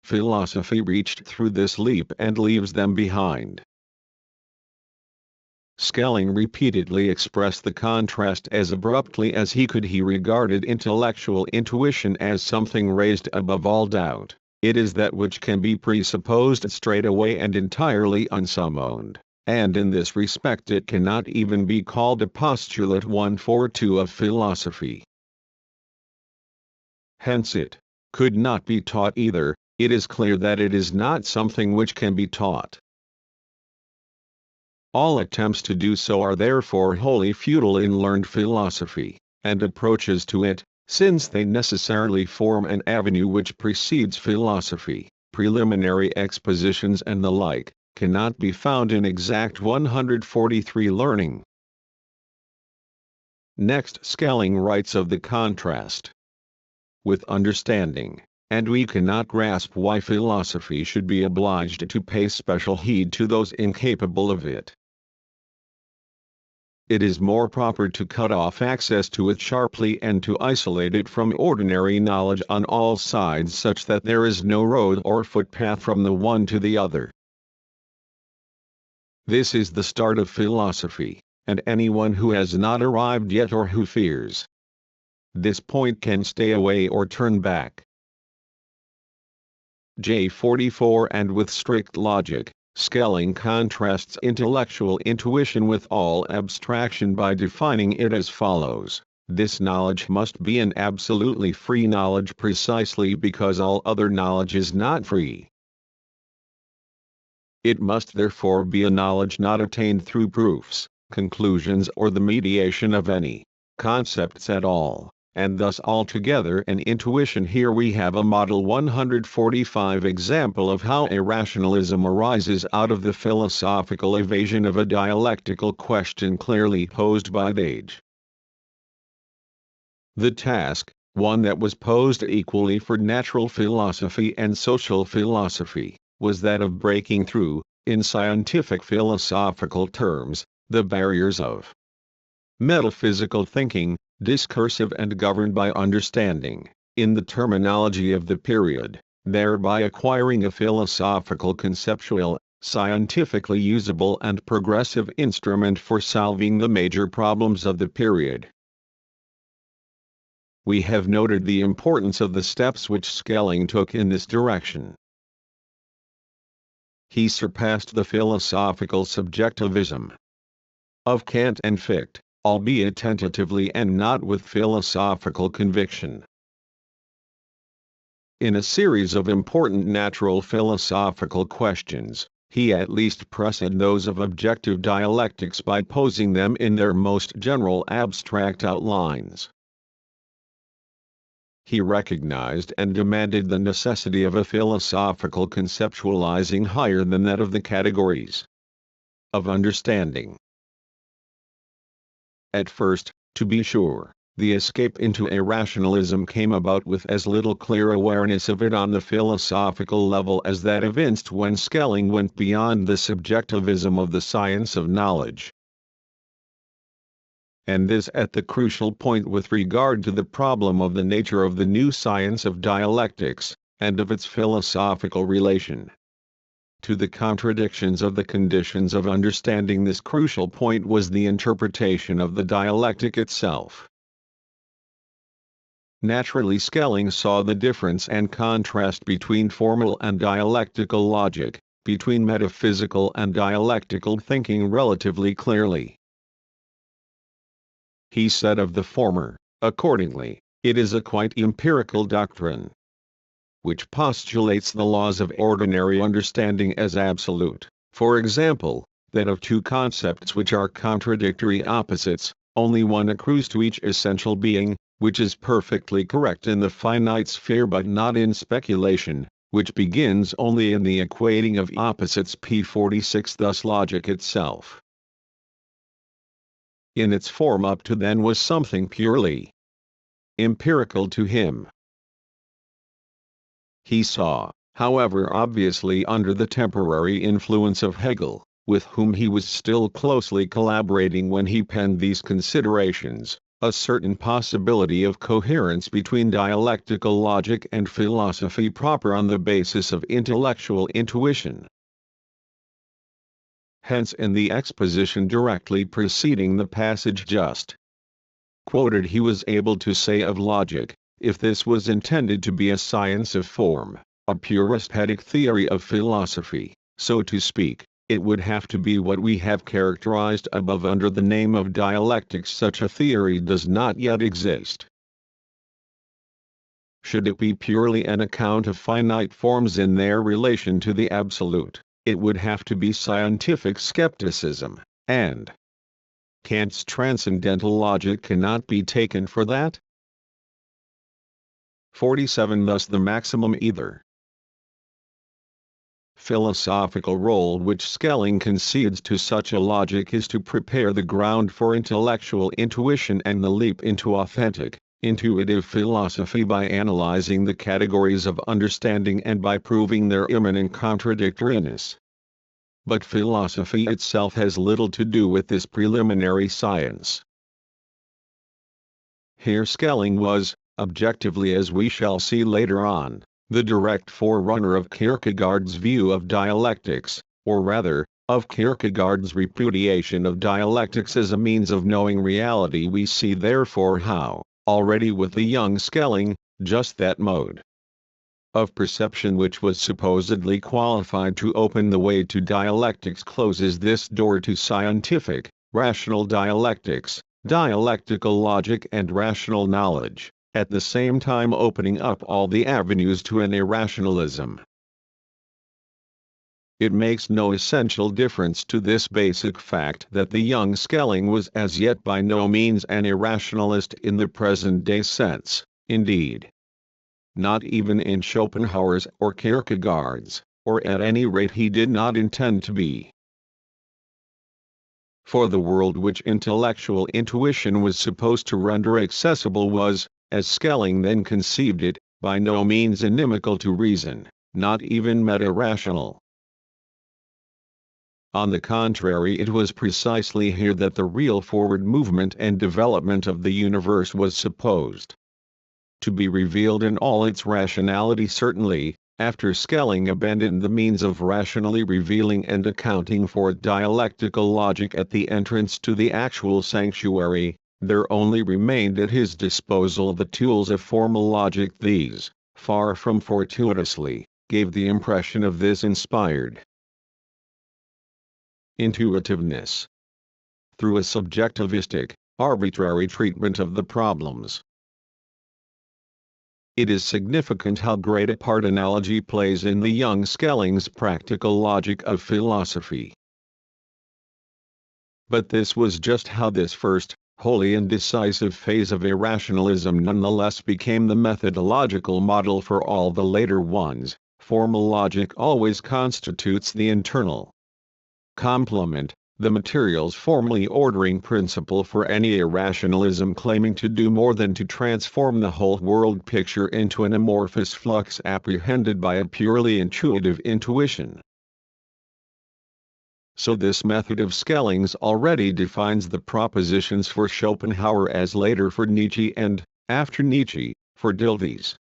philosophy reached through this leap and leaves them behind. Schelling repeatedly expressed the contrast as abruptly as he could. He regarded intellectual intuition as something raised above all doubt. It is that which can be presupposed straightaway and entirely unsummoned, and in this respect it cannot even be called a postulate 142 of philosophy. Hence it could not be taught either. It is clear that it is not something which can be taught. All attempts to do so are therefore wholly futile in learned philosophy, and approaches to it, since they necessarily form an avenue which precedes philosophy, preliminary expositions and the like, cannot be found in exact 143 learning. Next, Schelling writes of the contrast with understanding, and we cannot grasp why philosophy should be obliged to pay special heed to those incapable of it. It is more proper to cut off access to it sharply and to isolate it from ordinary knowledge on all sides such that there is no road or footpath from the one to the other. This is the start of philosophy, and anyone who has not arrived yet or who fears this point can stay away or turn back. J44 And with strict logic, Schelling contrasts intellectual intuition with all abstraction by defining it as follows: this knowledge must be an absolutely free knowledge precisely because all other knowledge is not free. It must therefore be a knowledge not attained through proofs, conclusions or the mediation of any concepts at all, and thus altogether an intuition. Here we have a Model 145 example of how irrationalism arises out of the philosophical evasion of a dialectical question clearly posed by the age. The task, one that was posed equally for natural philosophy and social philosophy, was that of breaking through, in scientific philosophical terms, the barriers of metaphysical thinking, discursive and governed by understanding, in the terminology of the period, thereby acquiring a philosophical conceptual, scientifically usable and progressive instrument for solving the major problems of the period. We have noted the importance of the steps which Schelling took in this direction. He surpassed the philosophical subjectivism of Kant and Fichte, albeit tentatively and not with philosophical conviction. In a series of important natural philosophical questions, he at least pressed those of objective dialectics by posing them in their most general abstract outlines. He recognized and demanded the necessity of a philosophical conceptualizing higher than that of the categories of understanding. At first, to be sure, the escape into irrationalism came about with as little clear awareness of it on the philosophical level as that evinced when Schelling went beyond the subjectivism of the science of knowledge. And this at the crucial point with regard to the problem of the nature of the new science of dialectics, and of its philosophical relation to the contradictions of the conditions of understanding. This crucial point was the interpretation of the dialectic itself. Naturally, Schelling saw the difference and contrast between formal and dialectical logic, between metaphysical and dialectical thinking relatively clearly. He said of the former, accordingly, it is a quite empirical doctrine, which postulates the laws of ordinary understanding as absolute, for example, that of two concepts which are contradictory opposites, only one accrues to each essential being, which is perfectly correct in the finite sphere but not in speculation, which begins only in the equating of opposites p46. Thus logic itself, in its form up to then, was something purely empirical to him. He saw, however, obviously under the temporary influence of Hegel, with whom he was still closely collaborating when he penned these considerations, a certain possibility of coherence between dialectical logic and philosophy proper on the basis of intellectual intuition. Hence, in the exposition directly preceding the passage just quoted, he was able to say of logic, if this was intended to be a science of form, a pure aesthetic theory of philosophy, so to speak, it would have to be what we have characterized above under the name of dialectics. Such a theory does not yet exist. Should it be purely an account of finite forms in their relation to the absolute, it would have to be scientific skepticism, and Kant's transcendental logic cannot be taken for that. 47 Thus the maximum either philosophical role which Schelling concedes to such a logic is to prepare the ground for intellectual intuition and the leap into authentic, intuitive philosophy by analyzing the categories of understanding and by proving their immanent contradictoriness. But philosophy itself has little to do with this preliminary science. Here Schelling was, objectively as we shall see later on, the direct forerunner of Kierkegaard's view of dialectics, or rather, Of Kierkegaard's repudiation of dialectics as a means of knowing reality we see therefore how, already with the young Schelling, just that mode of perception which was supposedly qualified to open the way to dialectics closes this door to scientific, rational dialectics, dialectical logic and rational knowledge, at the same time opening up all the avenues to an irrationalism. It makes no essential difference to this basic fact that the young Schelling was as yet by no means an irrationalist in the present-day sense, indeed. Not even in Schopenhauer's or Kierkegaard's, or at any rate he did not intend to be. For the world which intellectual intuition was supposed to render accessible was, as Schelling then conceived it, by no means inimical to reason, not even meta-rational. On the contrary, it was precisely here that the real forward movement and development of the universe was supposed to be revealed in all its rationality. Certainly, after Schelling abandoned the means of rationally revealing and accounting for dialectical logic at the entrance to the actual sanctuary, there only remained at his disposal the tools of formal logic. These, far from fortuitously, gave the impression of this inspired intuitiveness. Through a subjectivistic, arbitrary treatment of the problems. It is significant how great a part analogy plays in the young Schelling's practical logic of philosophy. But this was just how this first, wholly indecisive phase of irrationalism nonetheless became the methodological model for all the later ones. Formal logic always constitutes the internal complement, the materials formally ordering principle for any irrationalism claiming to do more than to transform the whole world picture into an amorphous flux apprehended by a purely intuitive intuition. So this method of Schelling's already defines the propositions for Schopenhauer as later for Nietzsche and, after Nietzsche, for Deleuze.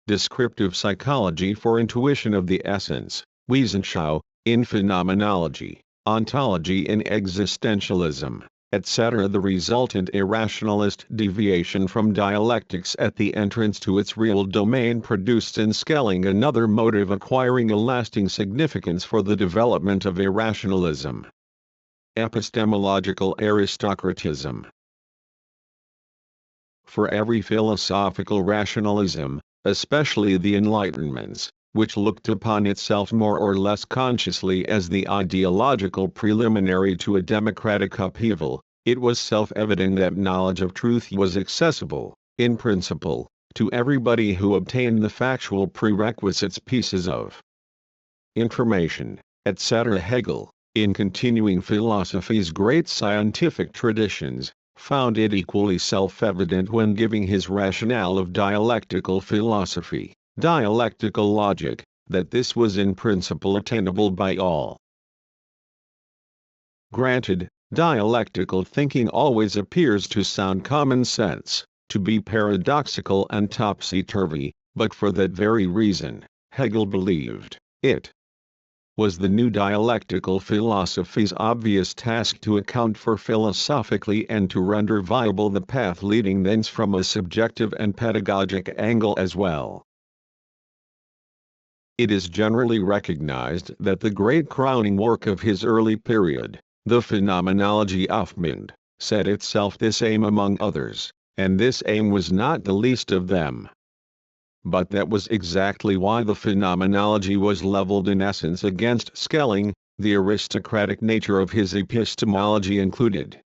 Descriptive psychology for intuition of the essence, Wesensschau, in phenomenology, ontology in existentialism, etc. The resultant irrationalist deviation from dialectics at the entrance to its real domain produced in Schelling another motive acquiring a lasting significance for the development of irrationalism. Epistemological aristocratism. For every philosophical rationalism, especially the Enlightenments, which looked upon itself more or less consciously as the ideological preliminary to a democratic upheaval, it was self-evident that knowledge of truth was accessible, in principle, to everybody who obtained the factual prerequisites pieces of information, etc. Hegel, in continuing philosophy's great scientific traditions, found it equally self-evident when giving his rationale of dialectical philosophy, dialectical logic, that this was in principle attainable by all. Granted, dialectical thinking always appears to sound common sense, to be paradoxical and topsy-turvy, but for that very reason, Hegel believed, it was the new dialectical philosophy's obvious task to account for philosophically and to render viable the path leading thence from a subjective and pedagogic angle as well. It is generally recognized that the great crowning work of his early period, the Phenomenology Aufmund, set itself this aim among others, and this aim was not the least of them. But that was exactly why the phenomenology was leveled in essence against Schelling, the aristocratic nature of his epistemology included.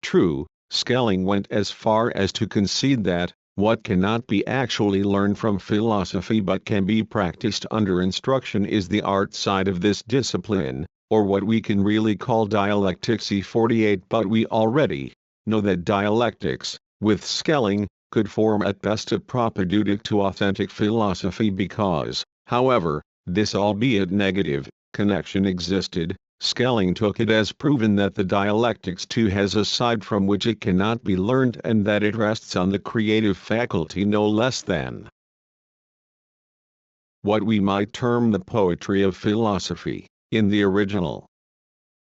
True, Schelling went as far as to concede that, what cannot be actually learned from philosophy but can be practiced under instruction is the art side of this discipline, or what we can really call dialectics. E48. But we already know that dialectics, with Schelling, could form at best a propedeutic to authentic philosophy because, however, this albeit negative connection existed. Schelling took it as proven that the dialectics too has a side from which it cannot be learned and that it rests on the creative faculty no less than what we might term the poetry of philosophy, in the original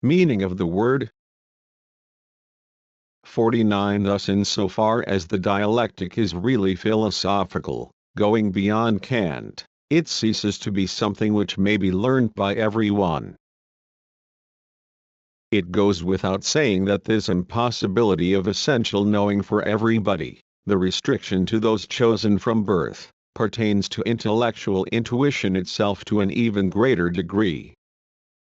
meaning of the word. 49. Thus insofar as the dialectic is really philosophical, going beyond Kant, it ceases to be something which may be learned by everyone. It goes without saying that this impossibility of essential knowing for everybody, the restriction to those chosen from birth, pertains to intellectual intuition itself to an even greater degree.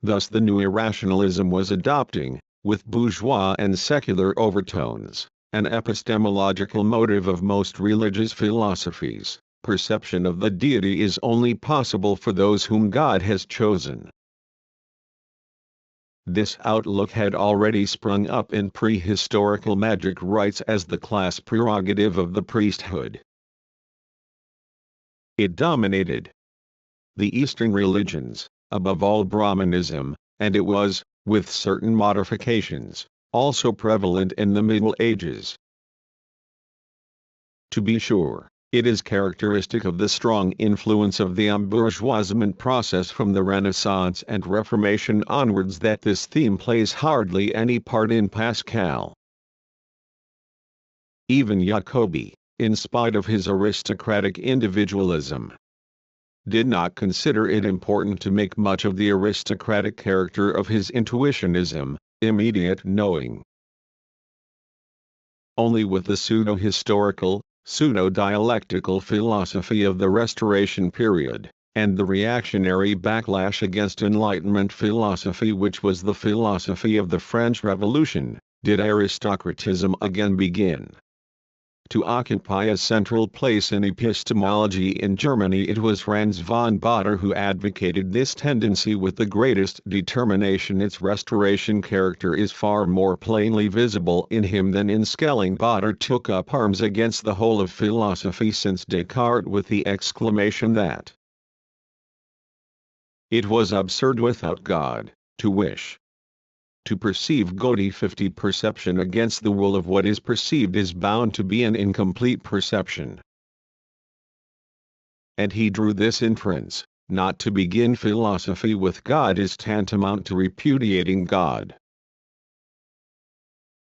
Thus the new irrationalism was adopting, with bourgeois and secular overtones, an epistemological motive of most religious philosophies. Perception of the deity is only possible for those whom God has chosen. This outlook had already sprung up in prehistorical magic rites as the class prerogative of the priesthood. It dominated the Eastern religions, above all Brahmanism, and it was, with certain modifications, also prevalent in the Middle Ages. To be sure, it is characteristic of the strong influence of the embourgeoisement process from the Renaissance and Reformation onwards that this theme plays hardly any part in Pascal. Even Jacobi, in spite of his aristocratic individualism, did not consider it important to make much of the aristocratic character of his intuitionism, immediate knowing. Only with the pseudo-historical, pseudo-dialectical philosophy of the Restoration period, and the reactionary backlash against Enlightenment philosophy which was the philosophy of the French Revolution, did aristocratism again begin to occupy a central place in epistemology. In Germany it was Franz von Baader who advocated this tendency with the greatest determination. Its Restoration character is far more plainly visible in him than in Schelling. Baader took up arms against the whole of philosophy since Descartes with the exclamation that it was absurd without God to wish to perceive God. 50. Perception against the will of what is perceived is bound to be an incomplete perception. And he drew this inference: not to begin philosophy with God is tantamount to repudiating God.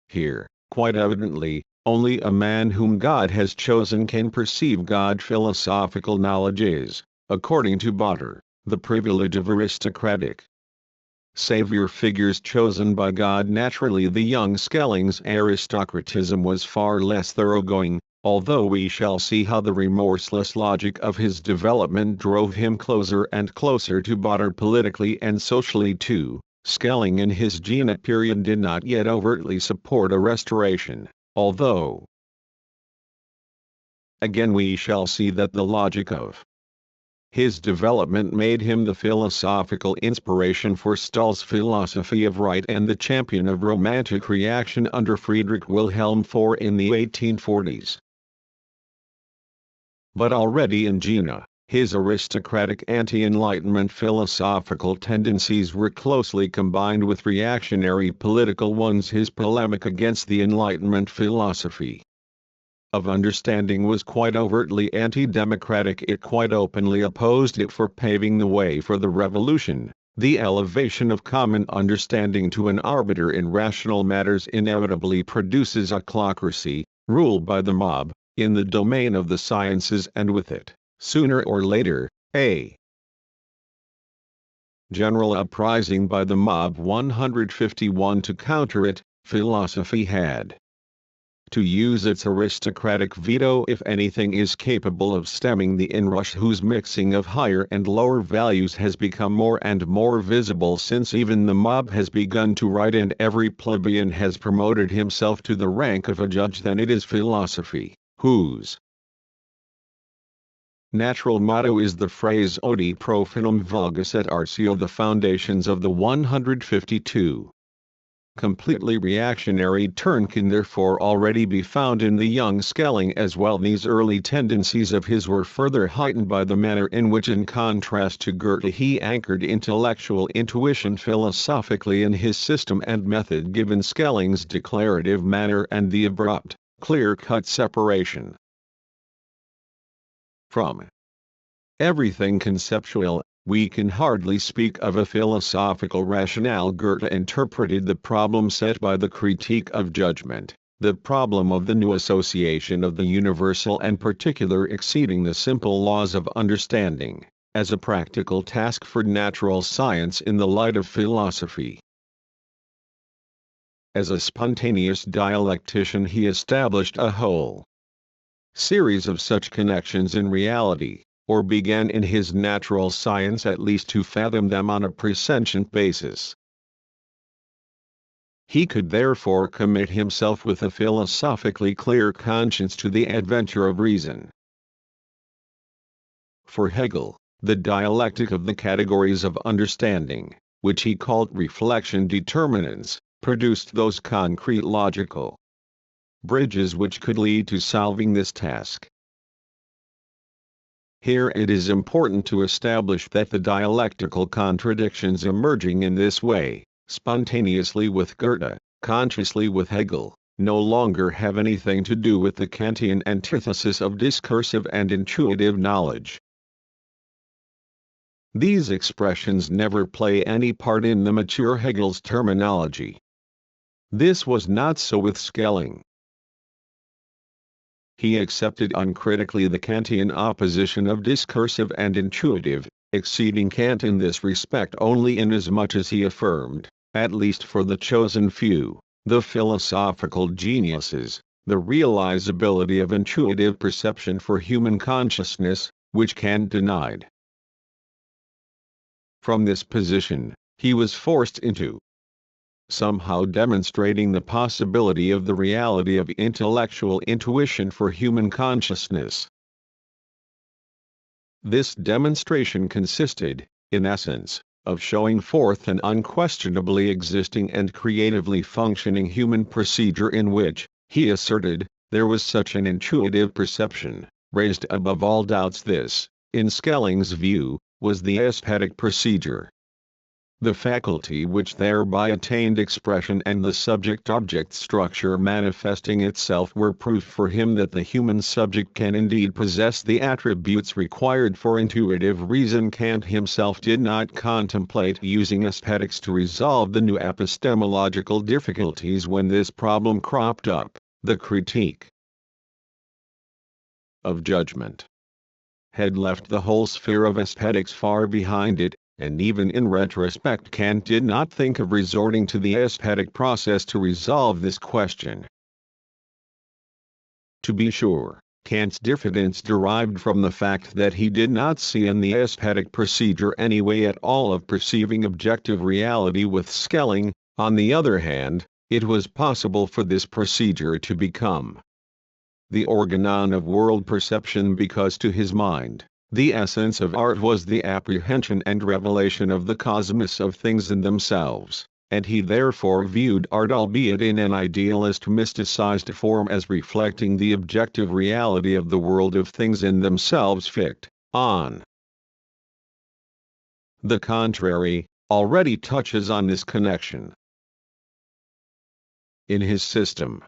Here, quite evidently, only a man whom God has chosen can perceive God. Philosophical knowledge is, according to Baader, the privilege of aristocratic savior figures chosen by God. Naturally the young Schelling's aristocratism was far less thoroughgoing, although we shall see how the remorseless logic of his development drove him closer and closer to Baader politically and socially too. Schelling in his Jena period did not yet overtly support a restoration, although again we shall see that the logic of his development made him the philosophical inspiration for Stahl's philosophy of right and the champion of Romantic reaction under Friedrich Wilhelm IV in the 1840s. But already in Jena, his aristocratic anti-Enlightenment philosophical tendencies were closely combined with reactionary political ones. His polemic against the Enlightenment philosophy of understanding was quite overtly anti-democratic. It quite openly opposed it for paving the way for the revolution. The elevation of common understanding to an arbiter in rational matters inevitably produces a autocracy, ruled by the mob, in the domain of the sciences, and with it, sooner or later, a general uprising by the mob. 151. To counter it, philosophy had to use its aristocratic veto if anything is capable of stemming the inrush whose mixing of higher and lower values has become more and more visible since even the mob has begun to write and every plebeian has promoted himself to the rank of a judge. Then it is philosophy, whose natural motto is the phrase odi profanum vulgus et artio, the foundations of the 152 completely reactionary turn can therefore already be found in the young Schelling as well. These early tendencies of his were further heightened by the manner in which, in contrast to Goethe, he anchored intellectual intuition philosophically in his system and method. Given Schelling's declarative manner and the abrupt, clear-cut separation from Everything conceptual, we can hardly speak of a philosophical rationale. Goethe interpreted the problem set by the Critique of Judgment, the problem of the new association of the universal and particular exceeding the simple laws of understanding, as a practical task for natural science in the light of philosophy. As a spontaneous dialectician, he established a whole series of such connections in reality, or began in his natural science at least to fathom them on a presentient basis. He could therefore commit himself with a philosophically clear conscience to the adventure of reason. For Hegel, the dialectic of the categories of understanding, which he called reflection determinants, produced those concrete logical bridges which could lead to solving this task. Here it is important to establish that the dialectical contradictions emerging in this way, spontaneously with Goethe, consciously with Hegel, no longer have anything to do with the Kantian antithesis of discursive and intuitive knowledge. These expressions never play any part in the mature Hegel's terminology. This was not so with Schelling. He accepted uncritically the Kantian opposition of discursive and intuitive, exceeding Kant in this respect only inasmuch as he affirmed, at least for the chosen few, the philosophical geniuses, the realizability of intuitive perception for human consciousness, which Kant denied. From this position, he was forced into somehow demonstrating the possibility of the reality of intellectual intuition for human consciousness. This demonstration consisted, in essence, of showing forth an unquestionably existing and creatively functioning human procedure in which, he asserted, there was such an intuitive perception, raised above all doubts. This, in Schelling's view, was the aesthetic procedure. The faculty which thereby attained expression and the subject-object structure manifesting itself were proof for him that the human subject can indeed possess the attributes required for intuitive reason. Kant himself did not contemplate using aesthetics to resolve the new epistemological difficulties when this problem cropped up. The Critique of Judgment had left the whole sphere of aesthetics far behind it, and even in retrospect Kant did not think of resorting to the aesthetic process to resolve this question. To be sure, Kant's diffidence derived from the fact that he did not see in the aesthetic procedure any way at all of perceiving objective reality. With Schelling, on the other hand, it was possible for this procedure to become the organon of world perception, because to his mind, the essence of art was the apprehension and revelation of the cosmos of things in themselves, and he therefore viewed art, albeit in an idealist mysticized form, as reflecting the objective reality of the world of things in themselves. Fichte, on the contrary, already touches on this connection. In his system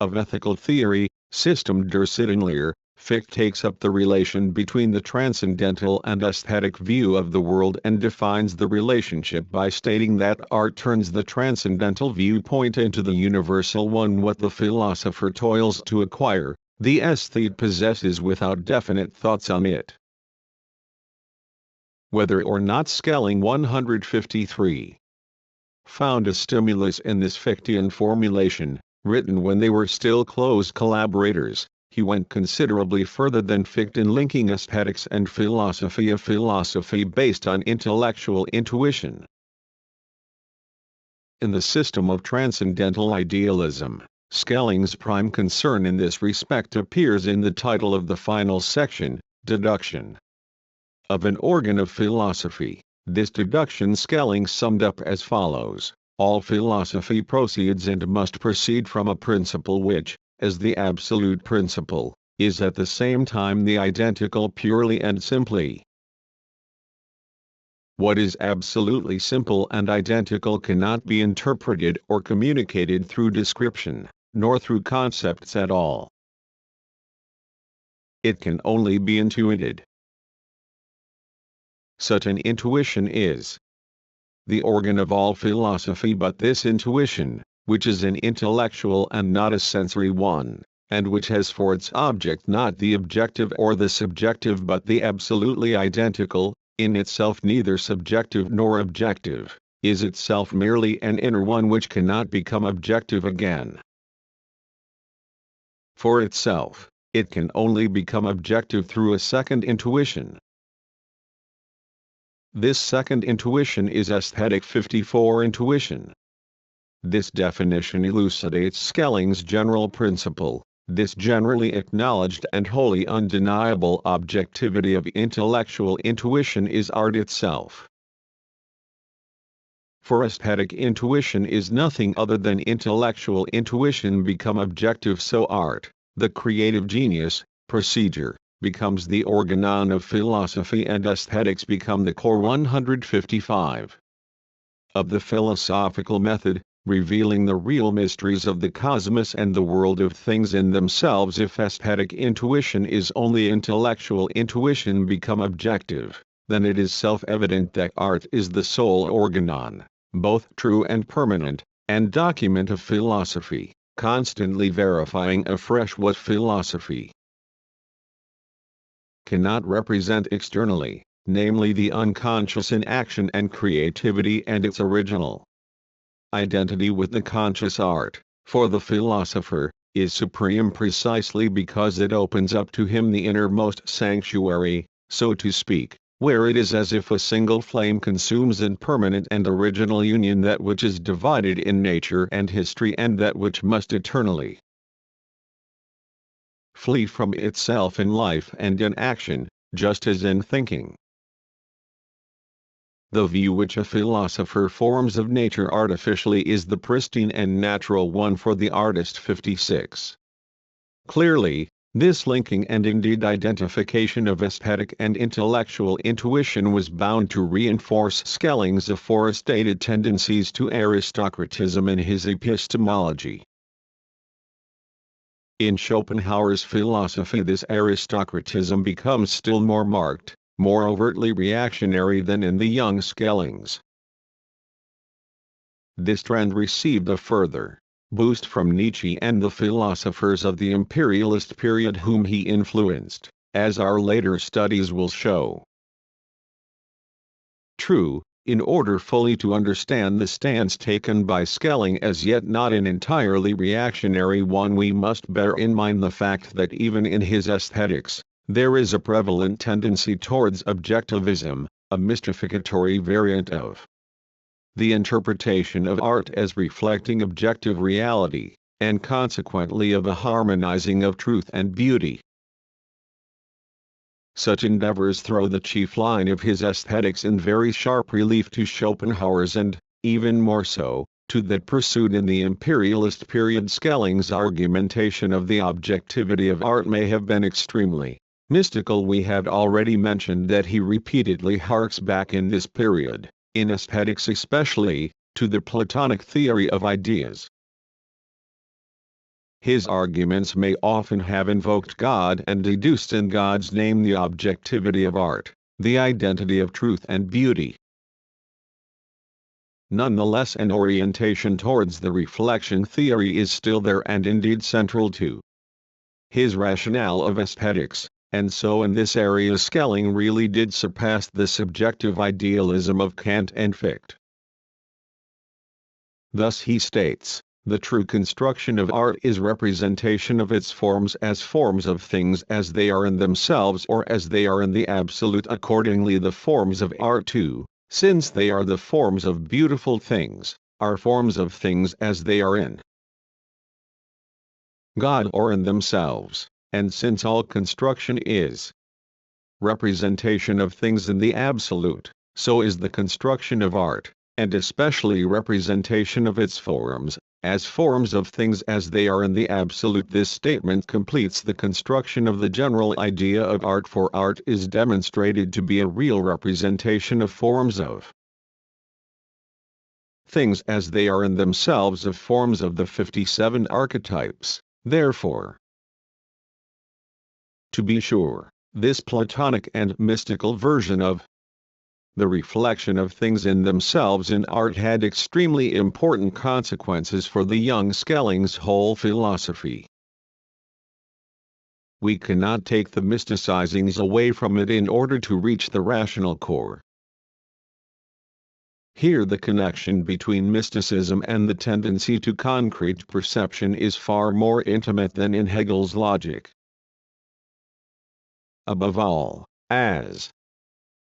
of ethical theory, System der Sinnenlehre, Fichte takes up the relation between the transcendental and aesthetic view of the world and defines the relationship by stating that art turns the transcendental viewpoint into the universal one. What the philosopher toils to acquire, the aesthete possesses without definite thoughts on it. Whether or not Schelling 153 found a stimulus in this Fichtean formulation, written when they were still close collaborators, he went considerably further than Fichte in linking aesthetics and philosophy, a philosophy based on intellectual intuition. In the system of transcendental idealism, Schelling's prime concern in this respect appears in the title of the final section, Deduction of an Organ of Philosophy. This deduction Schelling summed up as follows: all philosophy proceeds and must proceed from a principle which, as the absolute principle, is at the same time the identical purely and simply. What is absolutely simple and identical cannot be interpreted or communicated through description, nor through concepts at all. It can only be intuited. Such an intuition is the organ of all philosophy, but this intuition, which is an intellectual and not a sensory one, and which has for its object not the objective or the subjective but the absolutely identical, in itself neither subjective nor objective, is itself merely an inner one which cannot become objective again. For itself, it can only become objective through a second intuition. This second intuition is Aesthetic 54 intuition. This definition elucidates Schelling's general principle, this generally acknowledged and wholly undeniable objectivity of intellectual intuition is art itself. For aesthetic intuition is nothing other than intellectual intuition become objective, so art, the creative genius, procedure, becomes the organon of philosophy and aesthetics become the core 155 of the philosophical method, revealing the real mysteries of the cosmos and the world of things in themselves. If aesthetic intuition is only intellectual intuition become objective, then it is self-evident that art is the sole organon, both true and permanent, and document of philosophy, constantly verifying afresh what philosophy cannot represent externally, namely the unconscious in action and creativity and its original identity with the conscious. Art, for the philosopher, is supreme precisely because it opens up to him the innermost sanctuary, so to speak, where it is as if a single flame consumes in permanent and original union that which is divided in nature and history and that which must eternally flee from itself in life and in action, just as in thinking. The view which a philosopher forms of nature artificially is the pristine and natural one for the artist. 56. Clearly, this linking and indeed identification of aesthetic and intellectual intuition was bound to reinforce Schelling's aforestated tendencies to aristocratism in his epistemology. In Schopenhauer's philosophy this aristocratism becomes still more marked, more overtly reactionary than in the young Schelling's. This trend received a further boost from Nietzsche and the philosophers of the imperialist period whom he influenced, as our later studies will show. True, in order fully to understand the stance taken by Schelling as yet not an entirely reactionary one, we must bear in mind the fact that even in his aesthetics, there is a prevalent tendency towards objectivism, a mystificatory variant of the interpretation of art as reflecting objective reality, and consequently of a harmonizing of truth and beauty. Such endeavors throw the chief line of his aesthetics in very sharp relief to Schopenhauer's and, even more so, to that pursued in the imperialist period. Schelling's argumentation of the objectivity of art may have been extremely mystical. We have already mentioned that he repeatedly harks back in this period, in aesthetics especially, to the Platonic theory of ideas. His arguments may often have invoked God and deduced in God's name the objectivity of art, the identity of truth and beauty. Nonetheless, an orientation towards the reflection theory is still there and indeed central to his rationale of aesthetics, and so in this area Schelling really did surpass the subjective idealism of Kant and Fichte. Thus he states, the true construction of art is representation of its forms as forms of things as they are in themselves or as they are in the absolute. Accordingly the forms of art too, since they are the forms of beautiful things, are forms of things as they are in God or in themselves, and since all construction is representation of things in the absolute, so is the construction of art, and especially representation of its forms, as forms of things as they are in the absolute. This statement completes the construction of the general idea of art, for art is demonstrated to be a real representation of forms of things as they are in themselves, of forms of the 57 archetypes. Therefore, to be sure, this Platonic and mystical version of the reflection of things in themselves in art had extremely important consequences for the young Schelling's whole philosophy. We cannot take the mysticizings away from it in order to reach the rational core. Here the connection between mysticism and the tendency to concrete perception is far more intimate than in Hegel's logic. Above all, as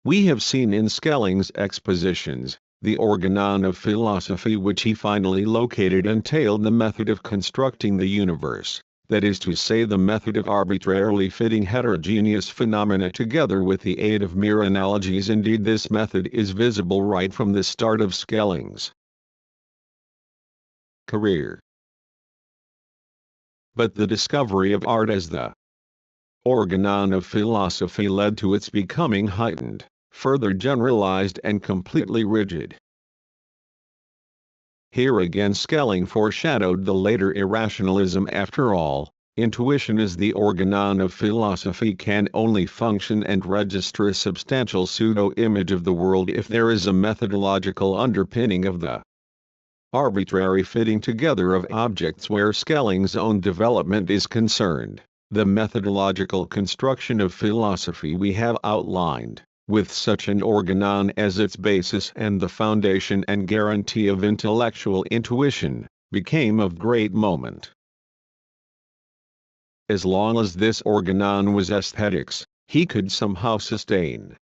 we have seen in Schelling's expositions, the organon of philosophy which he finally located entailed the method of constructing the universe, that is to say the method of arbitrarily fitting heterogeneous phenomena together with the aid of mere analogies. Indeed, this method is visible right from the start of Schelling's career. But the discovery of art as the organon of philosophy led to its becoming heightened, further generalized and completely rigid. Here again Schelling foreshadowed the later irrationalism. After all, intuition as the organon of philosophy can only function and register a substantial pseudo-image of the world if there is a methodological underpinning of the arbitrary fitting together of objects. Where Schelling's own development is concerned, the methodological construction of philosophy we have outlined, with such an organon as its basis and the foundation and guarantee of intellectual intuition, became of great moment. As long as this organon was aesthetics, he could somehow sustain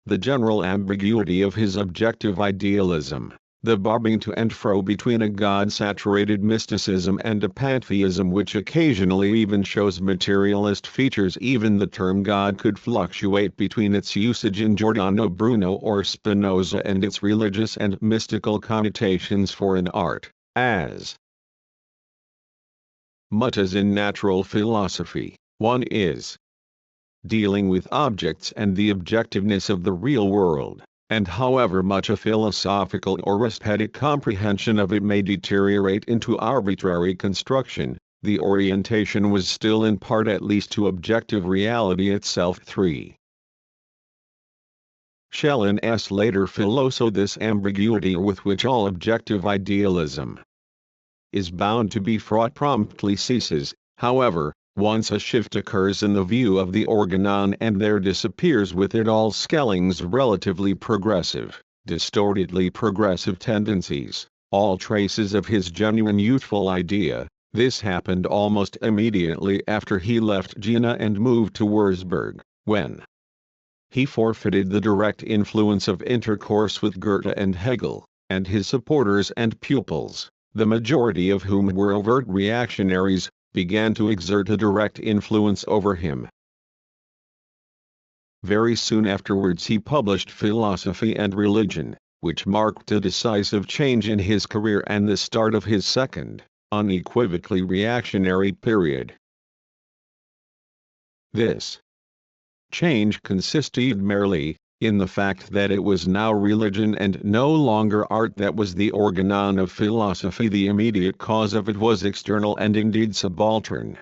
the general ambiguity of his objective idealism, the bobbing to and fro between a God-saturated mysticism and a pantheism which occasionally even shows materialist features. Even the term God could fluctuate between its usage in Giordano Bruno or Spinoza and its religious and mystical connotations for an art, as much as in natural philosophy, one is dealing with objects and the objectiveness of the real world, and however much a philosophical or aesthetic comprehension of it may deteriorate into arbitrary construction, the orientation was still in part at least to objective reality itself. 3. Schelling's later philoso. This ambiguity with which all objective idealism is bound to be fraught promptly ceases, however, once a shift occurs in the view of the organon, and there disappears with it all Schelling's relatively progressive, distortedly progressive tendencies, all traces of his genuine youthful idea. This happened almost immediately after he left Jena and moved to Würzburg, when he forfeited the direct influence of intercourse with Goethe and Hegel, and his supporters and pupils, the majority of whom were overt reactionaries, began to exert a direct influence over him. Very soon afterwards he published Philosophy and Religion, which marked a decisive change in his career and the start of his second, unequivocally reactionary period. This change consisted merely in the fact that it was now religion and no longer art that was the organon of philosophy. The immediate cause of it was external and indeed subaltern.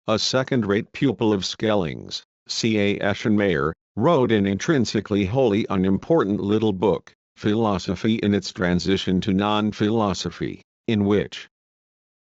A second-rate pupil of Schelling's, C.A. Eschenmayer, wrote an intrinsically wholly unimportant little book, Philosophy in its Transition to Non-Philosophy, in which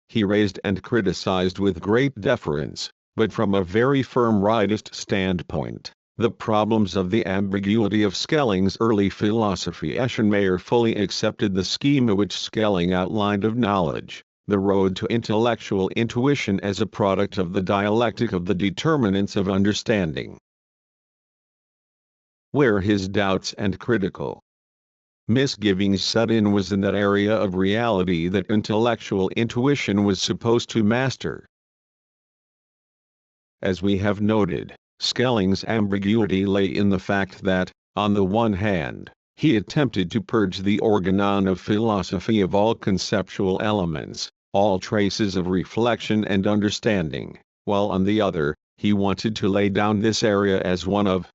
he raised and criticized with great deference, but from a very firm rightist standpoint, the problems of the ambiguity of Schelling's early philosophy. Eschenmayer fully accepted the schema which Schelling outlined of knowledge, the road to intellectual intuition, as a product of the dialectic of the determinants of understanding. Where his doubts and critical misgivings set in was in that area of reality that intellectual intuition was supposed to master. As we have noted, Schelling's ambiguity lay in the fact that, on the one hand, he attempted to purge the organon of philosophy of all conceptual elements, all traces of reflection and understanding, while on the other, he wanted to lay down this area as one of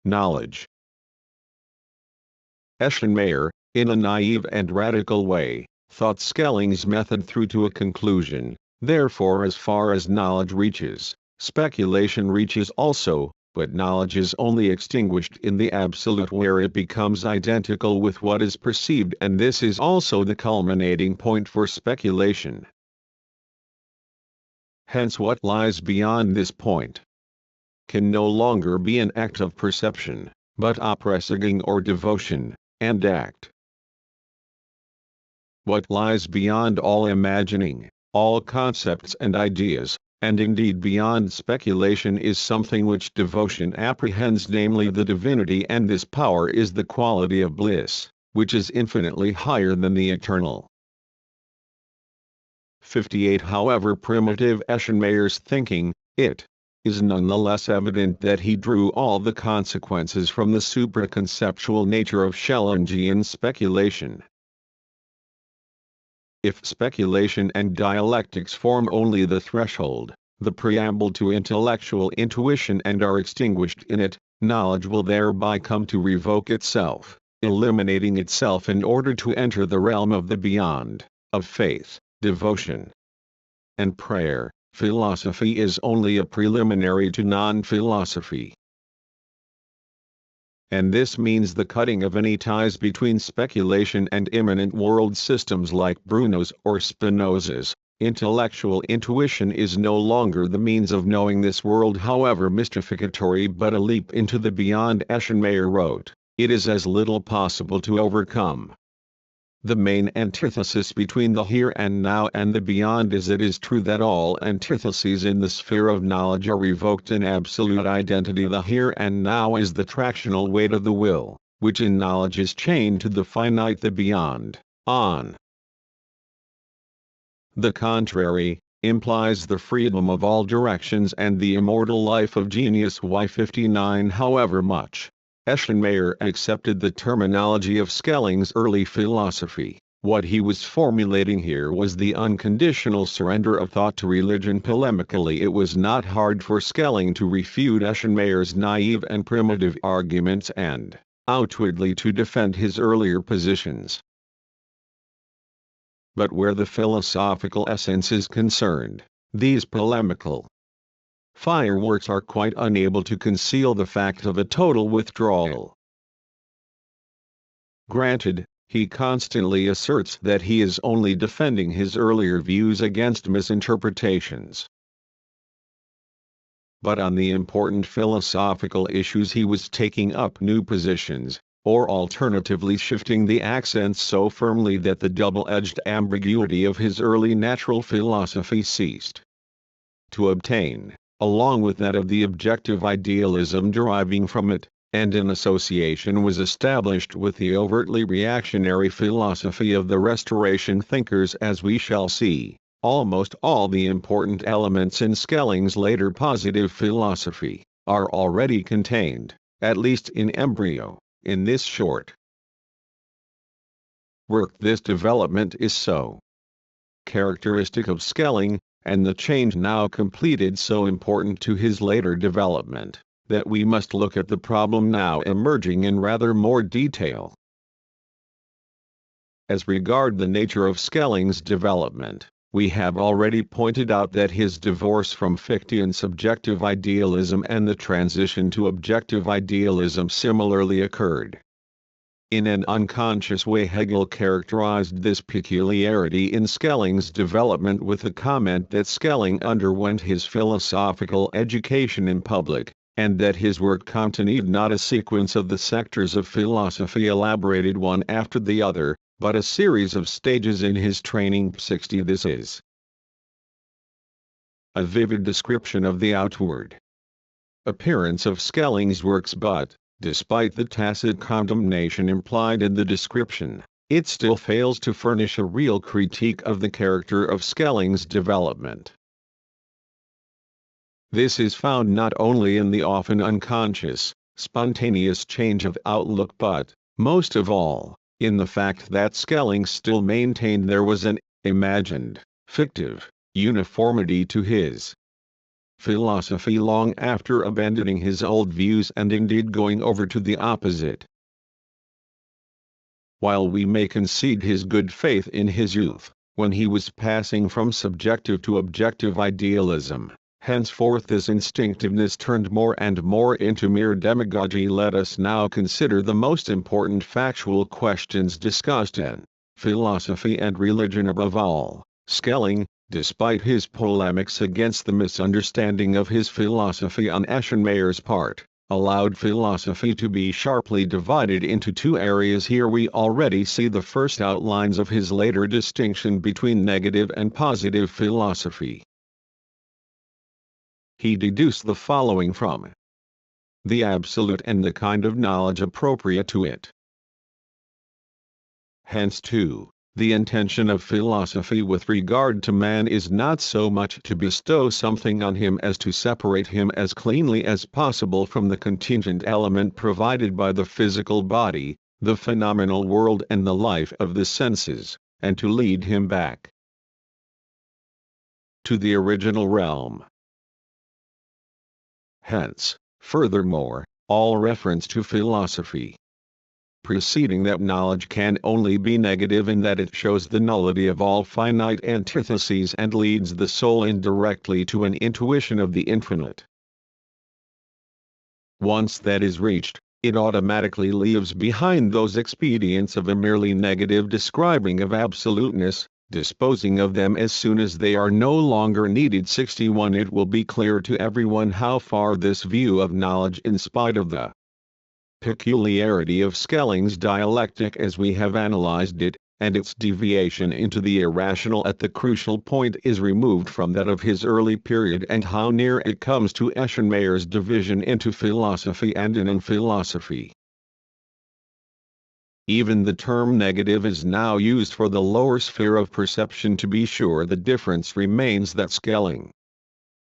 knowledge. Eschenmayer, in a naive and radical way, thought Schelling's method through to a conclusion. Therefore, as far as knowledge reaches, speculation reaches also, but knowledge is only extinguished in the absolute where it becomes identical with what is perceived, and this is also the culminating point for speculation. Hence what lies beyond this point can no longer be an act of perception, but oppressing or devotion, and act. What lies beyond all imagining, all concepts and ideas, and indeed beyond speculation is something which devotion apprehends, namely the divinity, and this power is the quality of bliss, which is infinitely higher than the eternal. 58. However primitive Eschenmayer's thinking, it is nonetheless evident that he drew all the consequences from the supraconceptual nature of Schellingian speculation. If speculation and dialectics form only the threshold, the preamble to intellectual intuition, and are extinguished in it, knowledge will thereby come to revoke itself, eliminating itself in order to enter the realm of the beyond, of faith, devotion, and prayer. Philosophy is only a preliminary to non-philosophy. And this means the cutting of any ties between speculation and immanent world systems like Bruno's or Spinoza's. Intellectual intuition is no longer the means of knowing this world, however mystificatory, but a leap into the beyond. Eschenmayer wrote, "It is as little possible to overcome the main antithesis between the here and now and the beyond as it is true that all antitheses in the sphere of knowledge are revoked in absolute identity. The here and now is the tractional weight of the will, which in knowledge is chained to the finite, the beyond. On the contrary, implies the freedom of all directions and the immortal life of genius." Y59. However much Eschenmayer accepted the terminology of Schelling's early philosophy, what he was formulating here was the unconditional surrender of thought to religion. Polemically, it was not hard for Schelling to refute Eschenmayer's naive and primitive arguments and, outwardly, to defend his earlier positions. But where the philosophical essence is concerned, these polemical fireworks are quite unable to conceal the fact of a total withdrawal. Granted, he constantly asserts that he is only defending his earlier views against misinterpretations. But on the important philosophical issues he was taking up new positions, or alternatively shifting the accents so firmly that the double-edged ambiguity of his early natural philosophy ceased to obtain, along with that of the objective idealism deriving from it, and an association was established with the overtly reactionary philosophy of the Restoration thinkers. As we shall see, almost all the important elements in Schelling's later positive philosophy are already contained, at least in embryo, in this short work. This development is so characteristic of Schelling, and the change now completed so important to his later development, that we must look at the problem now emerging in rather more detail. As regard the nature of Schelling's development, we have already pointed out that his divorce from Fichtean subjective idealism and the transition to objective idealism similarly occurred. In an unconscious way, Hegel characterized this peculiarity in Schelling's development with the comment that Schelling underwent his philosophical education in public, and that his work contained not a sequence of the sectors of philosophy elaborated one after the other, but a series of stages in his training. 60. This is a vivid description of the outward appearance of Schelling's works, but, despite the tacit condemnation implied in the description, it still fails to furnish a real critique of the character of Schelling's development. This is found not only in the often unconscious, spontaneous change of outlook but, most of all, in the fact that Schelling still maintained there was an imagined, fictive uniformity to his philosophy long after abandoning his old views and indeed going over to the opposite. While we may concede his good faith in his youth, when he was passing from subjective to objective idealism, Henceforth this instinctiveness turned more and more into mere demagogy. Let us now consider the most important factual questions discussed in philosophy and religion. Above all, Schelling, despite his polemics against the misunderstanding of his philosophy on Eschenmayer's part, allowed philosophy to be sharply divided into two areas. Here we already see the first outlines of his later distinction between negative and positive philosophy. He deduced the following from the absolute and the kind of knowledge appropriate to it. Hence too, the intention of philosophy with regard to man is not so much to bestow something on him as to separate him as cleanly as possible from the contingent element provided by the physical body, the phenomenal world and the life of the senses, and to lead him back to the original realm. Hence, furthermore, all reference to philosophy preceding that knowledge can only be negative in that it shows the nullity of all finite antitheses and leads the soul indirectly to an intuition of the infinite. Once that is reached, it automatically leaves behind those expedients of a merely negative describing of absoluteness, disposing of them as soon as they are no longer needed. 61. It will be clear to everyone how far this view of knowledge, in spite of the peculiarity of Schelling's dialectic as we have analyzed it, and its deviation into the irrational at the crucial point, is removed from that of his early period, and how near it comes to Eschenmayer's division into philosophy and non-philosophy. Even the term negative is now used for the lower sphere of perception. To be sure, the difference remains that Schelling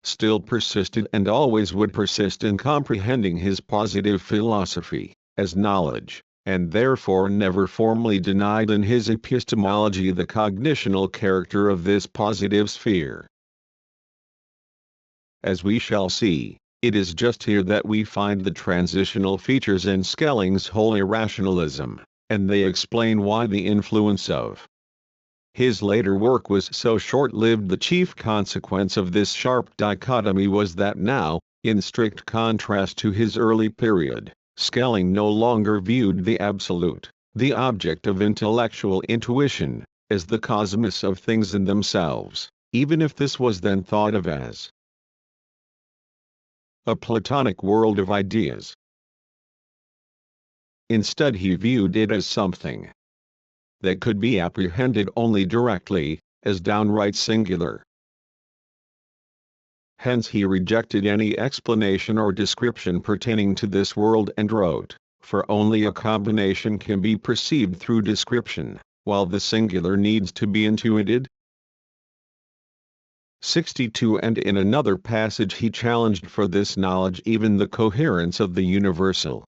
still persisted and always would persist in comprehending his positive philosophy as knowledge, and therefore never formally denied in his epistemology the cognitional character of this positive sphere. As we shall see, it is just here that we find the transitional features in Schelling's whole irrationalism, and they explain why the influence of his later work was so short-lived. The chief consequence of this sharp dichotomy was that now, in strict contrast to his early period, Schelling no longer viewed the absolute, the object of intellectual intuition, as the cosmos of things in themselves, even if this was then thought of as a Platonic world of ideas. Instead, he viewed it as something that could be apprehended only directly, as downright singular. Hence he rejected any explanation or description pertaining to this world and wrote, "For only a combination can be perceived through description, while the singular needs to be intuited." 62. And in another passage he challenged for this knowledge even the coherence of the universal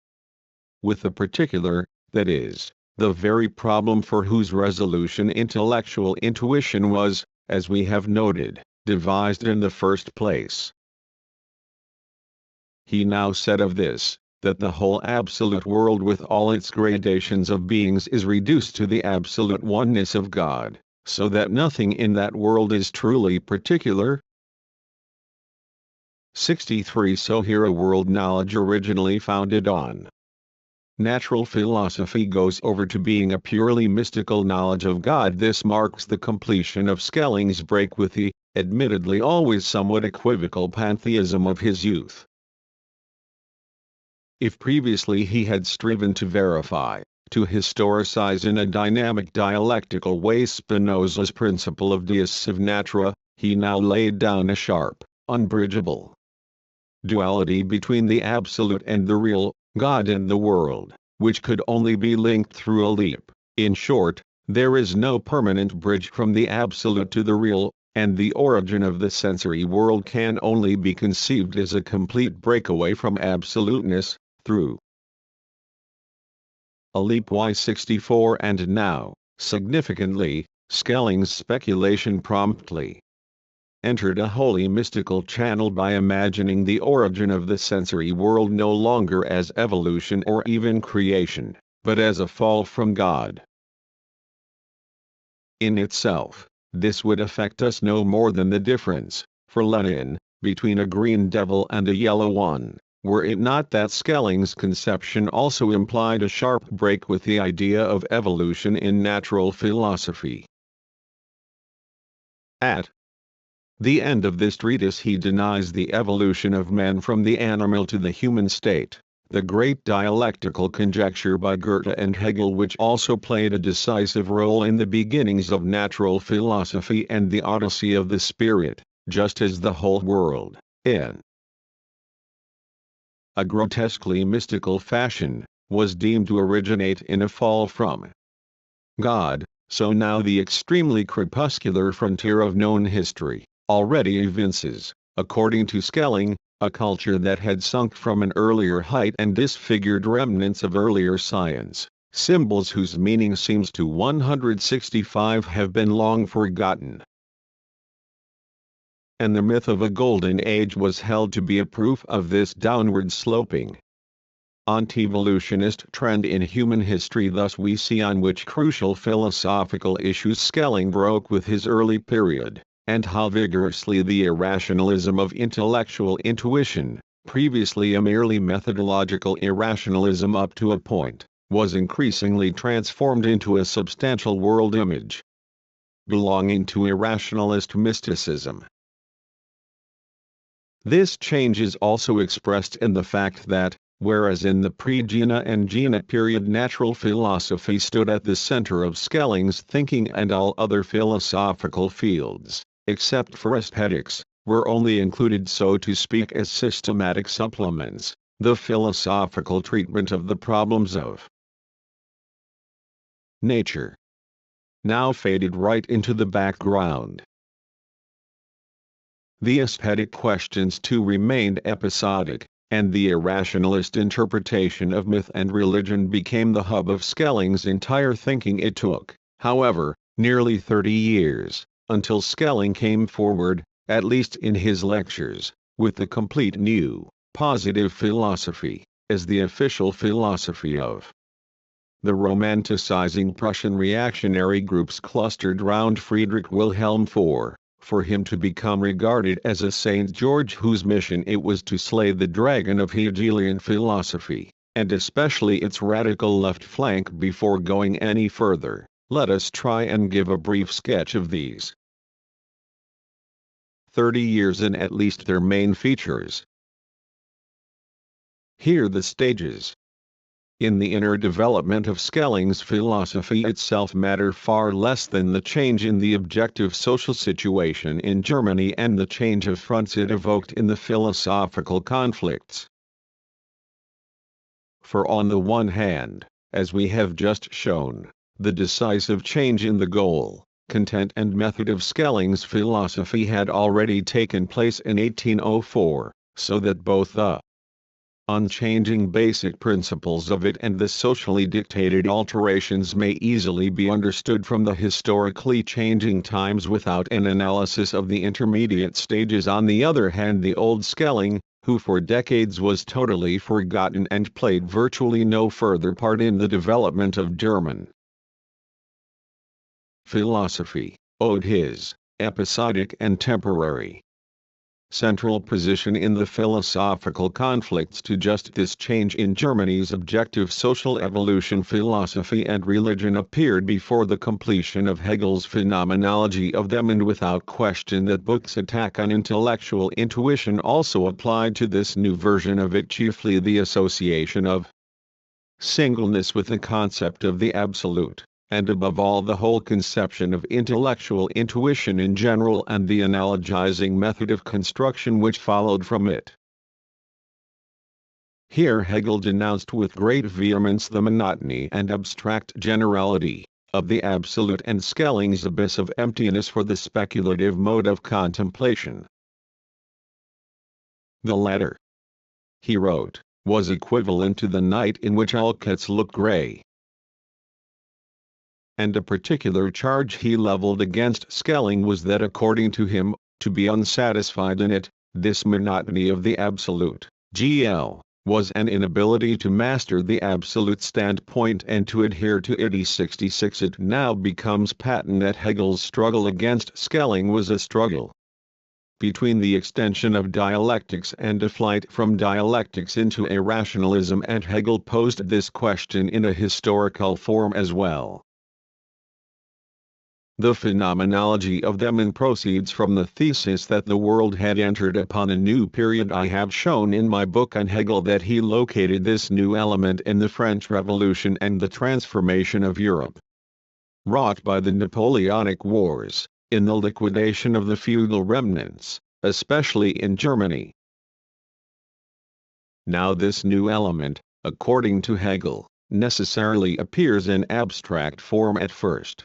with the particular, that is, the very problem for whose resolution intellectual intuition was, as we have noted, devised in the first place. He now said of this, that the whole absolute world with all its gradations of beings is reduced to the absolute oneness of God, so that nothing in that world is truly particular. 63. So here a world knowledge originally founded on natural philosophy goes over to being a purely mystical knowledge of God. This marks the completion of Schelling's break with the, admittedly always somewhat equivocal pantheism of his youth. If previously he had striven to verify, to historicize in a dynamic dialectical way Spinoza's principle of Deus sive natura, he now laid down a sharp, unbridgeable duality between the absolute and the real, God and the world, which could only be linked through a leap. In short, there is no permanent bridge from the absolute to the real, and the origin of the sensory world can only be conceived as a complete breakaway from absoluteness, through a leap. 64. And now, significantly, Schelling's speculation promptly entered a wholly mystical channel by imagining the origin of the sensory world no longer as evolution or even creation, but as a fall from God. In itself, this would affect us no more than the difference, for Lenin, between a green devil and a yellow one, were it not that Schelling's conception also implied a sharp break with the idea of evolution in natural philosophy. At the end of this treatise he denies the evolution of man from the animal to the human state, the great dialectical conjecture by Goethe and Hegel, which also played a decisive role in the beginnings of natural philosophy and the Odyssey of the Spirit, just as the whole world, in a grotesquely mystical fashion, was deemed to originate in a fall from God. So now the extremely crepuscular frontier of known history already evinces, according to Schelling, a culture that had sunk from an earlier height and disfigured remnants of earlier science, symbols whose meaning seems to 165 have been long forgotten. And the myth of a golden age was held to be a proof of this downward sloping anti-evolutionist trend in human history. Thus we see on which crucial philosophical issues Schelling broke with his early period, and how vigorously the irrationalism of intellectual intuition, previously a merely methodological irrationalism up to a point, was increasingly transformed into a substantial world image belonging to irrationalist mysticism. This change is also expressed in the fact that, whereas in the pre-Jena and Jena period natural philosophy stood at the center of Schelling's thinking and all other philosophical fields, except for aesthetics, were only included so to speak as systematic supplements, the philosophical treatment of the problems of nature now faded right into the background. The aesthetic questions too remained episodic, and the irrationalist interpretation of myth and religion became the hub of Schelling's entire thinking. It took, however, nearly 30 years, until Schelling came forward, at least in his lectures, with the complete new, positive philosophy, as the official philosophy of the romanticizing Prussian reactionary groups clustered round Friedrich Wilhelm IV. For him to become regarded as a Saint George whose mission it was to slay the dragon of Hegelian philosophy, and especially its radical left flank. Before going any further, let us try and give a brief sketch of these 30 years and at least their main features. Here the stages in the inner development of Schelling's philosophy itself matter far less than the change in the objective social situation in Germany and the change of fronts it evoked in the philosophical conflicts. For on the one hand, as we have just shown, the decisive change in the goal, content and method of Schelling's philosophy had already taken place in 1804, so that both the unchanging basic principles of it and the socially dictated alterations may easily be understood from the historically changing times without an analysis of the intermediate stages. On the other hand, the old Schelling, who for decades was totally forgotten and played virtually no further part in the development of German philosophy, owed his episodic and temporary central position in the philosophical conflicts to just this change in Germany's objective social evolution. Philosophy and religion appeared before the completion of Hegel's phenomenology of them, and without question that book's attack on intellectual intuition also applied to this new version of it, chiefly the association of singleness with the concept of the absolute, and above all the whole conception of intellectual intuition in general and the analogizing method of construction which followed from it. Here Hegel denounced with great vehemence the monotony and abstract generality of the absolute and Schelling's abyss of emptiness for the speculative mode of contemplation. The latter, he wrote, was equivalent to the night in which all cats look grey. And a particular charge he leveled against Schelling was that according to him, to be unsatisfied in it, this monotony of the absolute, GL, was an inability to master the absolute standpoint and to adhere to it. 66 It now becomes patent that Hegel's struggle against Schelling was a struggle between the extension of dialectics and a flight from dialectics into irrationalism, and Hegel posed this question in a historical form as well. The phenomenology of them proceeds from the thesis that the world had entered upon a new period. I have shown in my book on Hegel that he located this new element in the French Revolution and the transformation of Europe, wrought by the Napoleonic Wars, in the liquidation of the feudal remnants, especially in Germany. Now this new element, according to Hegel, necessarily appears in abstract form at first.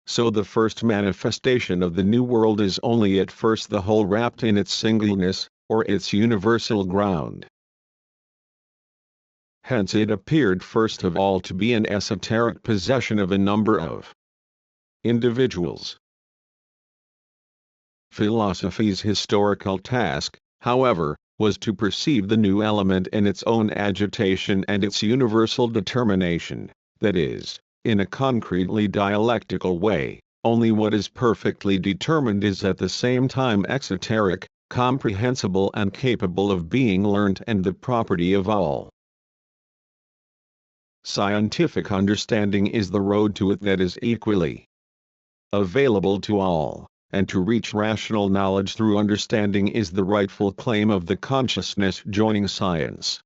So the first manifestation of the New World is only at first the whole wrapped in its singleness, or its universal ground. Hence it appeared first of all to be an esoteric possession of a number of individuals. Philosophy's historical task, however, was to perceive the new element in its own agitation and its universal determination, that is, in a concretely dialectical way. Only what is perfectly determined is at the same time exoteric, comprehensible and capable of being learnt, and the property of all. Scientific understanding is the road to it that is equally available to all, and to reach rational knowledge through understanding is the rightful claim of the consciousness joining science.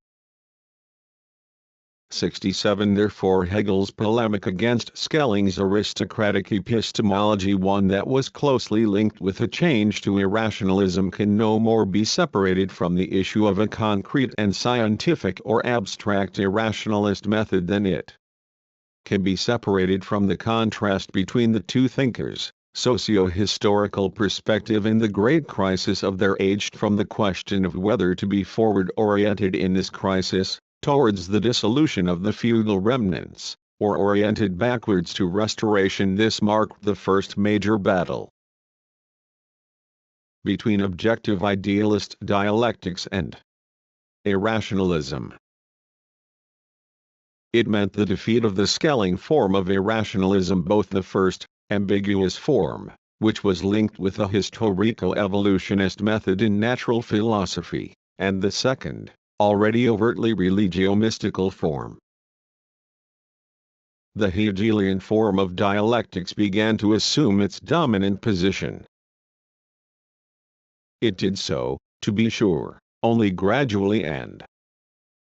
67 Therefore Hegel's polemic against Schelling's aristocratic epistemology, one that was closely linked with a change to irrationalism, can no more be separated from the issue of a concrete and scientific or abstract irrationalist method than it can be separated from the contrast between the two thinkers' socio-historical perspective in the great crisis of their age, from the question of whether to be forward-oriented in this crisis, towards the dissolution of the feudal remnants, or oriented backwards to restoration. This marked the first major battle between objective idealist dialectics and irrationalism. It meant the defeat of the Schelling form of irrationalism, both the first, ambiguous form, which was linked with a historico-evolutionist method in natural philosophy, and the second, already overtly religio-mystical form. The Hegelian form of dialectics began to assume its dominant position. It did so, to be sure, only gradually and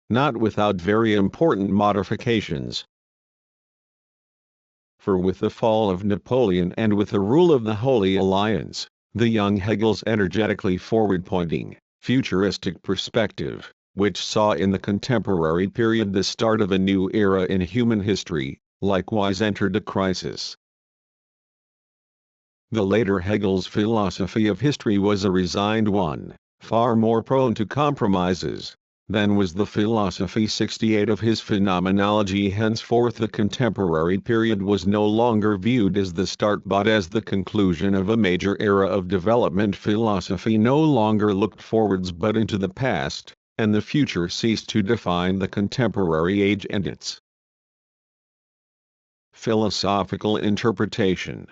not without very important modifications. For with the fall of Napoleon and with the rule of the Holy Alliance, the young Hegel's energetically forward-pointing, futuristic perspective, which saw in the contemporary period the start of a new era in human history, likewise entered a crisis. The later Hegel's philosophy of history was a resigned one, far more prone to compromises than was the philosophy 68 of his phenomenology. Henceforth the contemporary period was no longer viewed as the start but as the conclusion of a major era of development. Philosophy no longer looked forwards but into the past, and the future ceased to define the contemporary age and its philosophical interpretation.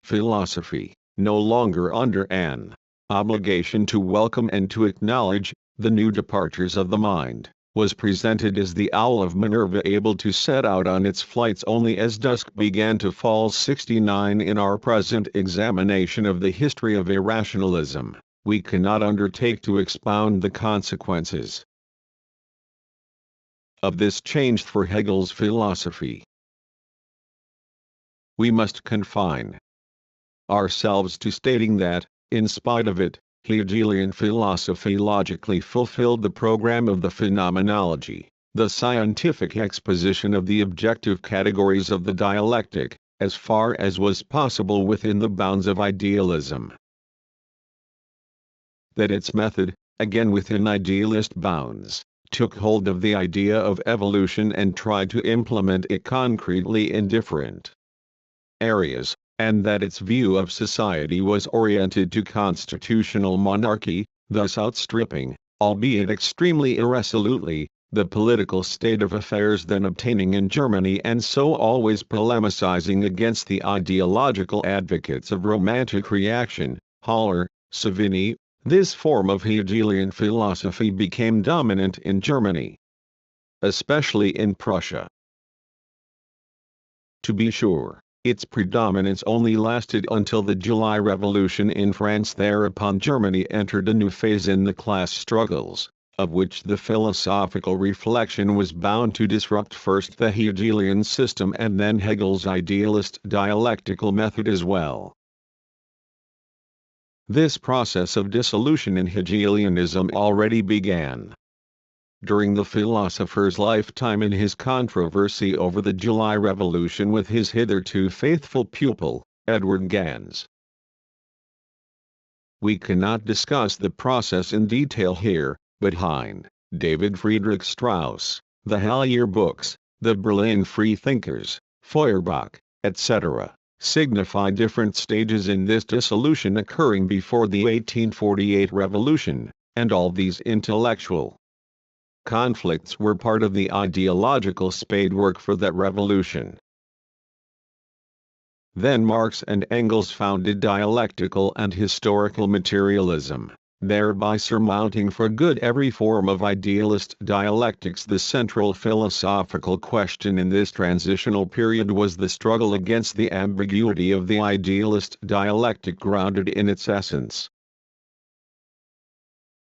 Philosophy, no longer under an obligation to welcome and to acknowledge the new departures of the mind, was presented as the owl of Minerva, able to set out on its flights only as dusk began to fall. 69 In our present examination of the history of irrationalism, we cannot undertake to expound the consequences of this change for Hegel's philosophy. We must confine ourselves to stating that, in spite of it, Hegelian philosophy logically fulfilled the program of the phenomenology, the scientific exposition of the objective categories of the dialectic, as far as was possible within the bounds of idealism. That its method, again within idealist bounds, took hold of the idea of evolution and tried to implement it concretely in different areas, and that its view of society was oriented to constitutional monarchy, thus outstripping, albeit extremely irresolutely, the political state of affairs then obtaining in Germany, and so always polemicizing against the ideological advocates of romantic reaction, Haller, Savini. This form of Hegelian philosophy became dominant in Germany, especially in Prussia. To be sure, its predominance only lasted until the July Revolution in France. Thereupon Germany entered a new phase in the class struggles, of which the philosophical reflection was bound to disrupt first the Hegelian system and then Hegel's idealist dialectical method as well. This process of dissolution in Hegelianism already began during the philosopher's lifetime in his controversy over the July Revolution with his hitherto faithful pupil, Edward Gans. We cannot discuss the process in detail here, but Heine, David Friedrich Strauss, the Hallier books, the Berlin Freethinkers, Feuerbach, etc., signify different stages in this dissolution occurring before the 1848 revolution, and all these intellectual conflicts were part of the ideological spadework for that revolution. Then Marx and Engels founded dialectical and historical materialism, thereby surmounting for good every form of idealist dialectics. The central philosophical question in this transitional period was the struggle against the ambiguity of the idealist dialectic grounded in its essence.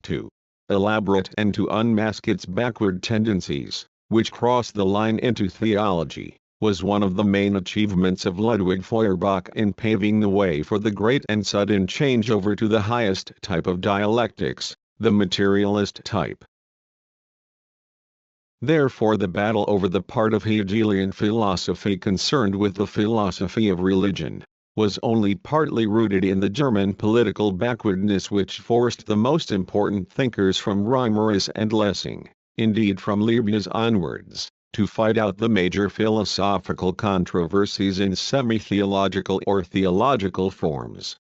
To elaborate and to unmask its backward tendencies, which cross the line into theology, was one of the main achievements of Ludwig Feuerbach in paving the way for the great and sudden changeover to the highest type of dialectics, the materialist type. Therefore the battle over the part of Hegelian philosophy concerned with the philosophy of religion was only partly rooted in the German political backwardness which forced the most important thinkers from Reimarus and Lessing, indeed from Leibniz onwards, to fight out the major philosophical controversies in semi-theological or theological forms.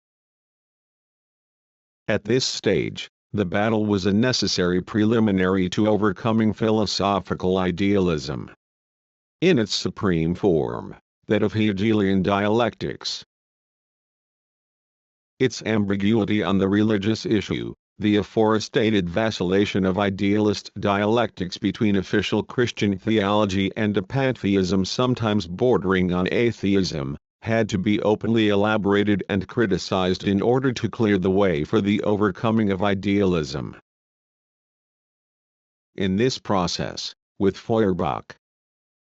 At this stage, the battle was a necessary preliminary to overcoming philosophical idealism. In its supreme form, that of Hegelian dialectics, its ambiguity on the religious issue, the aforestated vacillation of idealist dialectics between official Christian theology and a pantheism sometimes bordering on atheism, had to be openly elaborated and criticized in order to clear the way for the overcoming of idealism. In this process, with Feuerbach,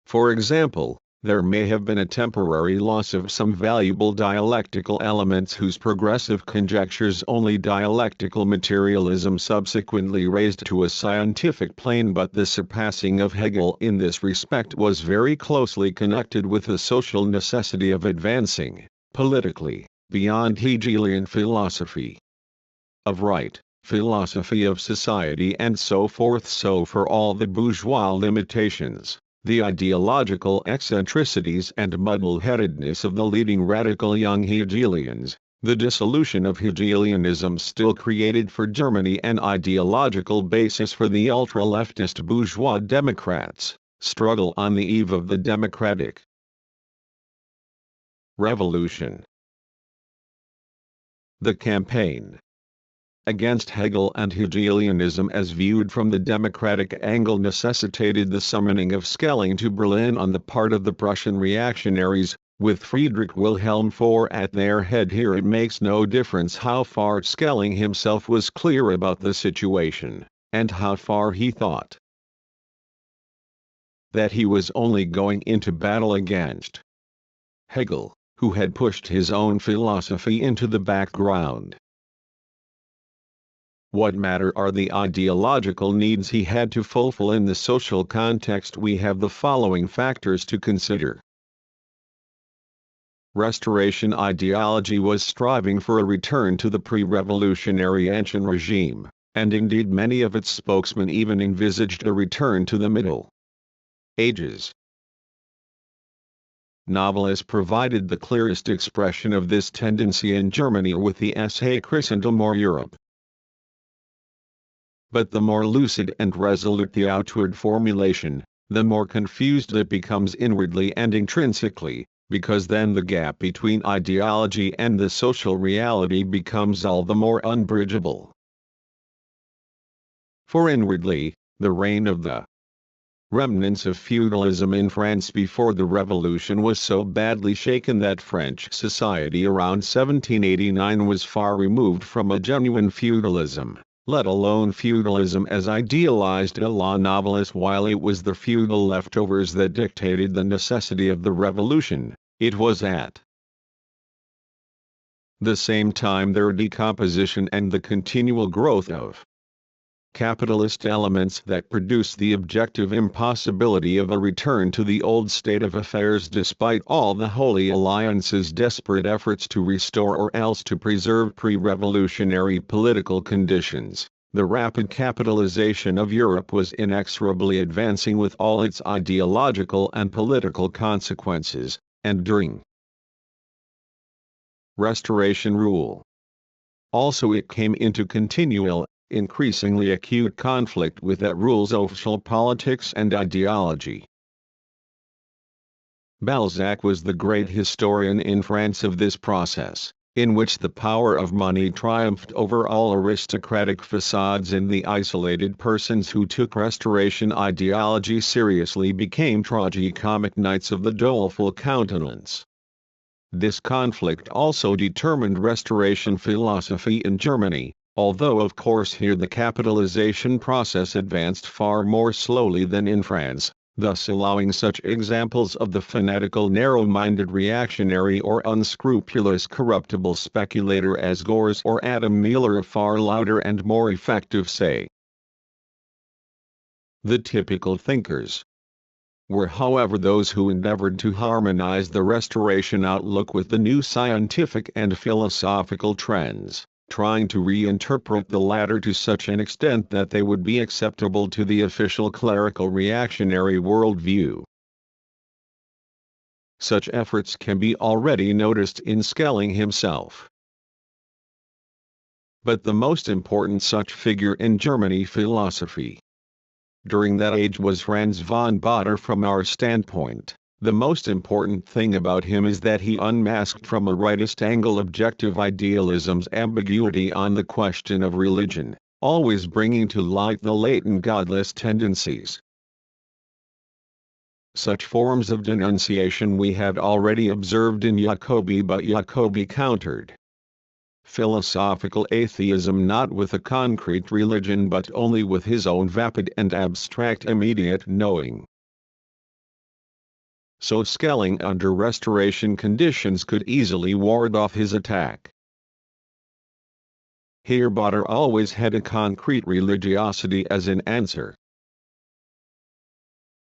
for example, there may have been a temporary loss of some valuable dialectical elements whose progressive conjectures only dialectical materialism subsequently raised to a scientific plane, but the surpassing of Hegel in this respect was very closely connected with the social necessity of advancing, politically, beyond Hegelian philosophy of right, philosophy of society and so forth. So for all the bourgeois limitations, the ideological eccentricities and muddle-headedness of the leading radical young Hegelians, the dissolution of Hegelianism still created for Germany an ideological basis for the ultra-leftist bourgeois Democrats' struggle on the eve of the democratic revolution. The campaign against Hegel and Hegelianism as viewed from the democratic angle necessitated the summoning of Schelling to Berlin on the part of the Prussian reactionaries, with Friedrich Wilhelm IV at their head. Here it makes no difference how far Schelling himself was clear about the situation, and how far he thought that he was only going into battle against Hegel, who had pushed his own philosophy into the background. What matter are the ideological needs he had to fulfill in the social context? We have the following factors to consider. Restoration ideology was striving for a return to the pre-revolutionary ancient regime, and indeed many of its spokesmen even envisaged a return to the Middle Ages. Novelists provided the clearest expression of this tendency in Germany with the essay Christendom or Europe. But the more lucid and resolute the outward formulation, the more confused it becomes inwardly and intrinsically, because then the gap between ideology and the social reality becomes all the more unbridgeable. For inwardly, the reign of the remnants of feudalism in France before the Revolution was so badly shaken that French society around 1789 was far removed from a genuine feudalism, let alone feudalism as idealized a la novelis. While it was the feudal leftovers that dictated the necessity of the revolution, it was at the same time their decomposition and the continual growth of capitalist elements that produce the objective impossibility of a return to the old state of affairs despite all the Holy Alliance's desperate efforts to restore or else to preserve pre-revolutionary political conditions. The rapid capitalization of Europe was inexorably advancing with all its ideological and political consequences, and during Restoration rule. Also it came into continual, increasingly acute conflict with that rule's official politics and ideology. Balzac was the great historian in France of this process, in which the power of money triumphed over all aristocratic facades and the isolated persons who took Restoration ideology seriously became tragicomic knights of the doleful countenance. This conflict also determined Restoration philosophy in Germany, although of course here the capitalization process advanced far more slowly than in France, thus allowing such examples of the fanatical narrow-minded reactionary or unscrupulous corruptible speculator as Gors or Adam Mueller a far louder and more effective say. The typical thinkers were however those who endeavored to harmonize the Restoration outlook with the new scientific and philosophical trends, trying to reinterpret the latter to such an extent that they would be acceptable to the official clerical reactionary worldview. Such efforts can be already noticed in Schelling himself. But the most important such figure in Germany philosophy during that age was Franz von Baader. From our standpoint, the most important thing about him is that he unmasked from a rightist angle objective idealism's ambiguity on the question of religion, always bringing to light the latent godless tendencies. Such forms of denunciation we had already observed in Jacobi, but Jacobi countered philosophical atheism not with a concrete religion but only with his own vapid and abstract immediate knowing. So Schelling under Restoration conditions could easily ward off his attack. Here Baader always had a concrete religiosity as an answer.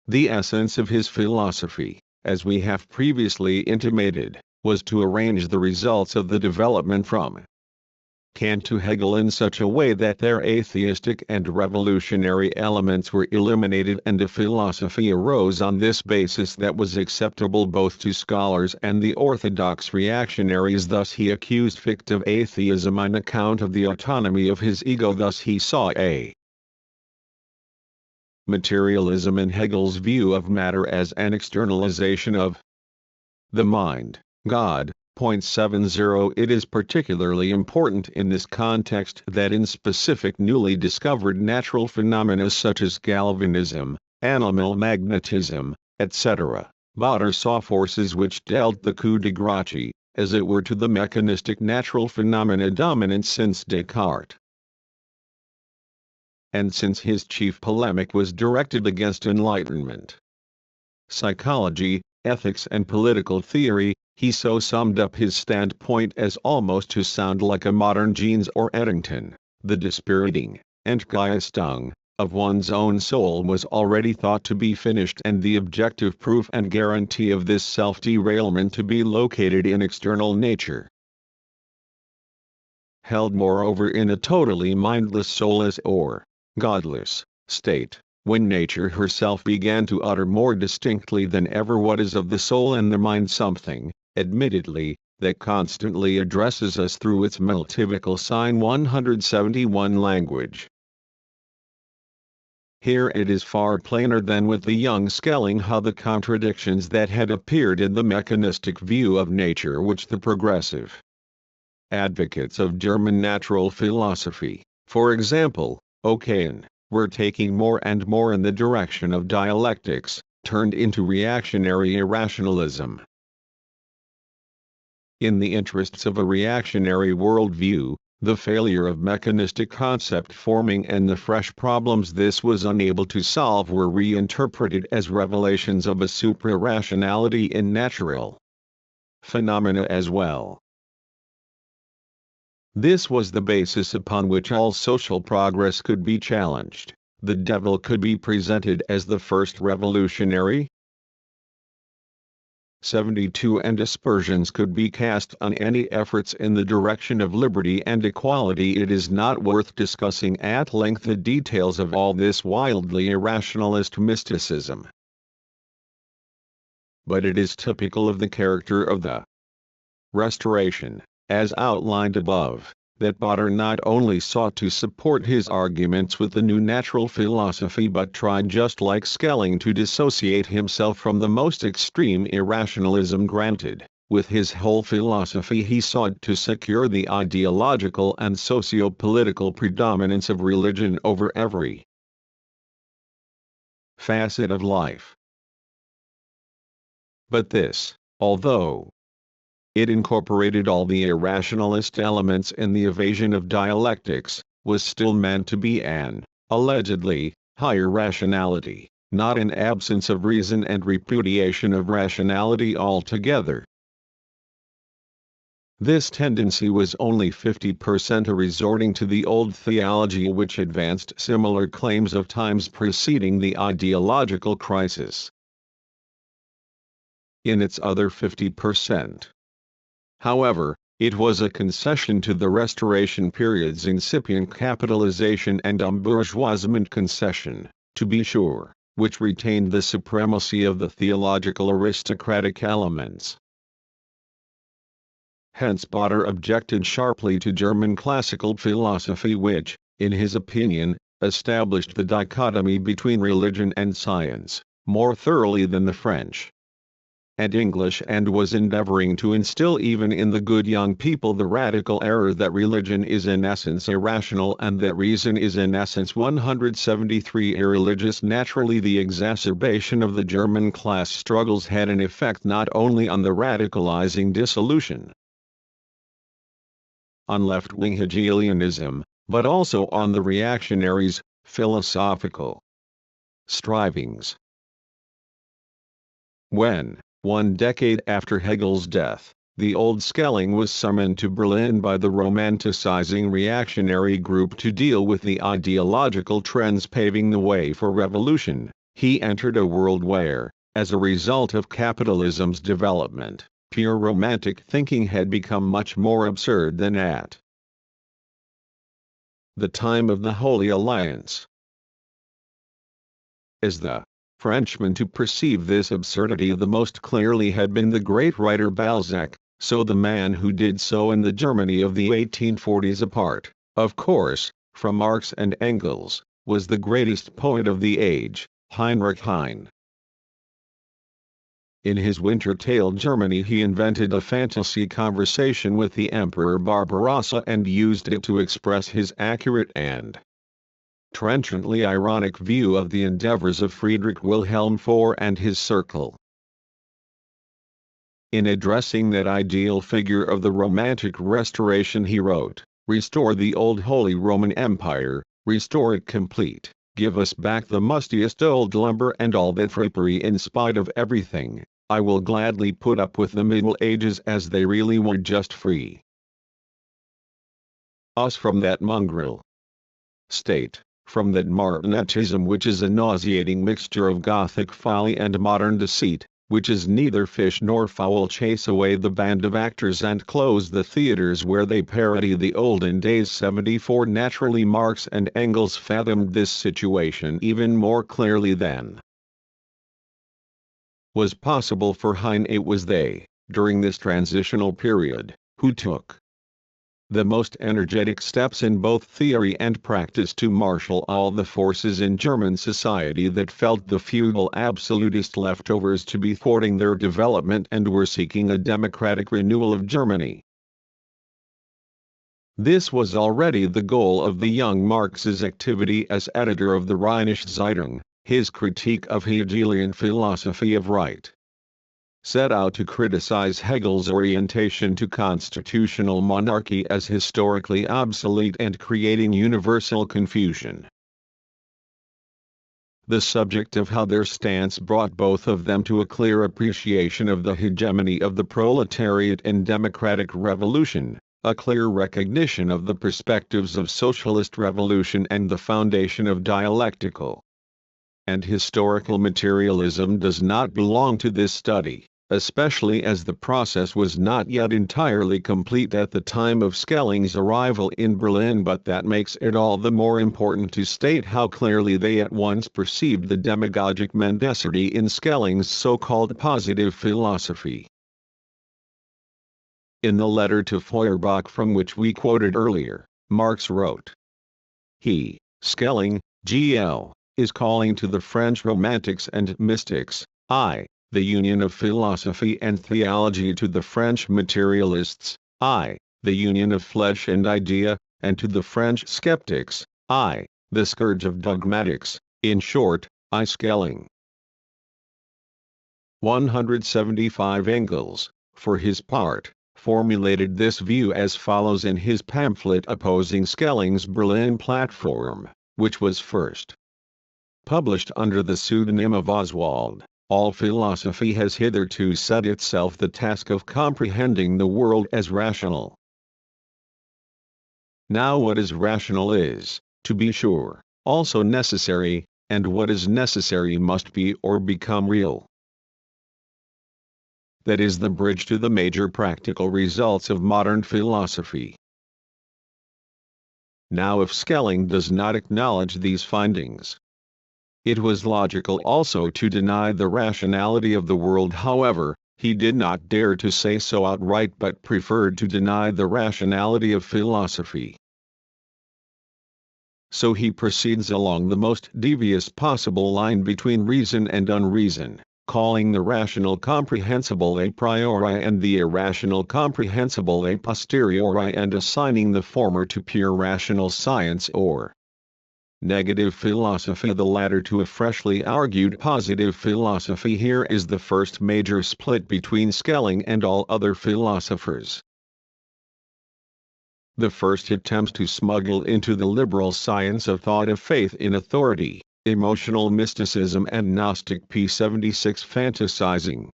The essence of his philosophy, as we have previously intimated, was to arrange the results of the development from Kant to Hegel in such a way that their atheistic and revolutionary elements were eliminated and a philosophy arose on this basis that was acceptable both to scholars and the orthodox reactionaries. Thus he accused fictive atheism on account of the autonomy of his ego. Thus he saw a materialism in Hegel's view of matter as an externalization of the mind, God. 70. It is particularly important in this context that in specific newly discovered natural phenomena such as galvanism, animal magnetism, etc., Baader saw forces which dealt the coup de grace, as it were, to the mechanistic natural phenomena dominant since Descartes. And since his chief polemic was directed against Enlightenment psychology, ethics and political theory, he so summed up his standpoint as almost to sound like a modern Jeans or Eddington: the dispiriting Entgeistung of one's own soul was already thought to be finished, and the objective proof and guarantee of this self-derailment to be located in external nature. Held moreover in a totally mindless soulless or godless state, when nature herself began to utter more distinctly than ever what is of the soul and the mind, something, admittedly, that constantly addresses us through its multivocal sign 171 language. Here it is far plainer than with the young Schelling how the contradictions that had appeared in the mechanistic view of nature which the progressive advocates of German natural philosophy, for example, Oken, were taking more and more in the direction of dialectics, turned into reactionary irrationalism. In the interests of a reactionary worldview, the failure of mechanistic concept forming and the fresh problems this was unable to solve were reinterpreted as revelations of a supra-rationality in natural phenomena as well. This was the basis upon which all social progress could be challenged. The devil could be presented as the first revolutionary 72 and aspersions could be cast on any efforts in the direction of liberty and equality. It is not worth discussing at length the details of all this wildly irrationalist mysticism. But it is typical of the character of the Restoration, as outlined above, that Potter not only sought to support his arguments with the new natural philosophy but tried, just like Schelling, to dissociate himself from the most extreme irrationalism granted. With his whole philosophy he sought to secure the ideological and socio-political predominance of religion over every facet of life. But this, although it incorporated all the irrationalist elements in the evasion of dialectics, was still meant to be an, allegedly, higher rationality, not an absence of reason and repudiation of rationality altogether. This tendency was only 50% a resorting to the old theology which advanced similar claims of times preceding the ideological crisis. In its other 50%, however, it was a concession to the Restoration period's incipient capitalization and embourgeoisement concession, to be sure, which retained the supremacy of the theological aristocratic elements. Hence Potter objected sharply to German classical philosophy which, in his opinion, established the dichotomy between religion and science, more thoroughly than the French and English, and was endeavoring to instill even in the good young people the radical error that religion is in essence irrational and that reason is in essence 173 irreligious. Naturally, the exacerbation of the German class struggles had an effect not only on the radicalizing dissolution on left-wing Hegelianism, but also on the reactionaries' philosophical strivings. When, 1 decade after Hegel's death, the old Schelling was summoned to Berlin by the romanticizing reactionary group to deal with the ideological trends paving the way for revolution, he entered a world where, as a result of capitalism's development, pure romantic thinking had become much more absurd than at the time of the Holy Alliance. As the Frenchman to perceive this absurdity the most clearly had been the great writer Balzac, so the man who did so in the Germany of the 1840s, apart, of course, from Marx and Engels, was the greatest poet of the age, Heinrich Heine. In his winter tale Germany he invented a fantasy conversation with the Emperor Barbarossa and used it to express his accurate and trenchantly ironic view of the endeavors of Friedrich Wilhelm IV and his circle. In addressing that ideal figure of the Romantic Restoration he wrote, "Restore the old Holy Roman Empire, restore it complete, give us back the mustiest old lumber and all that frippery. In spite of everything, I will gladly put up with the Middle Ages as they really were, just free us from that mongrel state, from that Martinetism which is a nauseating mixture of Gothic folly and modern deceit, which is neither fish nor fowl. Chase away the band of actors and close the theaters where they parody the olden days." 74 Naturally, Marx and Engels fathomed this situation even more clearly than was possible for Heine. It was they, during this transitional period, who took the most energetic steps in both theory and practice to marshal all the forces in German society that felt the feudal absolutist leftovers to be thwarting their development and were seeking a democratic renewal of Germany. This was already the goal of the young Marx's activity as editor of the Rheinische Zeitung. His critique of Hegelian philosophy of right set out to criticize Hegel's orientation to constitutional monarchy as historically obsolete and creating universal confusion. The subject of how their stance brought both of them to a clear appreciation of the hegemony of the proletariat and democratic revolution, a clear recognition of the perspectives of socialist revolution and the foundation of dialectical and historical materialism does not belong to this study, especially as the process was not yet entirely complete at the time of Schelling's arrival in Berlin, but that makes it all the more important to state how clearly they at once perceived the demagogic mendacity in Schelling's so-called positive philosophy. In the letter to Feuerbach from which we quoted earlier, Marx wrote, "He, Schelling, G.L., is calling to the French romantics and mystics, the union of philosophy and theology, to the French materialists, the union of flesh and idea, and to the French skeptics, the scourge of dogmatics, in short, Schelling." 175 Engels, for his part, formulated this view as follows in his pamphlet opposing Schelling's Berlin platform, which was first published under the pseudonym of Oswald: "All philosophy has hitherto set itself the task of comprehending the world as rational. Now what is rational is, to be sure, also necessary, and what is necessary must be or become real. That is the bridge to the major practical results of modern philosophy." Now if Schelling does not acknowledge these findings, it was logical also to deny the rationality of the world. However, he did not dare to say so outright but preferred to deny the rationality of philosophy. So he proceeds along the most devious possible line between reason and unreason, calling the rational comprehensible a priori and the irrational comprehensible a posteriori, and assigning the former to pure rational science or negative philosophy, the latter to a freshly argued positive philosophy. Here is the first major split between Schelling and all other philosophers. The first attempts to smuggle into the liberal science of thought a faith in authority, emotional mysticism and Gnostic p76 fantasizing.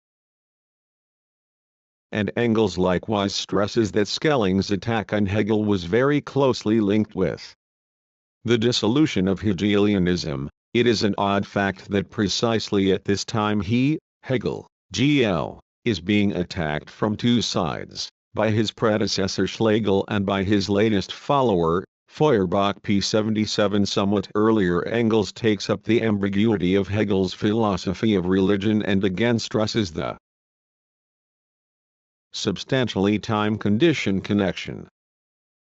And Engels likewise stresses that Schelling's attack on Hegel was very closely linked with the dissolution of Hegelianism. It is an odd fact that precisely at this time he, Hegel, G.L., is being attacked from two sides, by his predecessor Schlegel and by his latest follower, Feuerbach p77. Somewhat earlier Engels takes up the ambiguity of Hegel's philosophy of religion and again stresses the substantially time-conditioned connection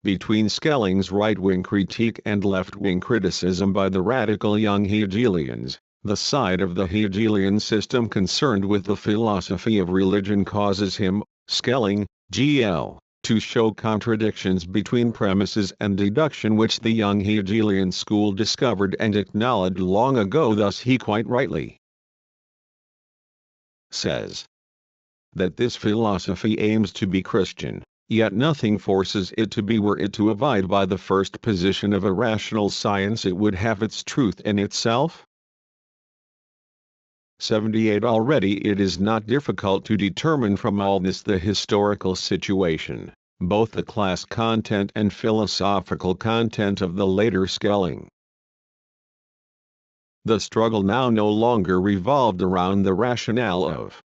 between Schelling's right-wing critique and left-wing criticism by the radical young Hegelians. The side of the Hegelian system concerned with the philosophy of religion causes him, Schelling, G.L., to show contradictions between premises and deduction which the young Hegelian school discovered and acknowledged long ago. Thus he quite rightly says that this philosophy aims to be Christian, yet nothing forces it to be. Were it to abide by the first position of a rational science, it would have its truth in itself. 78 Already it is not difficult to determine from all this the historical situation, both the class content and philosophical content of the later Schelling. The struggle now no longer revolved around the rationale of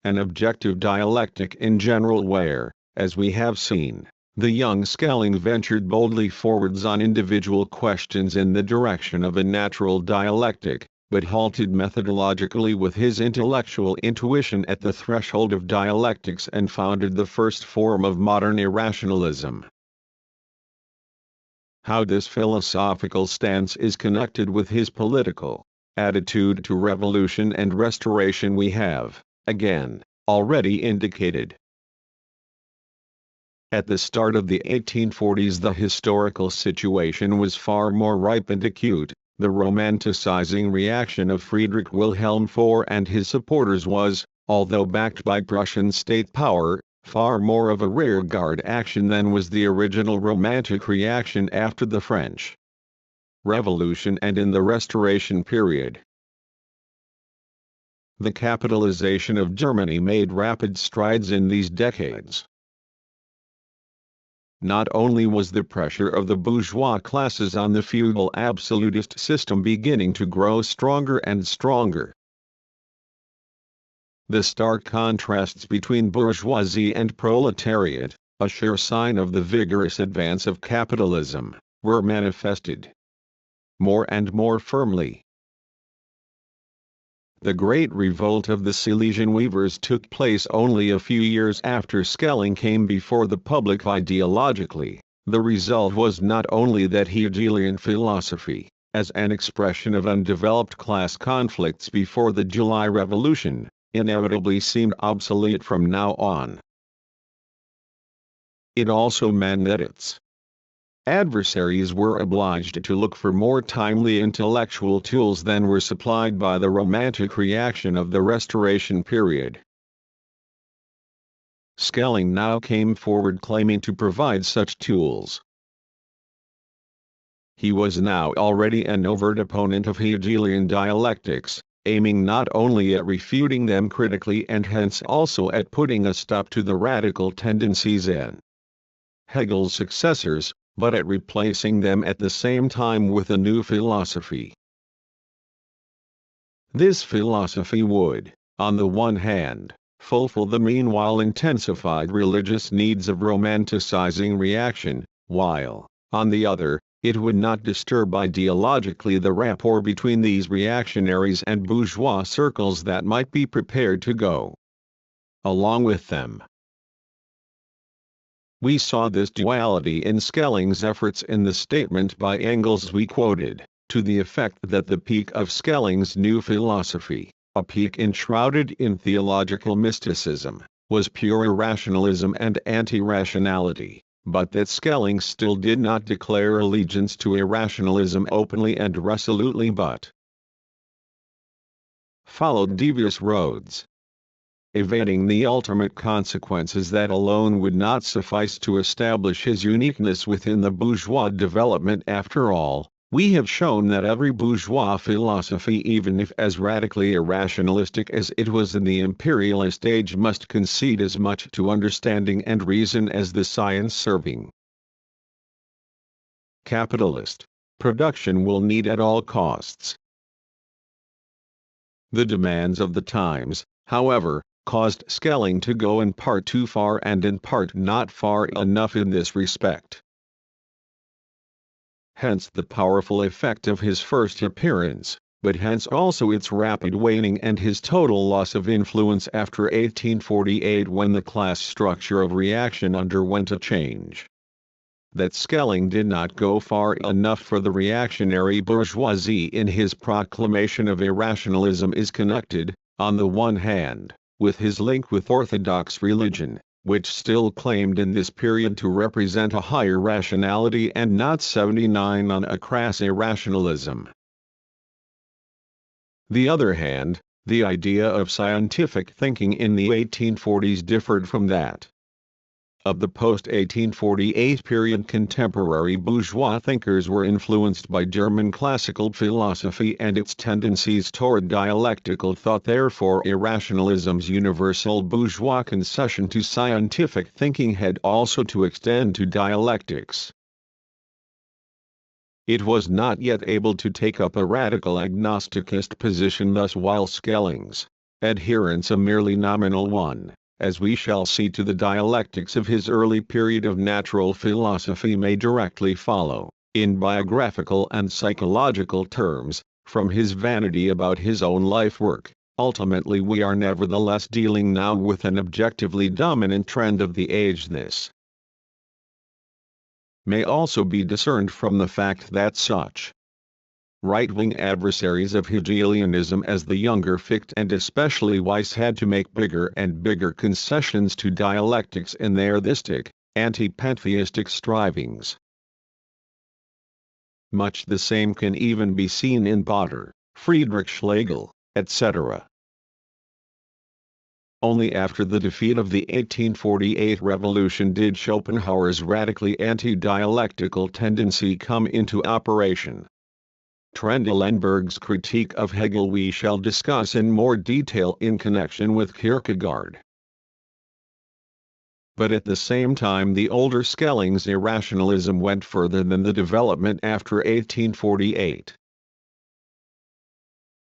an objective dialectic in general where, as we have seen, the young Schelling ventured boldly forwards on individual questions in the direction of a natural dialectic, but halted methodologically with his intellectual intuition at the threshold of dialectics and founded the first form of modern irrationalism, How this philosophical stance is connected with his political attitude to revolution and restoration we have, again, already indicated. At the start of the 1840s the historical situation was far more ripe and acute. The romanticizing reaction of Friedrich Wilhelm IV and his supporters was, although backed by Prussian state power, far more of a rearguard action than was the original Romantic reaction after the French Revolution and in the Restoration period. The capitalization of Germany made rapid strides in these decades. Not only was the pressure of the bourgeois classes on the feudal absolutist system beginning to grow stronger and stronger. The stark contrasts between bourgeoisie and proletariat, a sure sign of the vigorous advance of capitalism, were manifested more and more firmly. The Great Revolt of the Silesian weavers took place only a few years after Schelling came before the public ideologically. The result was not only that Hegelian philosophy, as an expression of undeveloped class conflicts before the July Revolution, inevitably seemed obsolete from now on. It also meant that its adversaries were obliged to look for more timely intellectual tools than were supplied by the Romantic reaction of the Restoration period. Schelling now came forward claiming to provide such tools. He was now already an overt opponent of Hegelian dialectics, aiming not only at refuting them critically and hence also at putting a stop to the radical tendencies in Hegel's successors, but at replacing them at the same time with a new philosophy. This philosophy would, on the one hand, fulfill the meanwhile intensified religious needs of romanticizing reaction, while, on the other, it would not disturb ideologically the rapport between these reactionaries and bourgeois circles that might be prepared to go along with them. We saw this duality in Schelling's efforts in the statement by Engels we quoted, to the effect that the peak of Schelling's new philosophy, a peak enshrouded in theological mysticism, was pure irrationalism and anti-rationality, but that Schelling still did not declare allegiance to irrationalism openly and resolutely but followed devious roads, evading the ultimate consequences that alone would not suffice to establish his uniqueness within the bourgeois development. After all, we have shown that every bourgeois philosophy, even if as radically irrationalistic as it was in the imperialist age, must concede as much to understanding and reason as the science serving capitalist production will need at all costs. The demands of the times, however, caused Schelling to go in part too far and in part not far enough in this respect. Hence the powerful effect of his first appearance, but hence also its rapid waning and his total loss of influence after 1848 when the class structure of reaction underwent a change. That Schelling did not go far enough for the reactionary bourgeoisie in his proclamation of irrationalism is connected, on the one hand, with his link with orthodox religion, which still claimed in this period to represent a higher rationality and not 79 on a crass irrationalism. The other hand, the idea of scientific thinking in the 1840s differed from that of the post-1848 period. Contemporary bourgeois thinkers were influenced by German classical philosophy and its tendencies toward dialectical thought. Therefore, irrationalism's universal bourgeois concession to scientific thinking had also to extend to dialectics. It was not yet able to take up a radical agnosticist position, thus while Schelling's adherence a merely nominal one, as we shall see. To the dialectics of his early period of natural philosophy may directly follow, in biographical and psychological terms, from his vanity about his own life work. Ultimately we are nevertheless dealing now with an objectively dominant trend of the age. This may also be discerned from the fact that such right-wing adversaries of Hegelianism as the younger Fichte and especially Weiss had to make bigger and bigger concessions to dialectics in their theistic, anti-pantheistic strivings. Much the same can even be seen in Botter, Friedrich Schlegel, etc. Only after the defeat of the 1848 revolution did Schopenhauer's radically anti-dialectical tendency come into operation. Trendelenburg's critique of Hegel we shall discuss in more detail in connection with Kierkegaard. But at the same time the older Schelling's irrationalism went further than the development after 1848.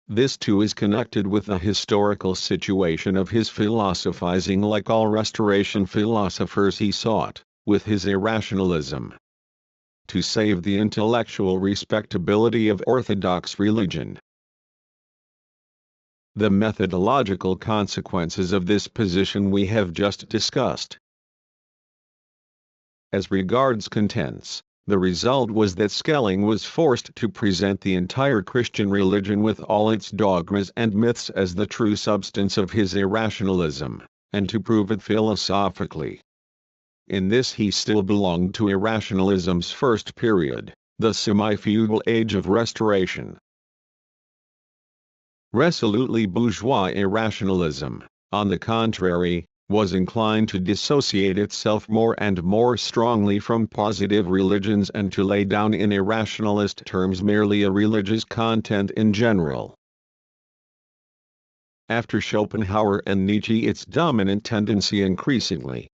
This too is connected with the historical situation of his philosophizing. Like all Restoration philosophers he sought, with his irrationalism, to save the intellectual respectability of orthodox religion. The methodological consequences of this position we have just discussed. As regards contents, the result was that Schelling was forced to present the entire Christian religion with all its dogmas and myths as the true substance of his irrationalism, and to prove it philosophically. In this he still belonged to irrationalism's first period, the semi-feudal age of Restoration. Resolutely bourgeois irrationalism, on the contrary, was inclined to dissociate itself more and more strongly from positive religions and to lay down in irrationalist terms merely a religious content in general. After Schopenhauer and Nietzsche its dominant tendency increasingly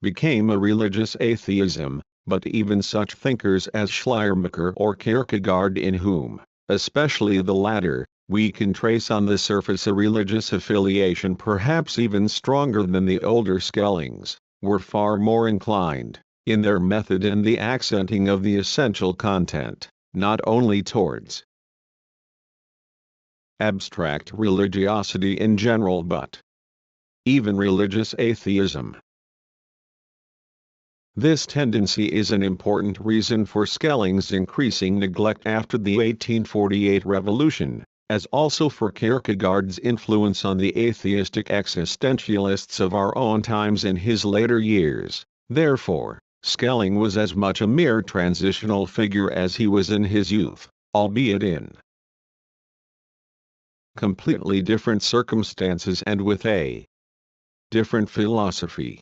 became a religious atheism, but even such thinkers as Schleiermacher or Kierkegaard, in whom, especially the latter, we can trace on the surface a religious affiliation perhaps even stronger than the older Schellings, were far more inclined, in their method and the accenting of the essential content, not only towards abstract religiosity in general but even religious atheism. This tendency is an important reason for Schelling's increasing neglect after the 1848 revolution, as also for Kierkegaard's influence on the atheistic existentialists of our own times in his later years. Therefore, Schelling was as much a mere transitional figure as he was in his youth, albeit in completely different circumstances and with a different philosophy.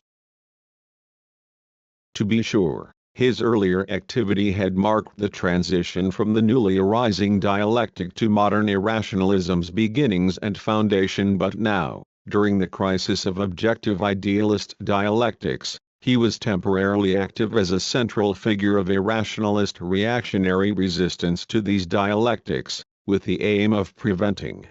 To be sure, his earlier activity had marked the transition from the newly arising dialectic to modern irrationalism's beginnings and foundation, but now, during the crisis of objective idealist dialectics, he was temporarily active as a central figure of irrationalist reactionary resistance to these dialectics, with the aim of preventing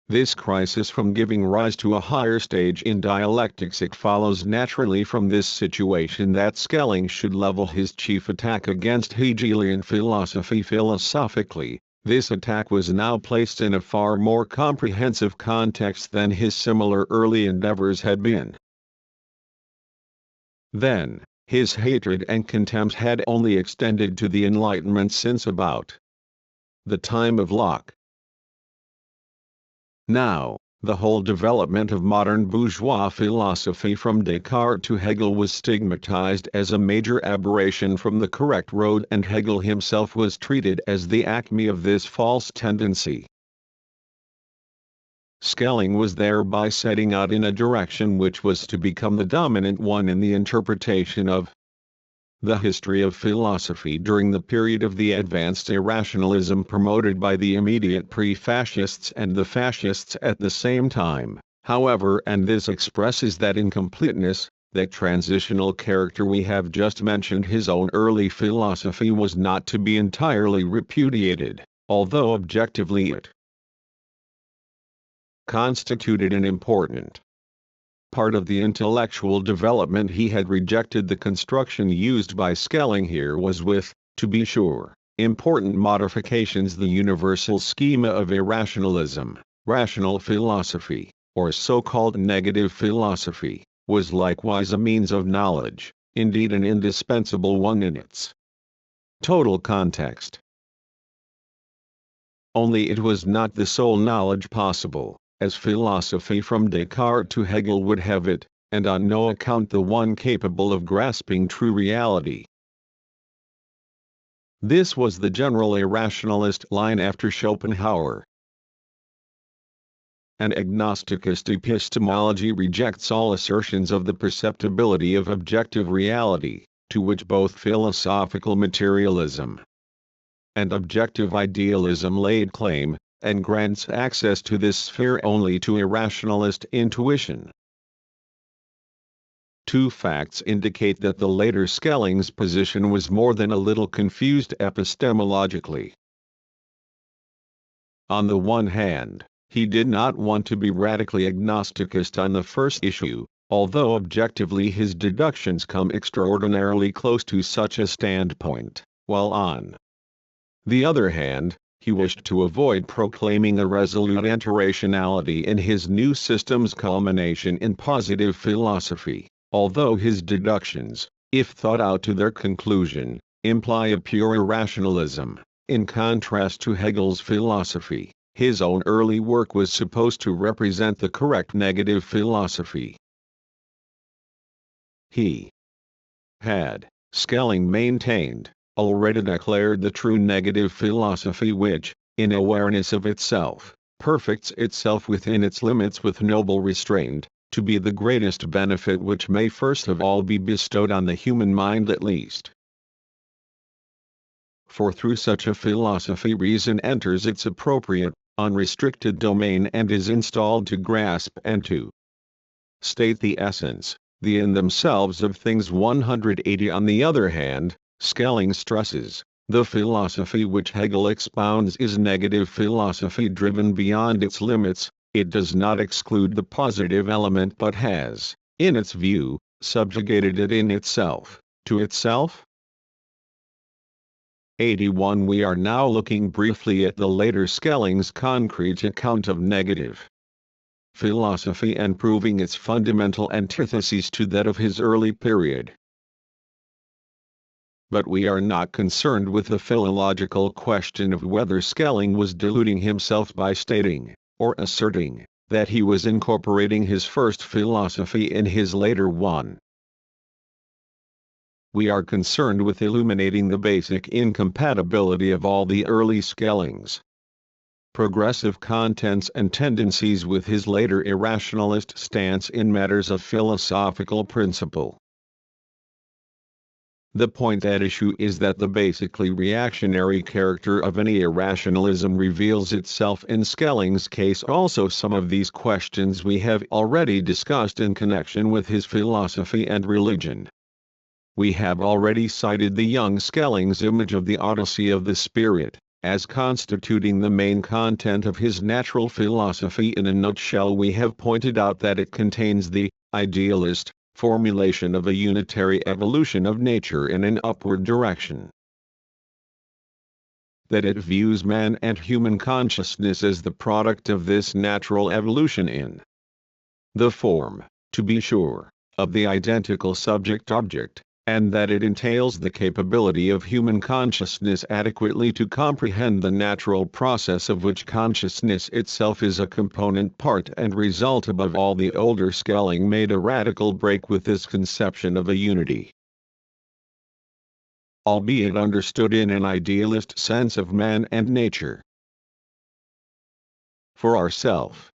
this crisis from giving rise to a higher stage in dialectics. It follows naturally from this situation that Schelling should level his chief attack against Hegelian philosophy philosophically. This attack was now placed in a far more comprehensive context than his similar early endeavors had been. Then, his hatred and contempt had only extended to the Enlightenment since about the time of Locke. Now, the whole development of modern bourgeois philosophy from Descartes to Hegel was stigmatized as a major aberration from the correct road, and Hegel himself was treated as the acme of this false tendency. Schelling was thereby setting out in a direction which was to become the dominant one in the interpretation of the history of philosophy during the period of the advanced irrationalism promoted by the immediate pre-fascists and the fascists at the same time, however, and this expresses that incompleteness, that transitional character we have just mentioned. His own early philosophy was not to be entirely repudiated, although objectively it constituted an important part of the intellectual development. He had rejected the construction used by Schelling here was with, to be sure, important modifications, the universal schema of irrationalism. Rational philosophy, or so-called negative philosophy, was likewise a means of knowledge, indeed an indispensable one in its total context. Only it was not the sole knowledge possible, as philosophy from Descartes to Hegel would have it, and on no account the one capable of grasping true reality. This was the general irrationalist line after Schopenhauer. An agnosticist epistemology rejects all assertions of the perceptibility of objective reality, to which both philosophical materialism and objective idealism laid claim, and grants access to this sphere only to irrationalist intuition. Two facts indicate that the later Schelling's position was more than a little confused epistemologically. On the one hand, he did not want to be radically agnosticist on the first issue, although objectively his deductions come extraordinarily close to such a standpoint, while on the other hand, he wished to avoid proclaiming a resolute anti-rationality in his new system's culmination in positive philosophy, although his deductions, if thought out to their conclusion, imply a pure irrationalism. In contrast to Hegel's philosophy, his own early work was supposed to represent the correct negative philosophy. He had, Schelling maintained, already declared the true negative philosophy which, in awareness of itself, perfects itself within its limits with noble restraint, to be the greatest benefit which may first of all be bestowed on the human mind at least. For through such a philosophy reason enters its appropriate, unrestricted domain and is installed to grasp and to state the essence, the in themselves of things. 180. On the other hand, Schelling stresses, the philosophy which Hegel expounds is negative philosophy driven beyond its limits. It does not exclude the positive element but has, in its view, subjugated it in itself, to itself. 81. We are now looking briefly at the later Schelling's concrete account of negative philosophy and proving its fundamental antitheses to that of his early period. But we are not concerned with the philological question of whether Schelling was deluding himself by stating, or asserting, that he was incorporating his first philosophy in his later one. We are concerned with illuminating the basic incompatibility of all the early Schelling's progressive contents and tendencies with his later irrationalist stance in matters of philosophical principle. The point at issue is that the basically reactionary character of any irrationalism reveals itself in Schelling's case. Also, some of these questions we have already discussed in connection with his philosophy and religion. We have already cited the young Schelling's image of the Odyssey of the Spirit, as constituting the main content of his natural philosophy. In a nutshell, we have pointed out that it contains the idealist formulation of a unitary evolution of nature in an upward direction. That it views man and human consciousness as the product of this natural evolution in the form, to be sure, of the identical subject-object, and that it entails the capability of human consciousness adequately to comprehend the natural process of which consciousness itself is a component part and result. Above all, the older Schelling made a radical break with this conception of a unity, albeit understood in an idealist sense, of man and nature. For ourself,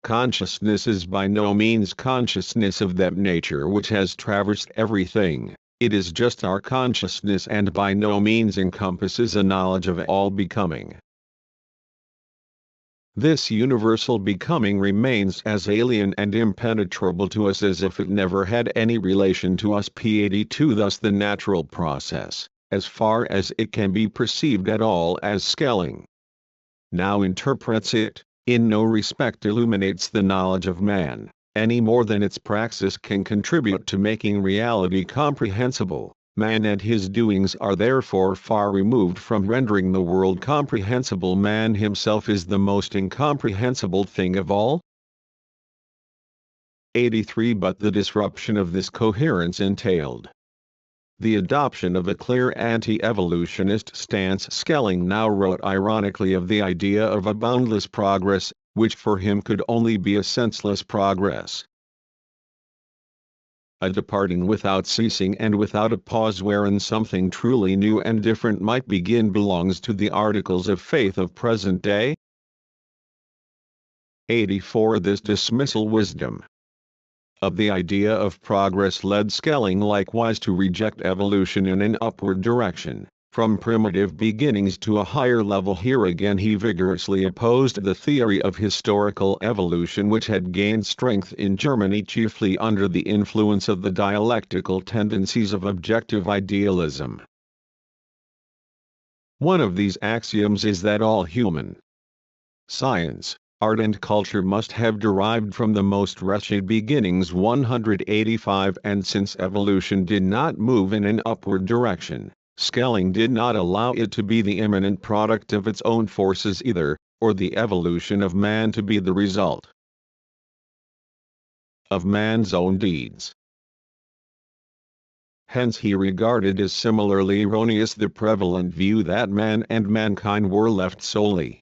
consciousness is by no means consciousness of that nature which has traversed everything. It is just our consciousness and by no means encompasses a knowledge of all becoming. This universal becoming remains as alien and impenetrable to us as if it never had any relation to us. P. 82. Thus the natural process, as far as it can be perceived at all as Schelling now interprets it, in no respect illuminates the knowledge of man, any more than its praxis can contribute to making reality comprehensible. Man and his doings are therefore far removed from rendering the world comprehensible. Man himself is the most incomprehensible thing of all. 83. But the disruption of this coherence entailed the adoption of a clear anti-evolutionist stance. Schelling now wrote ironically of the idea of a boundless progress, which for him could only be a senseless progress. A departing without ceasing and without a pause wherein something truly new and different might begin belongs to the articles of faith of present day. 84. This dismissal wisdom of the idea of progress led Schelling likewise to reject evolution in an upward direction, from primitive beginnings to a higher level. Here again he vigorously opposed the theory of historical evolution which had gained strength in Germany chiefly under the influence of the dialectical tendencies of objective idealism. One of these axioms is that all human science, art and culture must have derived from the most wretched beginnings. 185. And since evolution did not move in an upward direction, Schelling did not allow it to be the immanent product of its own forces either, or the evolution of man to be the result of man's own deeds. Hence he regarded as similarly erroneous the prevalent view that man and mankind were left solely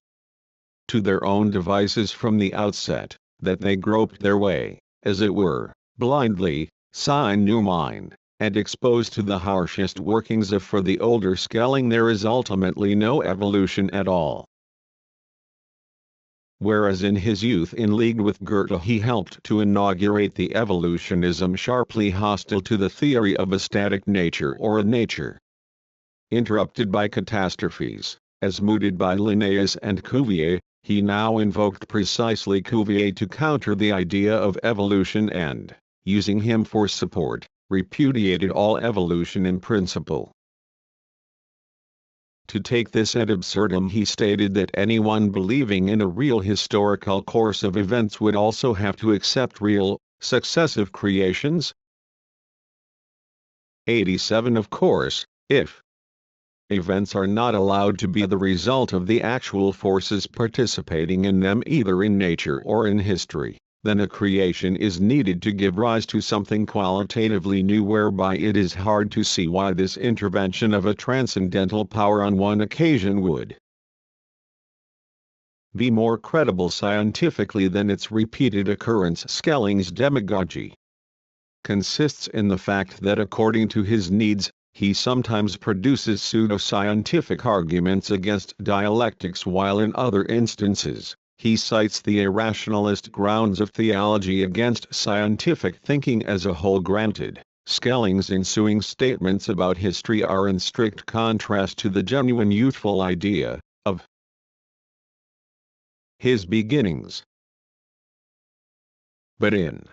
to their own devices from the outset, that they groped their way, as it were, blindly, sine numine, and exposed to the harshest workings of. For the older Schelling there is ultimately no evolution at all. Whereas in his youth in league with Goethe he helped to inaugurate the evolutionism sharply hostile to the theory of a static nature or a nature interrupted by catastrophes, as mooted by Linnaeus and Cuvier. He now invoked precisely Cuvier to counter the idea of evolution and, using him for support, repudiated all evolution in principle. To take this ad absurdum he stated that anyone believing in a real historical course of events would also have to accept real, successive creations. 87. Of course, if events are not allowed to be the result of the actual forces participating in them either in nature or in history, then a creation is needed to give rise to something qualitatively new, whereby it is hard to see why this intervention of a transcendental power on one occasion would be more credible scientifically than its repeated occurrence. Schelling's demagogy consists in the fact that according to his needs, he sometimes produces pseudo-scientific arguments against dialectics while in other instances, he cites the irrationalist grounds of theology against scientific thinking as a whole. Granted, Schelling's ensuing statements about history are in strict contrast to the genuine youthful idea of his beginnings. But in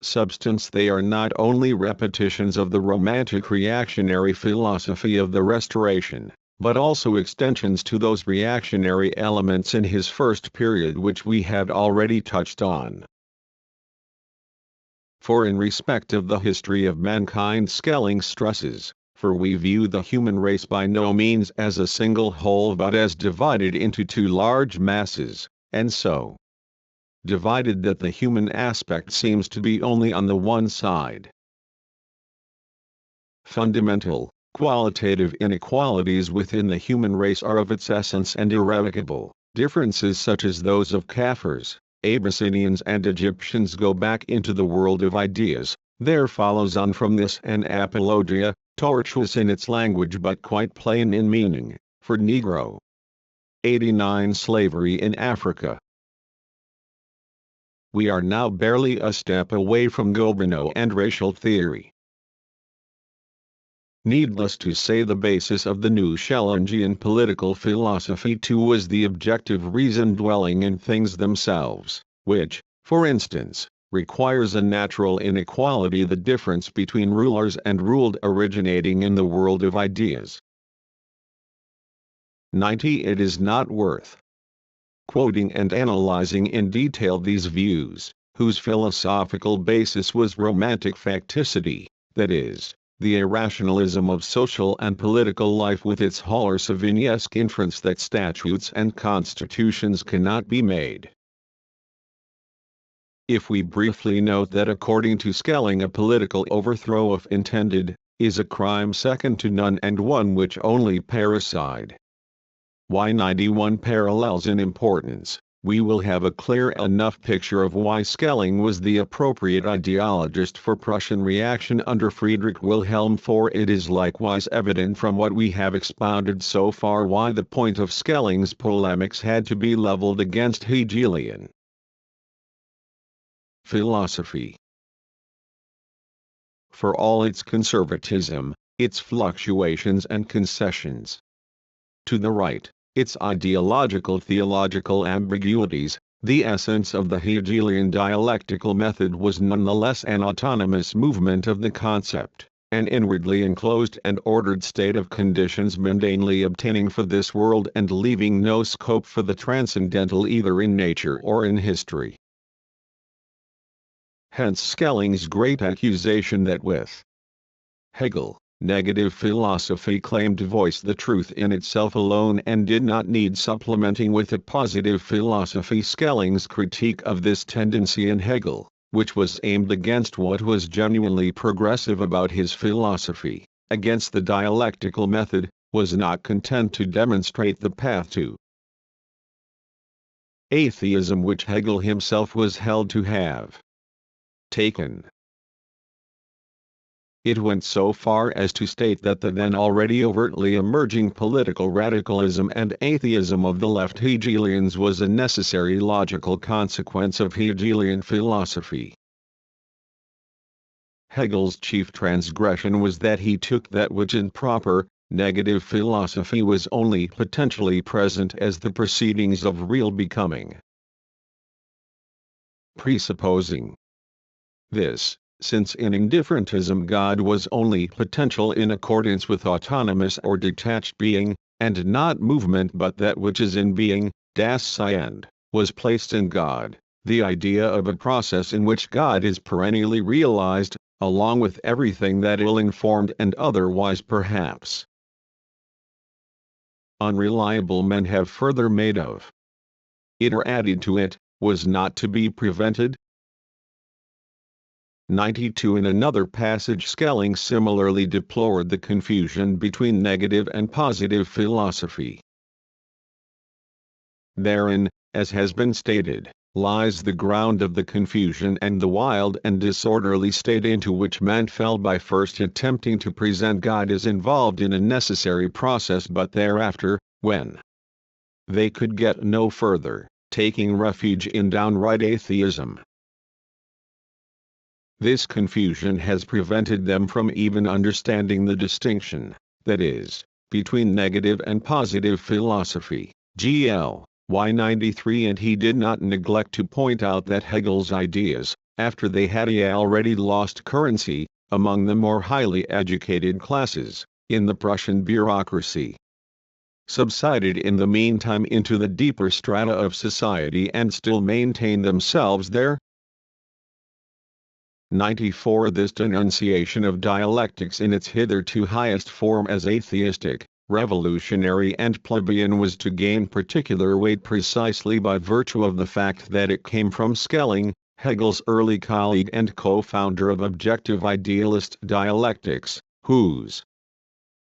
substance they are not only repetitions of the romantic reactionary philosophy of the Restoration, but also extensions to those reactionary elements in his first period which we had already touched on. For in respect of the history of mankind Schelling stresses, for we view the human race by no means as a single whole but as divided into two large masses, and so divided that the human aspect seems to be only on the one side. Fundamental, qualitative inequalities within the human race are of its essence and irrevocable. Differences such as those of Kafirs, Abyssinians and Egyptians go back into the world of ideas. There follows on from this an apologia, tortuous in its language but quite plain in meaning, for Negro. 89. Slavery in Africa. We are now barely a step away from Gobineau and racial theory. Needless to say the basis of the new Schellingian political philosophy too was the objective reason dwelling in things themselves, which, for instance, requires a natural inequality, the difference between rulers and ruled originating in the world of ideas. 90. It is not worth quoting and analyzing in detail these views, whose philosophical basis was romantic facticity, that is, the irrationalism of social and political life with its Haller-Savignesque inference that statutes and constitutions cannot be made If we briefly note that according to Schelling a political overthrow if intended, is a crime second to none and one which only parricide. Why 91 parallels in importance, we will have a clear enough picture of why Schelling was the appropriate ideologist for Prussian reaction under Friedrich Wilhelm, for it is likewise evident from what we have expounded so far why the point of Schelling's polemics had to be leveled against Hegelian philosophy. For all its conservatism, its fluctuations and concessions to the right, its ideological theological ambiguities, the essence of the Hegelian dialectical method was nonetheless an autonomous movement of the concept, an inwardly enclosed and ordered state of conditions mundanely obtaining for this world and leaving no scope for the transcendental either in nature or in history. Hence Schelling's great accusation that with Hegel, negative philosophy claimed to voice the truth in itself alone and did not need supplementing with a positive philosophy. Schelling's critique of this tendency in Hegel, which was aimed against what was genuinely progressive about his philosophy, against the dialectical method, was not content to demonstrate the path to atheism which Hegel himself was held to have taken. It went so far as to state that the then already overtly emerging political radicalism and atheism of the left Hegelians was a necessary logical consequence of Hegelian philosophy. Hegel's chief transgression was that he took that which in proper, negative philosophy was only potentially present as the proceedings of real becoming. Presupposing this, since in indifferentism God was only potential in accordance with autonomous or detached being, and not movement but that which is in being, das Sein, was placed in God, the idea of a process in which God is perennially realized, along with everything that ill-informed and otherwise perhaps unreliable men have further made of it or added to it, was not to be prevented. 92. In another passage Schelling similarly deplored the confusion between negative and positive philosophy. Therein, as has been stated, lies the ground of the confusion and the wild and disorderly state into which man fell by first attempting to present God as involved in a necessary process but thereafter, when they could get no further, taking refuge in downright atheism. This confusion has prevented them from even understanding the distinction, that is, between negative and positive philosophy. Gl. Y 93. And he did not neglect to point out that Hegel's ideas, after they had already lost currency, among the more highly educated classes, in the Prussian bureaucracy, subsided in the meantime into the deeper strata of society and still maintain themselves there. 94. This denunciation of dialectics in its hitherto highest form as atheistic, revolutionary and plebeian was to gain particular weight precisely by virtue of the fact that it came from Schelling, Hegel's early colleague and co-founder of objective idealist dialectics, whose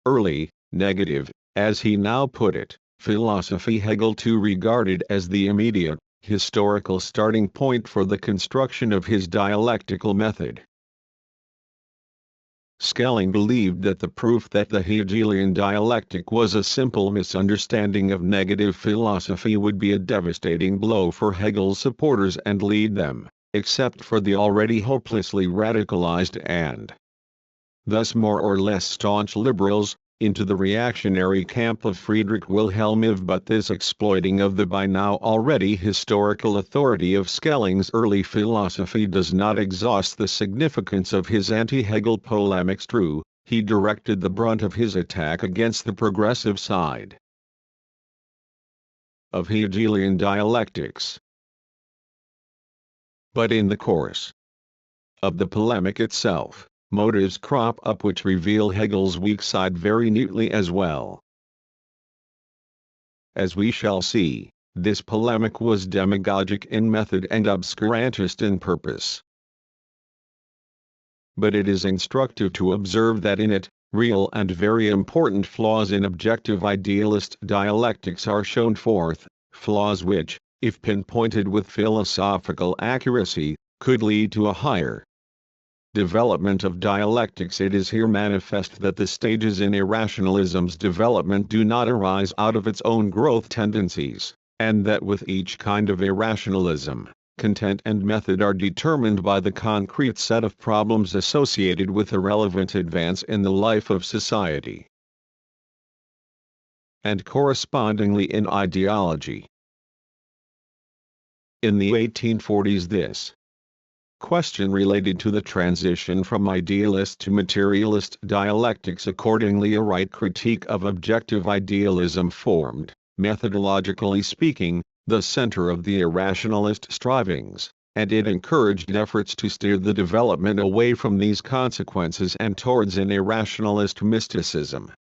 early, negative, as he now put it, philosophy Hegel too regarded as the immediate, historical starting point for the construction of his dialectical method. Schelling believed that the proof that the Hegelian dialectic was a simple misunderstanding of negative philosophy would be a devastating blow for Hegel's supporters and lead them, except for the already hopelessly radicalized and thus more or less staunch liberals, into the reactionary camp of Friedrich Wilhelm. But this exploiting of the by now already historical authority of Schelling's early philosophy does not exhaust the significance of his anti-Hegel polemics. True, he directed the brunt of his attack against the progressive side of Hegelian dialectics. But in the course of the polemic itself, motives crop up which reveal Hegel's weak side very neatly as well. As we shall see, This polemic was demagogic in method and obscurantist in purpose. But it is instructive to observe that in it, real and very important flaws in objective idealist dialectics are shown forth, flaws which, if pinpointed with philosophical accuracy, could lead to a higher development of dialectics. It is here manifest that the stages in irrationalism's development do not arise out of its own growth tendencies, and that with each kind of irrationalism, content and method are determined by the concrete set of problems associated with a relevant advance in the life of society, and correspondingly in ideology. In the 1840s, this question related to the transition from idealist to materialist dialectics. Accordingly, a right critique of objective idealism formed, methodologically speaking, the center of the irrationalist strivings, and it encouraged efforts to steer the development away from these consequences and towards an irrationalist mysticism.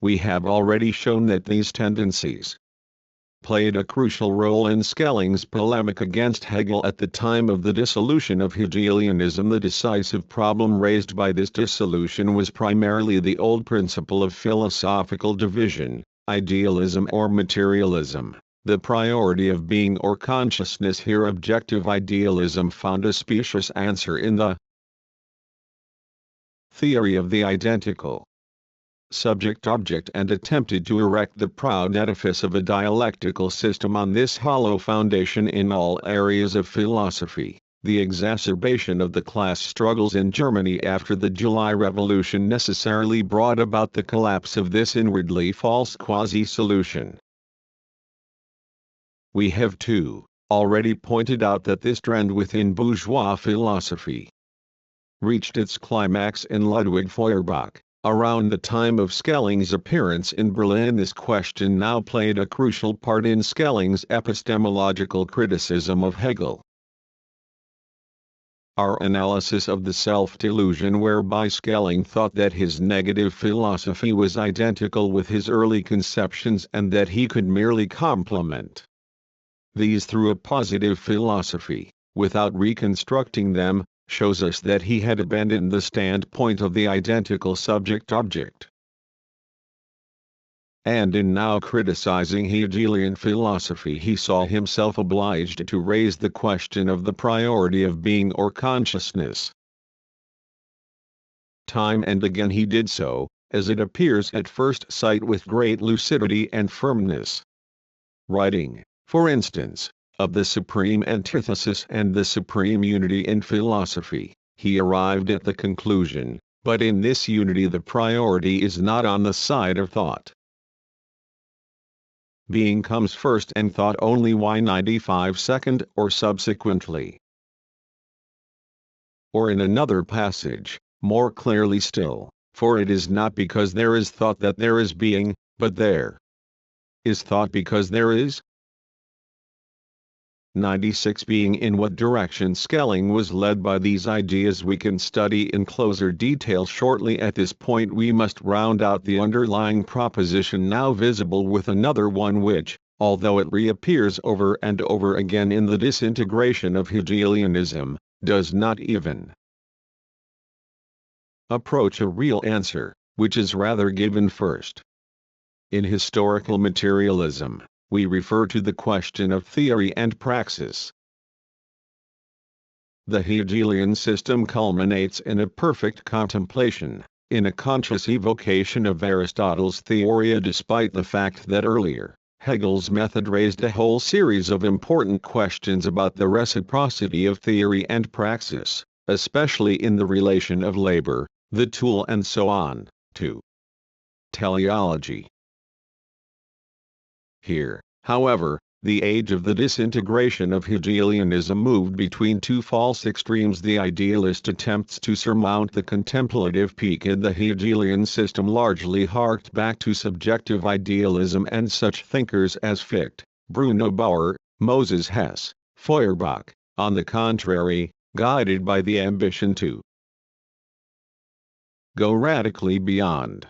We have already shown that these tendencies played a crucial role in Schelling's polemic against Hegel at the time of the dissolution of Hegelianism. The decisive problem raised by this dissolution was primarily the old principle of philosophical division, idealism or materialism, the priority of being or consciousness. Here objective idealism found a specious answer in the theory of the identical subject-object and attempted to erect the proud edifice of a dialectical system on this hollow foundation in all areas of philosophy. The exacerbation of the class struggles in Germany after the July Revolution necessarily brought about the collapse of this inwardly false quasi-solution. We have too already pointed out that this trend within bourgeois philosophy reached its climax in Ludwig Feuerbach. Around the time of Schelling's appearance in Berlin, this question now played a crucial part in Schelling's epistemological criticism of Hegel. Our analysis of the self-delusion whereby Schelling thought that his negative philosophy was identical with his early conceptions and that he could merely complement these through a positive philosophy, without reconstructing them, shows us that he had abandoned the standpoint of the identical subject-object. And in now criticizing Hegelian philosophy, he saw himself obliged to raise the question of the priority of being or consciousness. Time and again he did so, as it appears at first sight, with great lucidity and firmness. Writing, for instance, of the supreme antithesis and the supreme unity in philosophy, he arrived at the conclusion, but in this unity the priority is not on the side of thought. Being comes first and thought only, y95 second or subsequently. Or in another passage, more clearly still, for it is not because there is thought that there is being, but there is thought because there is 96. Being in what direction Schelling was led by these ideas we can study in closer detail shortly. At this point we must round out the underlying proposition now visible with another one which, although it reappears over and over again in the disintegration of Hegelianism, does not even approach a real answer, which is rather given first. In historical materialism, we refer to the question of theory and praxis. The Hegelian system culminates in a perfect contemplation, in a conscious evocation of Aristotle's theoria, despite the fact that earlier, Hegel's method raised a whole series of important questions about the reciprocity of theory and praxis, especially in the relation of labor, the tool and so on, to teleology. Here, however, the age of the disintegration of Hegelianism moved between two false extremes. The idealist attempts to surmount the contemplative peak in the Hegelian system largely harked back to subjective idealism and such thinkers as Fichte, Bruno Bauer, Moses Hess, Feuerbach, on the contrary, guided by the ambition to go radically beyond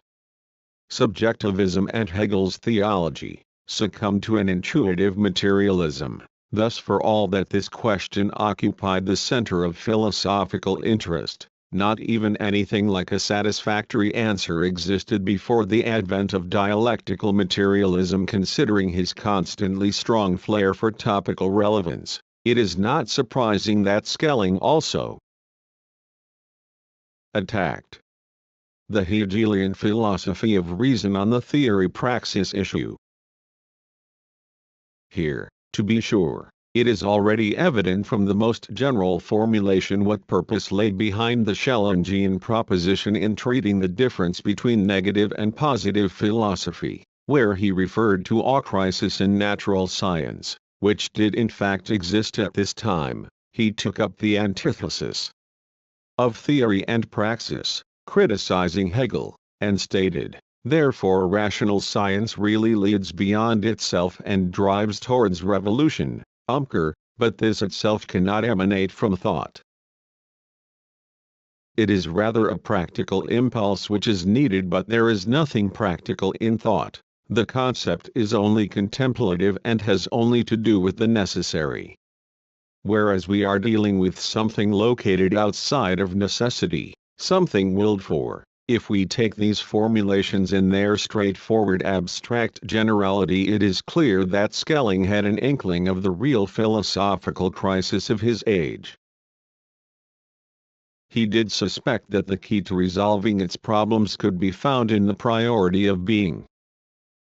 subjectivism and Hegel's theology, succumbed to an intuitive materialism. Thus for all that this question occupied the center of philosophical interest, not even anything like a satisfactory answer existed before the advent of dialectical materialism. Considering his constantly strong flair for topical relevance, it is not surprising that Schelling also attacked the Hegelian philosophy of reason on the theory-praxis issue. Here, to be sure, it is already evident from the most general formulation what purpose lay behind the Schellingian proposition in treating the difference between negative and positive philosophy, where he referred to a crisis in natural science, which did in fact exist at this time. He took up the antithesis of theory and praxis, criticizing Hegel, and stated, therefore rational science really leads beyond itself and drives towards revolution, but this itself cannot emanate from thought. It is rather a practical impulse which is needed, but there is nothing practical in thought. The concept is only contemplative and has only to do with the necessary. Whereas we are dealing with something located outside of necessity, something willed for. If we take these formulations in their straightforward abstract generality, it is clear that Schelling had an inkling of the real philosophical crisis of his age. He did suspect that the key to resolving its problems could be found in the priority of being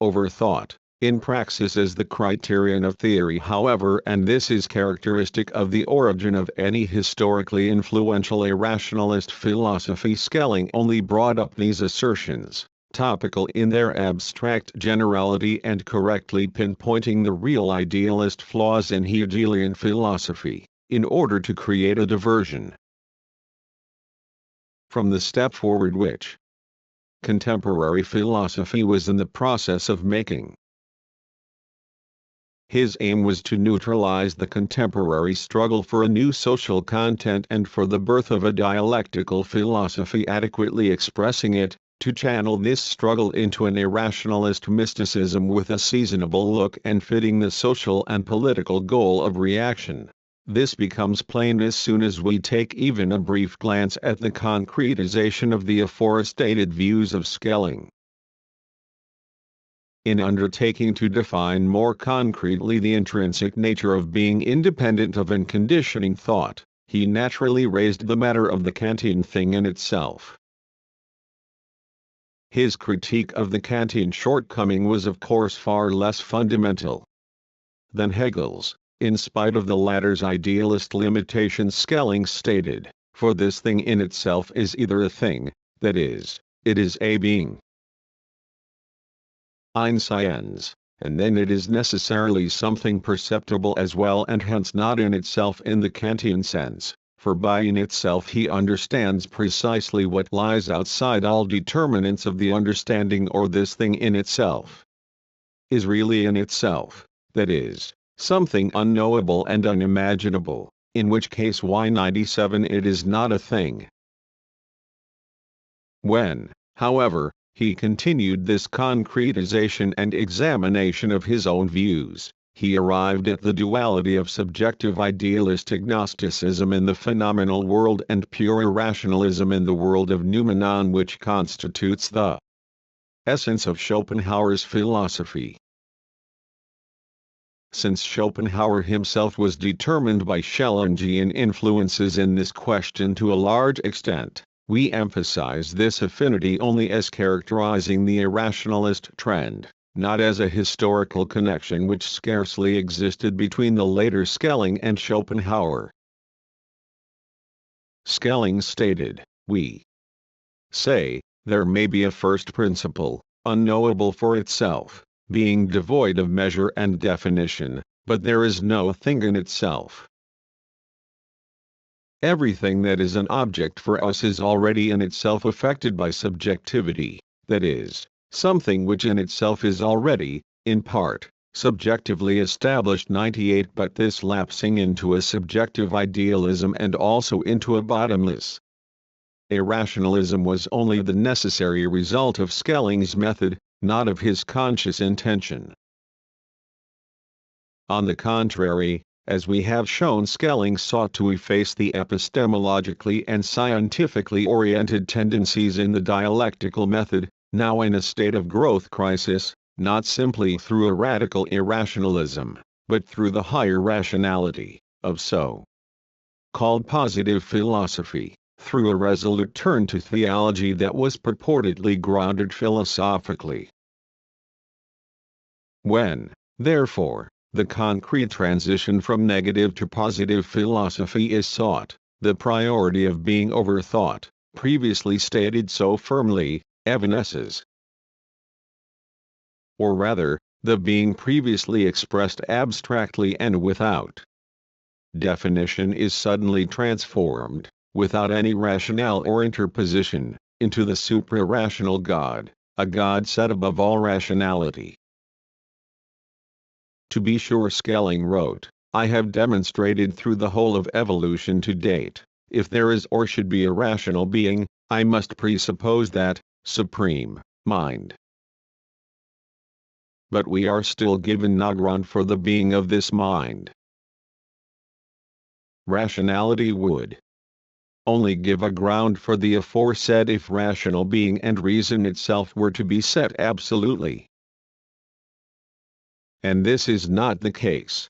over thought, in praxis as the criterion of theory. However, and this is characteristic of the origin of any historically influential irrationalist philosophy, Schelling only brought up these assertions, topical in their abstract generality and correctly pinpointing the real idealist flaws in Hegelian philosophy, in order to create a diversion from the step forward which contemporary philosophy was in the process of making. His aim was to neutralize the contemporary struggle for a new social content and for the birth of a dialectical philosophy adequately expressing it, to channel this struggle into an irrationalist mysticism with a seasonable look and fitting the social and political goal of reaction. This becomes plain as soon as we take even a brief glance at the concretization of the aforestated views of Schelling. In undertaking to define more concretely the intrinsic nature of being independent of and conditioning thought, he naturally raised the matter of the Kantian thing in itself. His critique of the Kantian shortcoming was of course far less fundamental than Hegel's. In spite of the latter's idealist limitations, Schelling stated, for this thing in itself is either a thing, that is, it is a being, ein Science, and then it is necessarily something perceptible as well, and hence not in itself in the Kantian sense, for by in itself he understands precisely what lies outside all determinants of the understanding, or this thing in itself is really in itself, that is, something unknowable and unimaginable, in which case Y97 it is not a thing. When, however, he continued this concretization and examination of his own views, he arrived at the duality of subjective idealist agnosticism in the phenomenal world and pure irrationalism in the world of noumenon, which constitutes the essence of Schopenhauer's philosophy. Since Schopenhauer himself was determined by Schellingian influences in this question to a large extent, we emphasize this affinity only as characterizing the irrationalist trend, not as a historical connection which scarcely existed between the later Schelling and Schopenhauer. Schelling stated, we say, there may be a first principle, unknowable for itself, being devoid of measure and definition, but there is no thing in itself. Everything that is an object for us is already in itself affected by subjectivity, that is, something which in itself is already, in part, subjectively established. 98 But this lapsing into a subjective idealism and also into a bottomless irrationalism was only the necessary result of Schelling's method, not of his conscious intention. On the contrary, as we have shown, Schelling sought to efface the epistemologically and scientifically oriented tendencies in the dialectical method, now in a state of growth crisis, not simply through a radical irrationalism, but through the higher rationality of so-called positive philosophy, through a resolute turn to theology that was purportedly grounded philosophically. When, therefore, the concrete transition from negative to positive philosophy is sought, the priority of being over thought, previously stated so firmly, evanesces. Or rather, the being previously expressed abstractly and without definition is suddenly transformed, without any rationale or interposition, into the supra-rational God, a God set above all rationality. To be sure, Schelling wrote, I have demonstrated through the whole of evolution to date, if there is or should be a rational being, I must presuppose that supreme mind. But we are still given no ground for the being of this mind. Rationality would only give a ground for the aforesaid if rational being and reason itself were to be set absolutely. And this is not the case.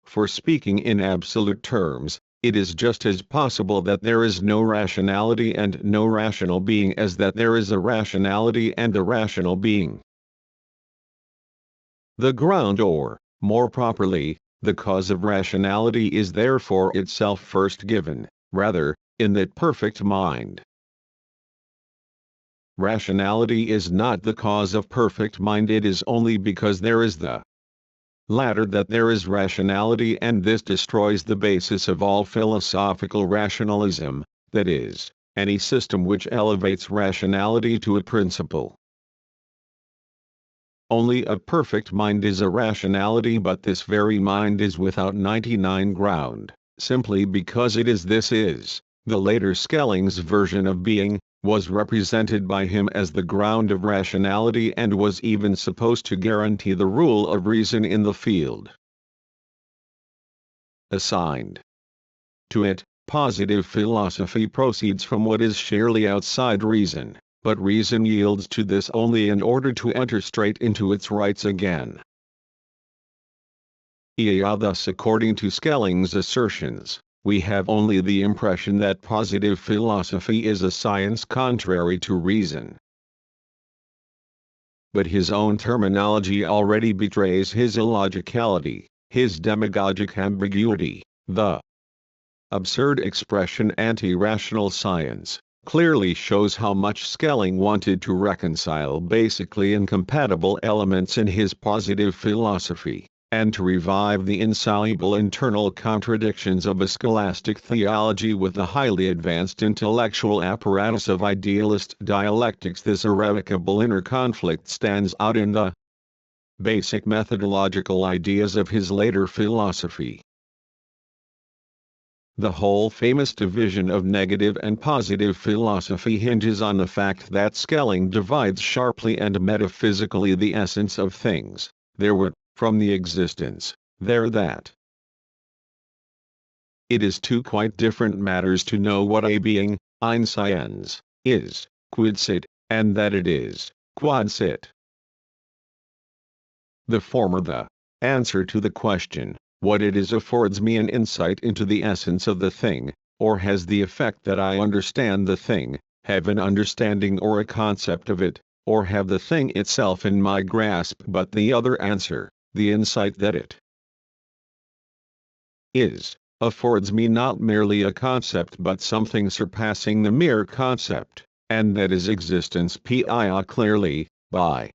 For speaking in absolute terms, it is just as possible that there is no rationality and no rational being as that there is a rationality and a rational being. The ground, or, more properly, the cause of rationality is therefore itself first given, rather, in that perfect mind. Rationality is not the cause of perfect mind, it is only because there is the latter that there is rationality, and this destroys the basis of all philosophical rationalism, that is, any system which elevates rationality to a principle. Only a perfect mind is a rationality, but this very mind is without 99 ground, simply because it is the later Schelling's version of being, was represented by him as the ground of rationality and was even supposed to guarantee the rule of reason in the field assigned to it. Positive philosophy proceeds from what is sheerly outside reason, but reason yields to this only in order to enter straight into its rights again. Thus, according to Schelling's assertions, we have only the impression that positive philosophy is a science contrary to reason. But his own terminology already betrays his illogicality, his demagogic ambiguity. The absurd expression anti-rational science clearly shows how much Schelling wanted to reconcile basically incompatible elements in his positive philosophy, and to revive the insoluble internal contradictions of a scholastic theology with the highly advanced intellectual apparatus of idealist dialectics. This irrevocable inner conflict stands out in the basic methodological ideas of his later philosophy. The whole famous division of negative and positive philosophy hinges on the fact that Schelling divides sharply and metaphysically the essence of things, their what, from the existence, their that. It is two quite different matters to know what a being, ein sciens, is, quid sit, and that it is, quod sit. The former, the answer to the question, what it is, affords me an insight into the essence of the thing, or has the effect that I understand the thing, have an understanding or a concept of it, or have the thing itself in my grasp. But the other answer, the insight that it is, affords me not merely a concept but something surpassing the mere concept, and that is existence. Pia clearly, by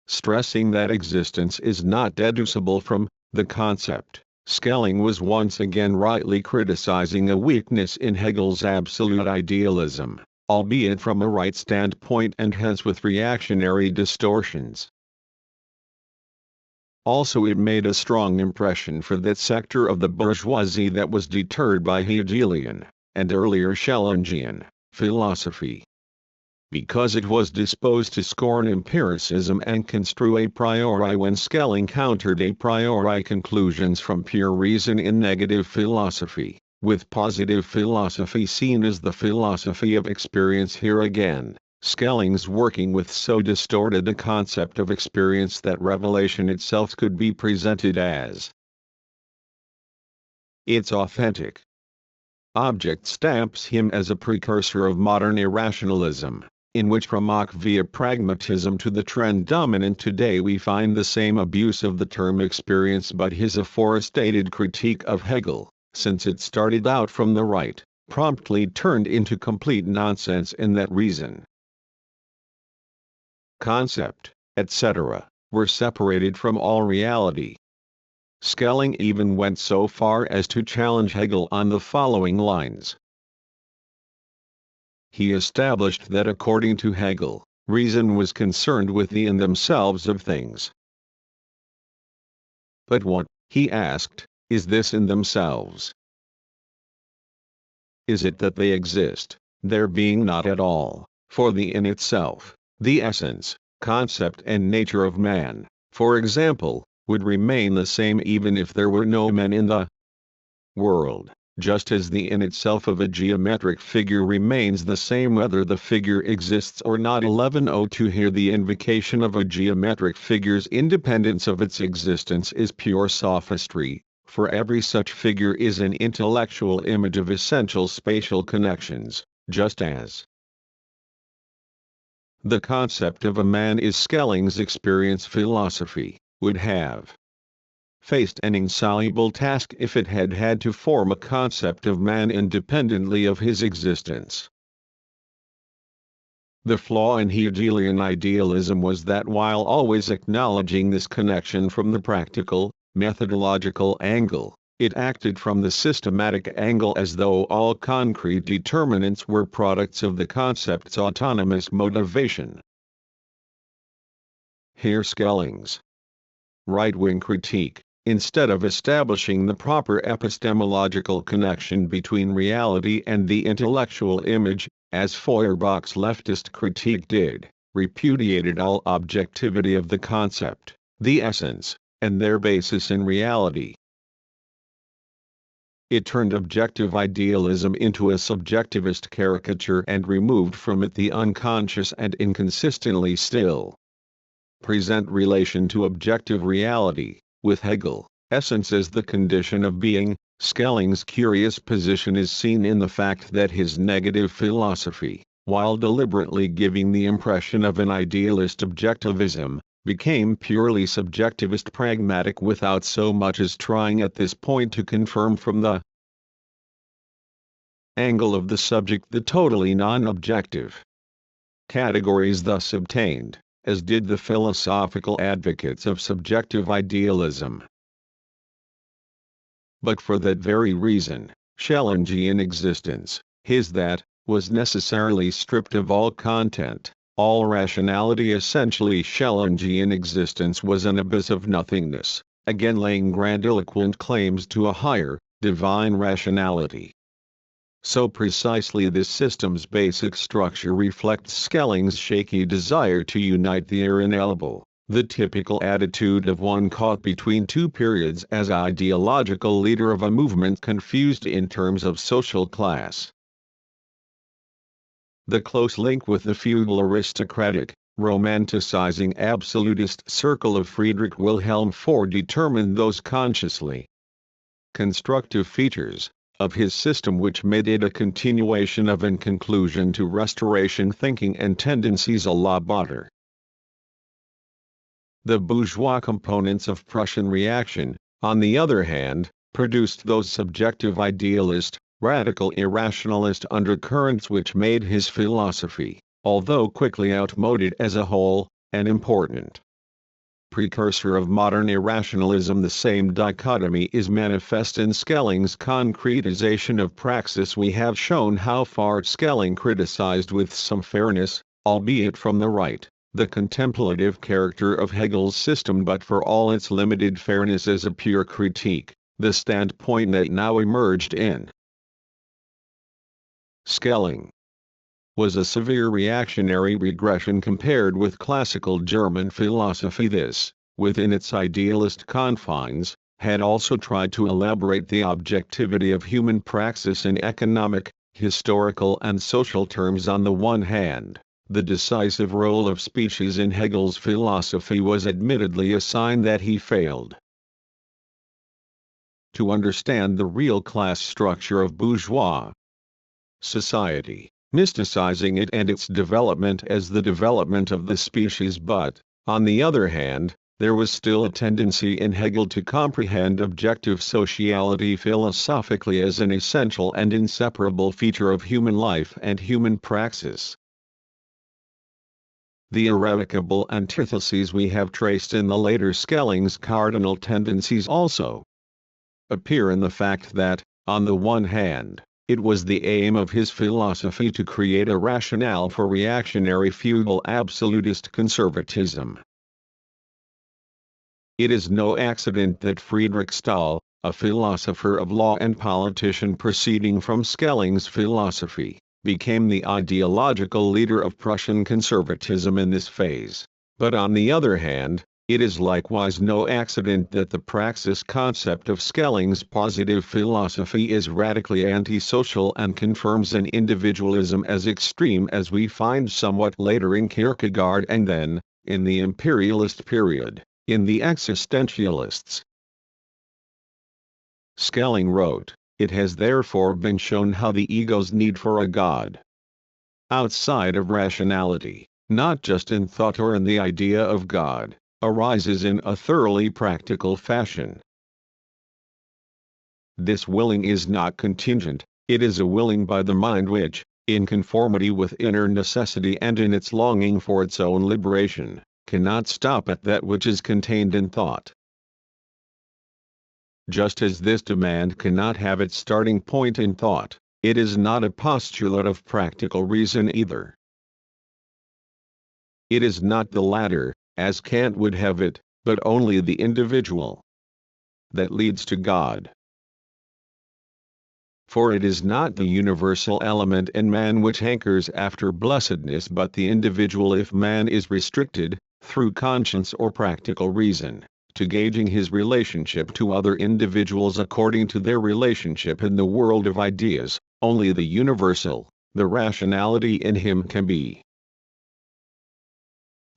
stressing that existence is not deducible from the concept, Schelling was once again rightly criticizing a weakness in Hegel's absolute idealism, albeit from a right standpoint and hence with reactionary distortions. Also, it made a strong impression for that sector of the bourgeoisie that was deterred by Hegelian, and earlier Schellingian, philosophy. because it was disposed to scorn empiricism and construe a priori when Schelling countered a priori conclusions from pure reason in negative philosophy, with positive philosophy seen as the philosophy of experience. Here again, Schelling's working with so distorted a concept of experience that revelation itself could be presented as its authentic object stamps him as a precursor of modern irrationalism, in which from Mach via pragmatism to the trend dominant today we find the same abuse of the term experience, but his aforestated critique of Hegel, since it started out from the right, promptly turned into complete nonsense in that reason, concept, etc., were separated from all reality. Schelling even went so far as to challenge Hegel on the following lines. He established that according to Hegel, reason was concerned with the in themselves of things. But what, he asked, is this in themselves? Is it that they exist, there being not at all, for the in itself, the essence, concept and nature of man, for example, would remain the same even if there were no men in the world, just as the in itself of a geometric figure remains the same whether the figure exists or not. 1102 Here the invocation of a geometric figure's independence of its existence is pure sophistry, for every such figure is an intellectual image of essential spatial connections, just as the concept of a man is. Schelling's experience philosophy would have faced an insoluble task if it had had to form a concept of man independently of his existence. The flaw in Hegelian idealism was that while always acknowledging this connection from the practical, methodological angle, it acted from the systematic angle as though all concrete determinants were products of the concept's autonomous motivation. Here Schelling's right-wing critique, instead of establishing the proper epistemological connection between reality and the intellectual image, as Feuerbach's leftist critique did, repudiated all objectivity of the concept, the essence, and their basis in reality. It turned objective idealism into a subjectivist caricature and removed from it the unconscious and inconsistently still present relation to objective reality, with Hegel, essence as the condition of being. Schelling's curious position is seen in the fact that his negative philosophy, while deliberately giving the impression of an idealist objectivism, became purely subjectivist pragmatic without so much as trying at this point to confirm from the angle of the subject the totally non-objective categories thus obtained, as did the philosophical advocates of subjective idealism. But for that very reason, Schellingian existence, his that, was necessarily stripped of all content, all rationality. Essentially Schellingian existence was an abyss of nothingness, again laying grandiloquent claims to a higher, divine rationality. So precisely this system's basic structure reflects Schelling's shaky desire to unite the irreliable, the typical attitude of one caught between two periods as ideological leader of a movement confused in terms of social class. The close link with the feudal aristocratic, romanticizing absolutist circle of Friedrich Wilhelm IV determined those consciously constructive features of his system which made it a continuation of and conclusion to Restoration thinking and tendencies à la Bader. The bourgeois components of Prussian reaction, on the other hand, produced those subjective idealist, radical irrationalist undercurrents which made his philosophy, although quickly outmoded as a whole, an important precursor of modern irrationalism. The same dichotomy is manifest in Schelling's concretization of praxis. We have shown how far Schelling criticized with some fairness, albeit from the right, the contemplative character of Hegel's system, but for all its limited fairness as a pure critique, the standpoint that now emerged in Schelling was a severe reactionary regression compared with classical German philosophy. This, within its idealist confines, had also tried to elaborate the objectivity of human praxis in economic, historical and social terms on the one hand. The decisive role of species in Hegel's philosophy was admittedly a sign that he failed to understand the real class structure of bourgeois society, mysticizing it and its development as the development of the species. But, on the other hand, there was still a tendency in Hegel to comprehend objective sociality philosophically as an essential and inseparable feature of human life and human praxis. The irrevocable antitheses we have traced in the later Schelling's cardinal tendencies also appear in the fact that, on the one hand, it was the aim of his philosophy to create a rationale for reactionary feudal absolutist conservatism. It is no accident that Friedrich Stahl, a philosopher of law and politician proceeding from Schelling's philosophy, became the ideological leader of Prussian conservatism in this phase. But on the other hand, it is likewise no accident that the praxis concept of Schelling's positive philosophy is radically antisocial and confirms an individualism as extreme as we find somewhat later in Kierkegaard and then, in the imperialist period, in the existentialists. Schelling wrote, "It has therefore been shown how the ego's need for a God outside of rationality, not just in thought or in the idea of God, arises in a thoroughly practical fashion. This willing is not contingent, it is a willing by the mind which, in conformity with inner necessity and in its longing for its own liberation, cannot stop at that which is contained in thought. Just as this demand cannot have its starting point in thought, it is not a postulate of practical reason either. It is not the latter, as Kant would have it, but only the individual that leads to God. For it is not the universal element in man which hankers after blessedness but the individual. If man is restricted, through conscience or practical reason, to gauging his relationship to other individuals according to their relationship in the world of ideas, only the universal, the rationality in him can be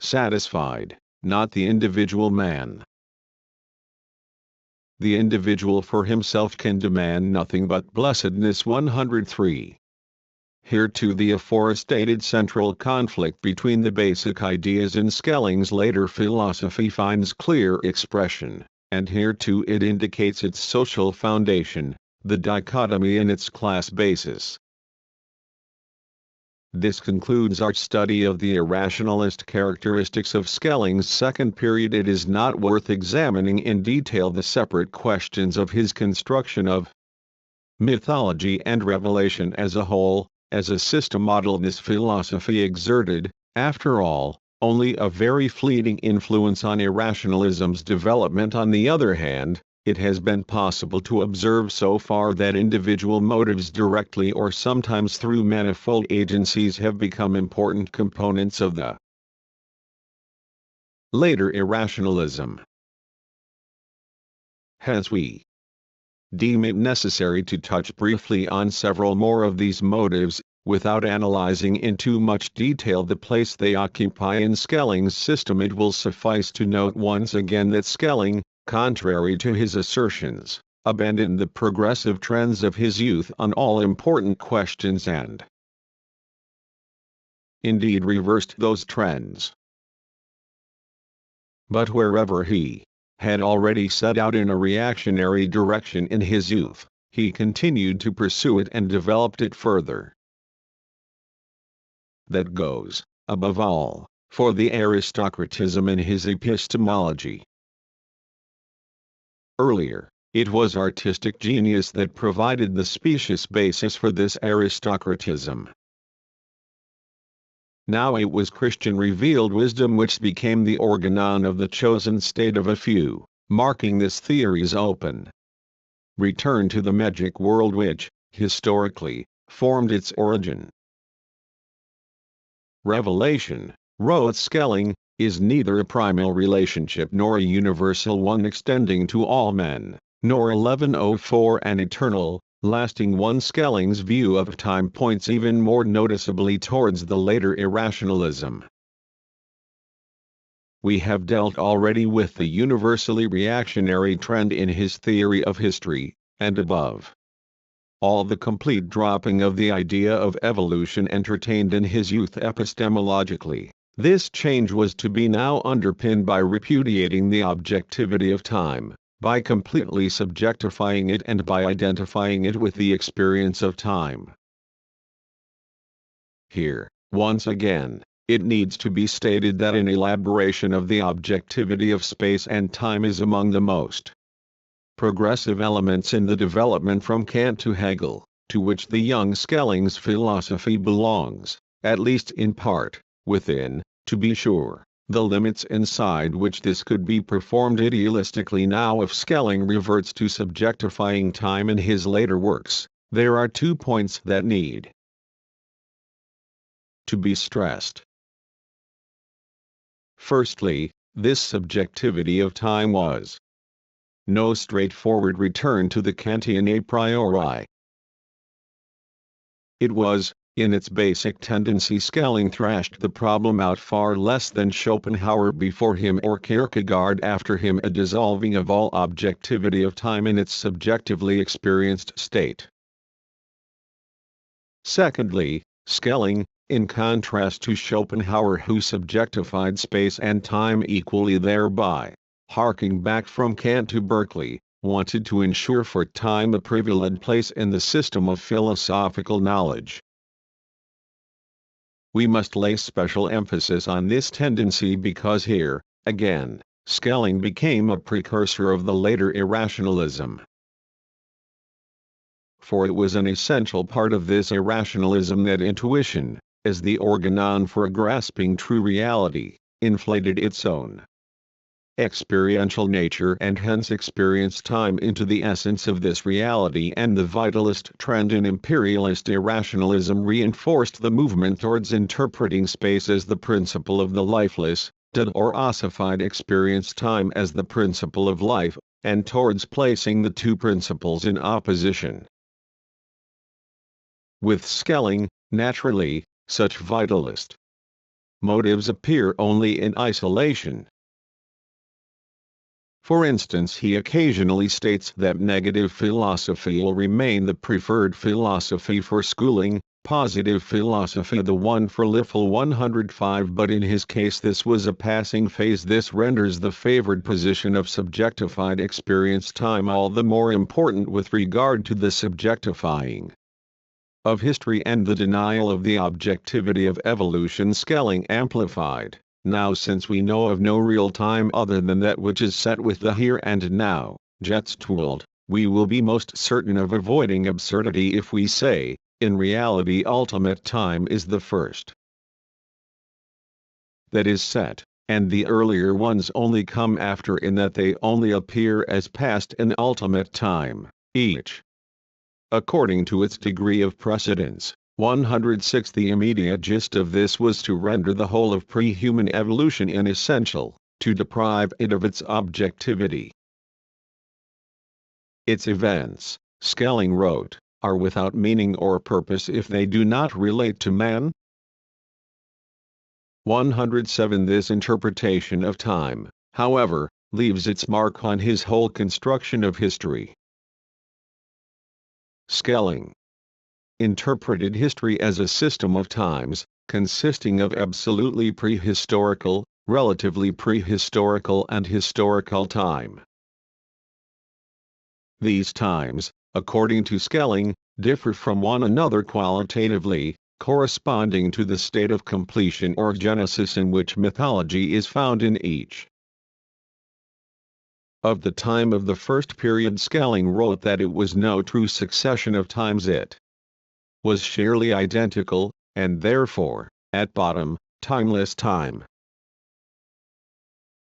satisfied, not the individual man. The individual for himself can demand nothing but blessedness. 103. Here too the aforestated central conflict between the basic ideas in Schelling's later philosophy finds clear expression, and here too it indicates its social foundation, the dichotomy in its class basis. This concludes our study of the irrationalist characteristics of Schelling's second period. It is not worth examining in detail the separate questions of his construction of mythology and revelation as a whole, as a system model. This philosophy exerted, after all, only a very fleeting influence on irrationalism's development. On the other hand, it has been possible to observe so far that individual motives directly or sometimes through manifold agencies have become important components of the later irrationalism. Hence we deem it necessary to touch briefly on several more of these motives, without analyzing in too much detail the place they occupy in Schelling's system. It will suffice to note once again that Schelling, contrary to his assertions, abandoned the progressive trends of his youth on all important questions and indeed reversed those trends. But wherever he had already set out in a reactionary direction in his youth, he continued to pursue it and developed it further. That goes, above all, for the aristocratism in his epistemology. Earlier, it was artistic genius that provided the specious basis for this aristocratism. Now it was Christian revealed wisdom which became the organon of the chosen state of a few, marking this theory's open return to the magic world which, historically, formed its origin. Revelation, wrote Schelling, is neither a primal relationship nor a universal one extending to all men, nor 1104 an eternal, lasting one. Schelling's view of time points even more noticeably towards the later irrationalism. We have dealt already with the universally reactionary trend in his theory of history, and above all the complete dropping of the idea of evolution entertained in his youth epistemologically. This change was to be now underpinned by repudiating the objectivity of time, by completely subjectifying it and by identifying it with the experience of time. Here, once again, it needs to be stated that an elaboration of the objectivity of space and time is among the most progressive elements in the development from Kant to Hegel, to which the young Schelling's philosophy belongs, at least in part, within, to be sure, the limits inside which this could be performed idealistically. Now if Schelling reverts to subjectifying time in his later works, there are 2 points that need to be stressed. Firstly, this subjectivity of time was no straightforward return to the Kantian a priori. It was, in its basic tendency. Schelling thrashed the problem out far less than Schopenhauer before him or Kierkegaard after him, a dissolving of all objectivity of time in its subjectively experienced state. Secondly, Schelling, in contrast to Schopenhauer who subjectified space and time equally, thereby, harking back from Kant to Berkeley, wanted to ensure for time a privileged place in the system of philosophical knowledge. We must lay special emphasis on this tendency because here, again, Schelling became a precursor of the later irrationalism. For it was an essential part of this irrationalism that intuition, as the organon for grasping true reality, inflated its own experiential nature and hence experienced time into the essence of this reality, and the vitalist trend in imperialist irrationalism reinforced the movement towards interpreting space as the principle of the lifeless, dead or ossified experience, time as the principle of life, and towards placing the two principles in opposition. With Schelling, naturally, such vitalist motives appear only in isolation. For instance, he occasionally states that negative philosophy will remain the preferred philosophy for schooling, positive philosophy the one for Liffel 105, but in his case this was a passing phase. This renders the favored position of subjectified experience time all the more important with regard to the subjectifying of history and the denial of the objectivity of evolution. Schelling amplified, now since we know of no real time other than that which is set with the here and now, Jetztwald, we will be most certain of avoiding absurdity if we say, in reality ultimate time is the first that is set, and the earlier ones only come after, in that they only appear as past in ultimate time, each according to its degree of precedence. 106. The immediate gist of this was to render the whole of pre-human evolution inessential, to deprive it of its objectivity. Its events, Schelling wrote, are without meaning or purpose if they do not relate to man. 107. This interpretation of time, however, leaves its mark on his whole construction of history. Schelling interpreted history as a system of times, consisting of absolutely prehistorical, relatively prehistorical and historical time. These times, according to Schelling, differ from one another qualitatively, corresponding to the state of completion or genesis in which mythology is found in each. Of the time of the first period, Schelling wrote that it was no true succession of times, it was sheerly identical, and therefore, at bottom, timeless time.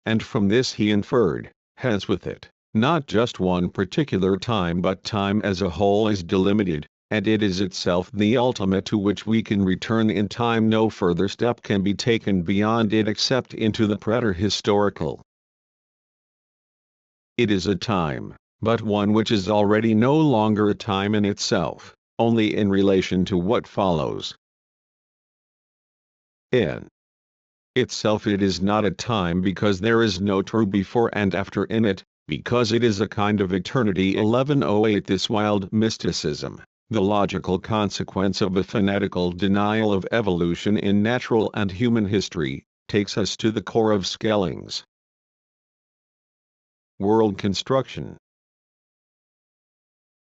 And from this he inferred, hence with it, not just one particular time but time as a whole is delimited, and it is itself the ultimate to which we can return in time. No further step can be taken beyond it except into the preterhistorical. It is a time, but one which is already no longer a time in itself, only in relation to what follows. In itself it is not a time because there is no true before and after in it, because it is a kind of eternity. 1108 This wild mysticism, the logical consequence of a fanatical denial of evolution in natural and human history, takes us to the core of Schelling's world construction.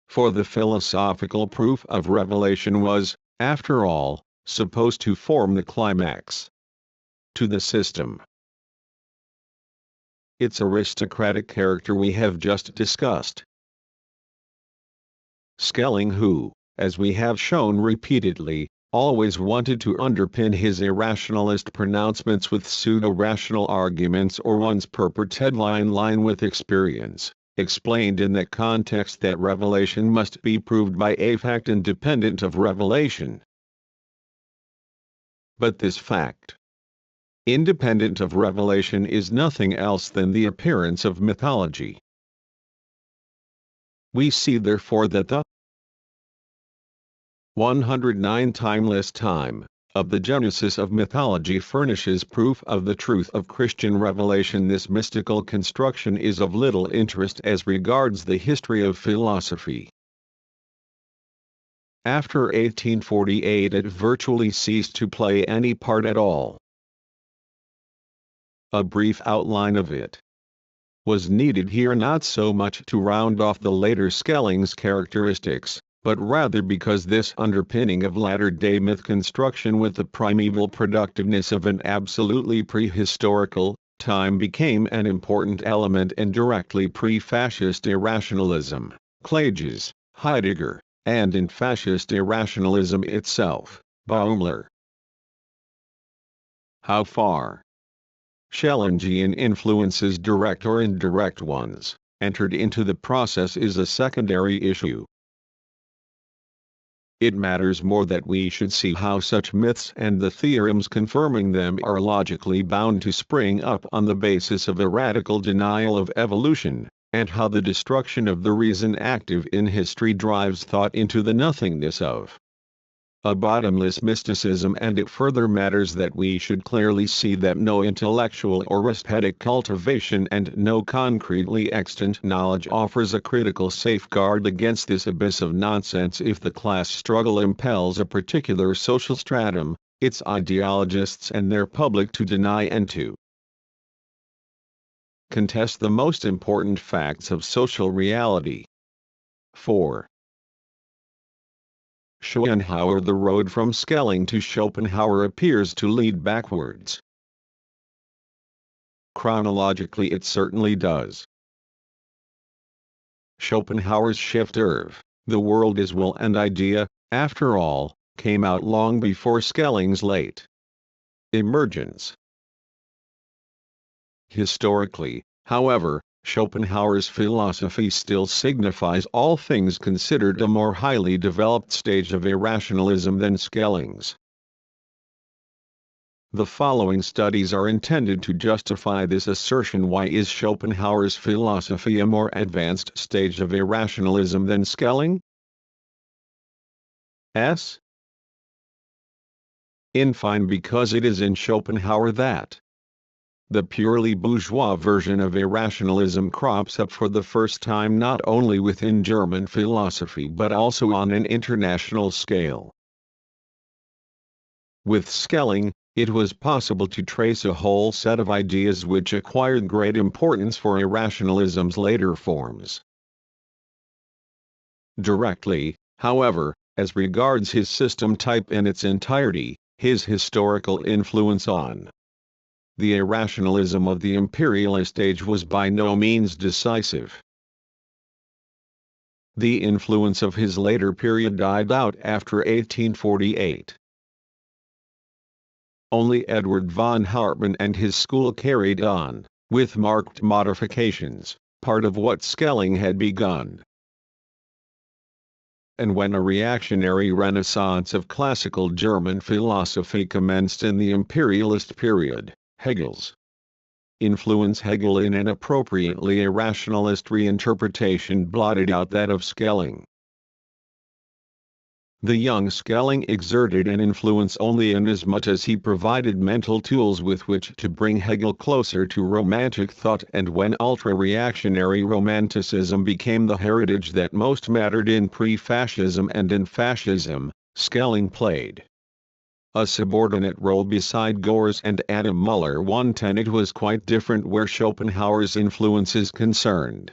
For the philosophical proof of revelation was, after all, supposed to form the climax to the system. Its aristocratic character we have just discussed. Schelling, who, as we have shown repeatedly, always wanted to underpin his irrationalist pronouncements with pseudo-rational arguments or one's purport headline line with experience, explained in that context that revelation must be proved by a fact independent of revelation. But this fact, independent of revelation, is nothing else than the appearance of mythology. We see therefore that the 109 timeless time of the genesis of mythology furnishes proof of the truth of Christian revelation. This mystical construction is of little interest as regards the history of philosophy. After 1848 it virtually ceased to play any part at all. A brief outline of it was needed here, not so much to round off the later Schelling's characteristics, but rather because this underpinning of latter-day myth construction with the primeval productiveness of an absolutely prehistorical time became an important element in directly pre-fascist irrationalism, Klages, Heidegger, and in fascist irrationalism itself, Baumler. How far Schellingian influences, direct or indirect ones, entered into the process is a secondary issue. It matters more that we should see how such myths and the theorems confirming them are logically bound to spring up on the basis of a radical denial of evolution, and how the destruction of the reason active in history drives thought into the nothingness of a bottomless mysticism. And it further matters that we should clearly see that no intellectual or aesthetic cultivation and no concretely extant knowledge offers a critical safeguard against this abyss of nonsense. If the class struggle impels a particular social stratum, its ideologists and their public to deny and to contest the most important facts of social reality. 4. Schopenhauer. The road from Schelling to Schopenhauer appears to lead backwards. Chronologically it certainly does. Schopenhauer's shift of the world as will and idea, after all, came out long before Schelling's late emergence. Historically, however, Schopenhauer's philosophy still signifies, all things considered, a more highly developed stage of irrationalism than Schelling's. The following studies are intended to justify this assertion. Why is Schopenhauer's philosophy a more advanced stage of irrationalism than Schelling's? In fine, because it is in Schopenhauer that the purely bourgeois version of irrationalism crops up for the first time, not only within German philosophy but also on an international scale. With Schelling, it was possible to trace a whole set of ideas which acquired great importance for irrationalism's later forms. Directly, however, as regards his system type in its entirety, his historical influence on the irrationalism of the imperialist age was by no means decisive. The influence of his later period died out after 1848. Only Edward von Hartmann and his school carried on, with marked modifications, part of what Schelling had begun. and when a reactionary renaissance of classical German philosophy commenced in the imperialist period, Hegel's influence Hegel in an appropriately irrationalist reinterpretation blotted out that of Schelling. The young Schelling exerted an influence only inasmuch as he provided mental tools with which to bring Hegel closer to Romantic thought, and when ultra-reactionary Romanticism became the heritage that most mattered in pre-fascism and in fascism, Schelling played a subordinate role beside Gors and Adam Muller. 110. It was quite different where Schopenhauer's influence is concerned.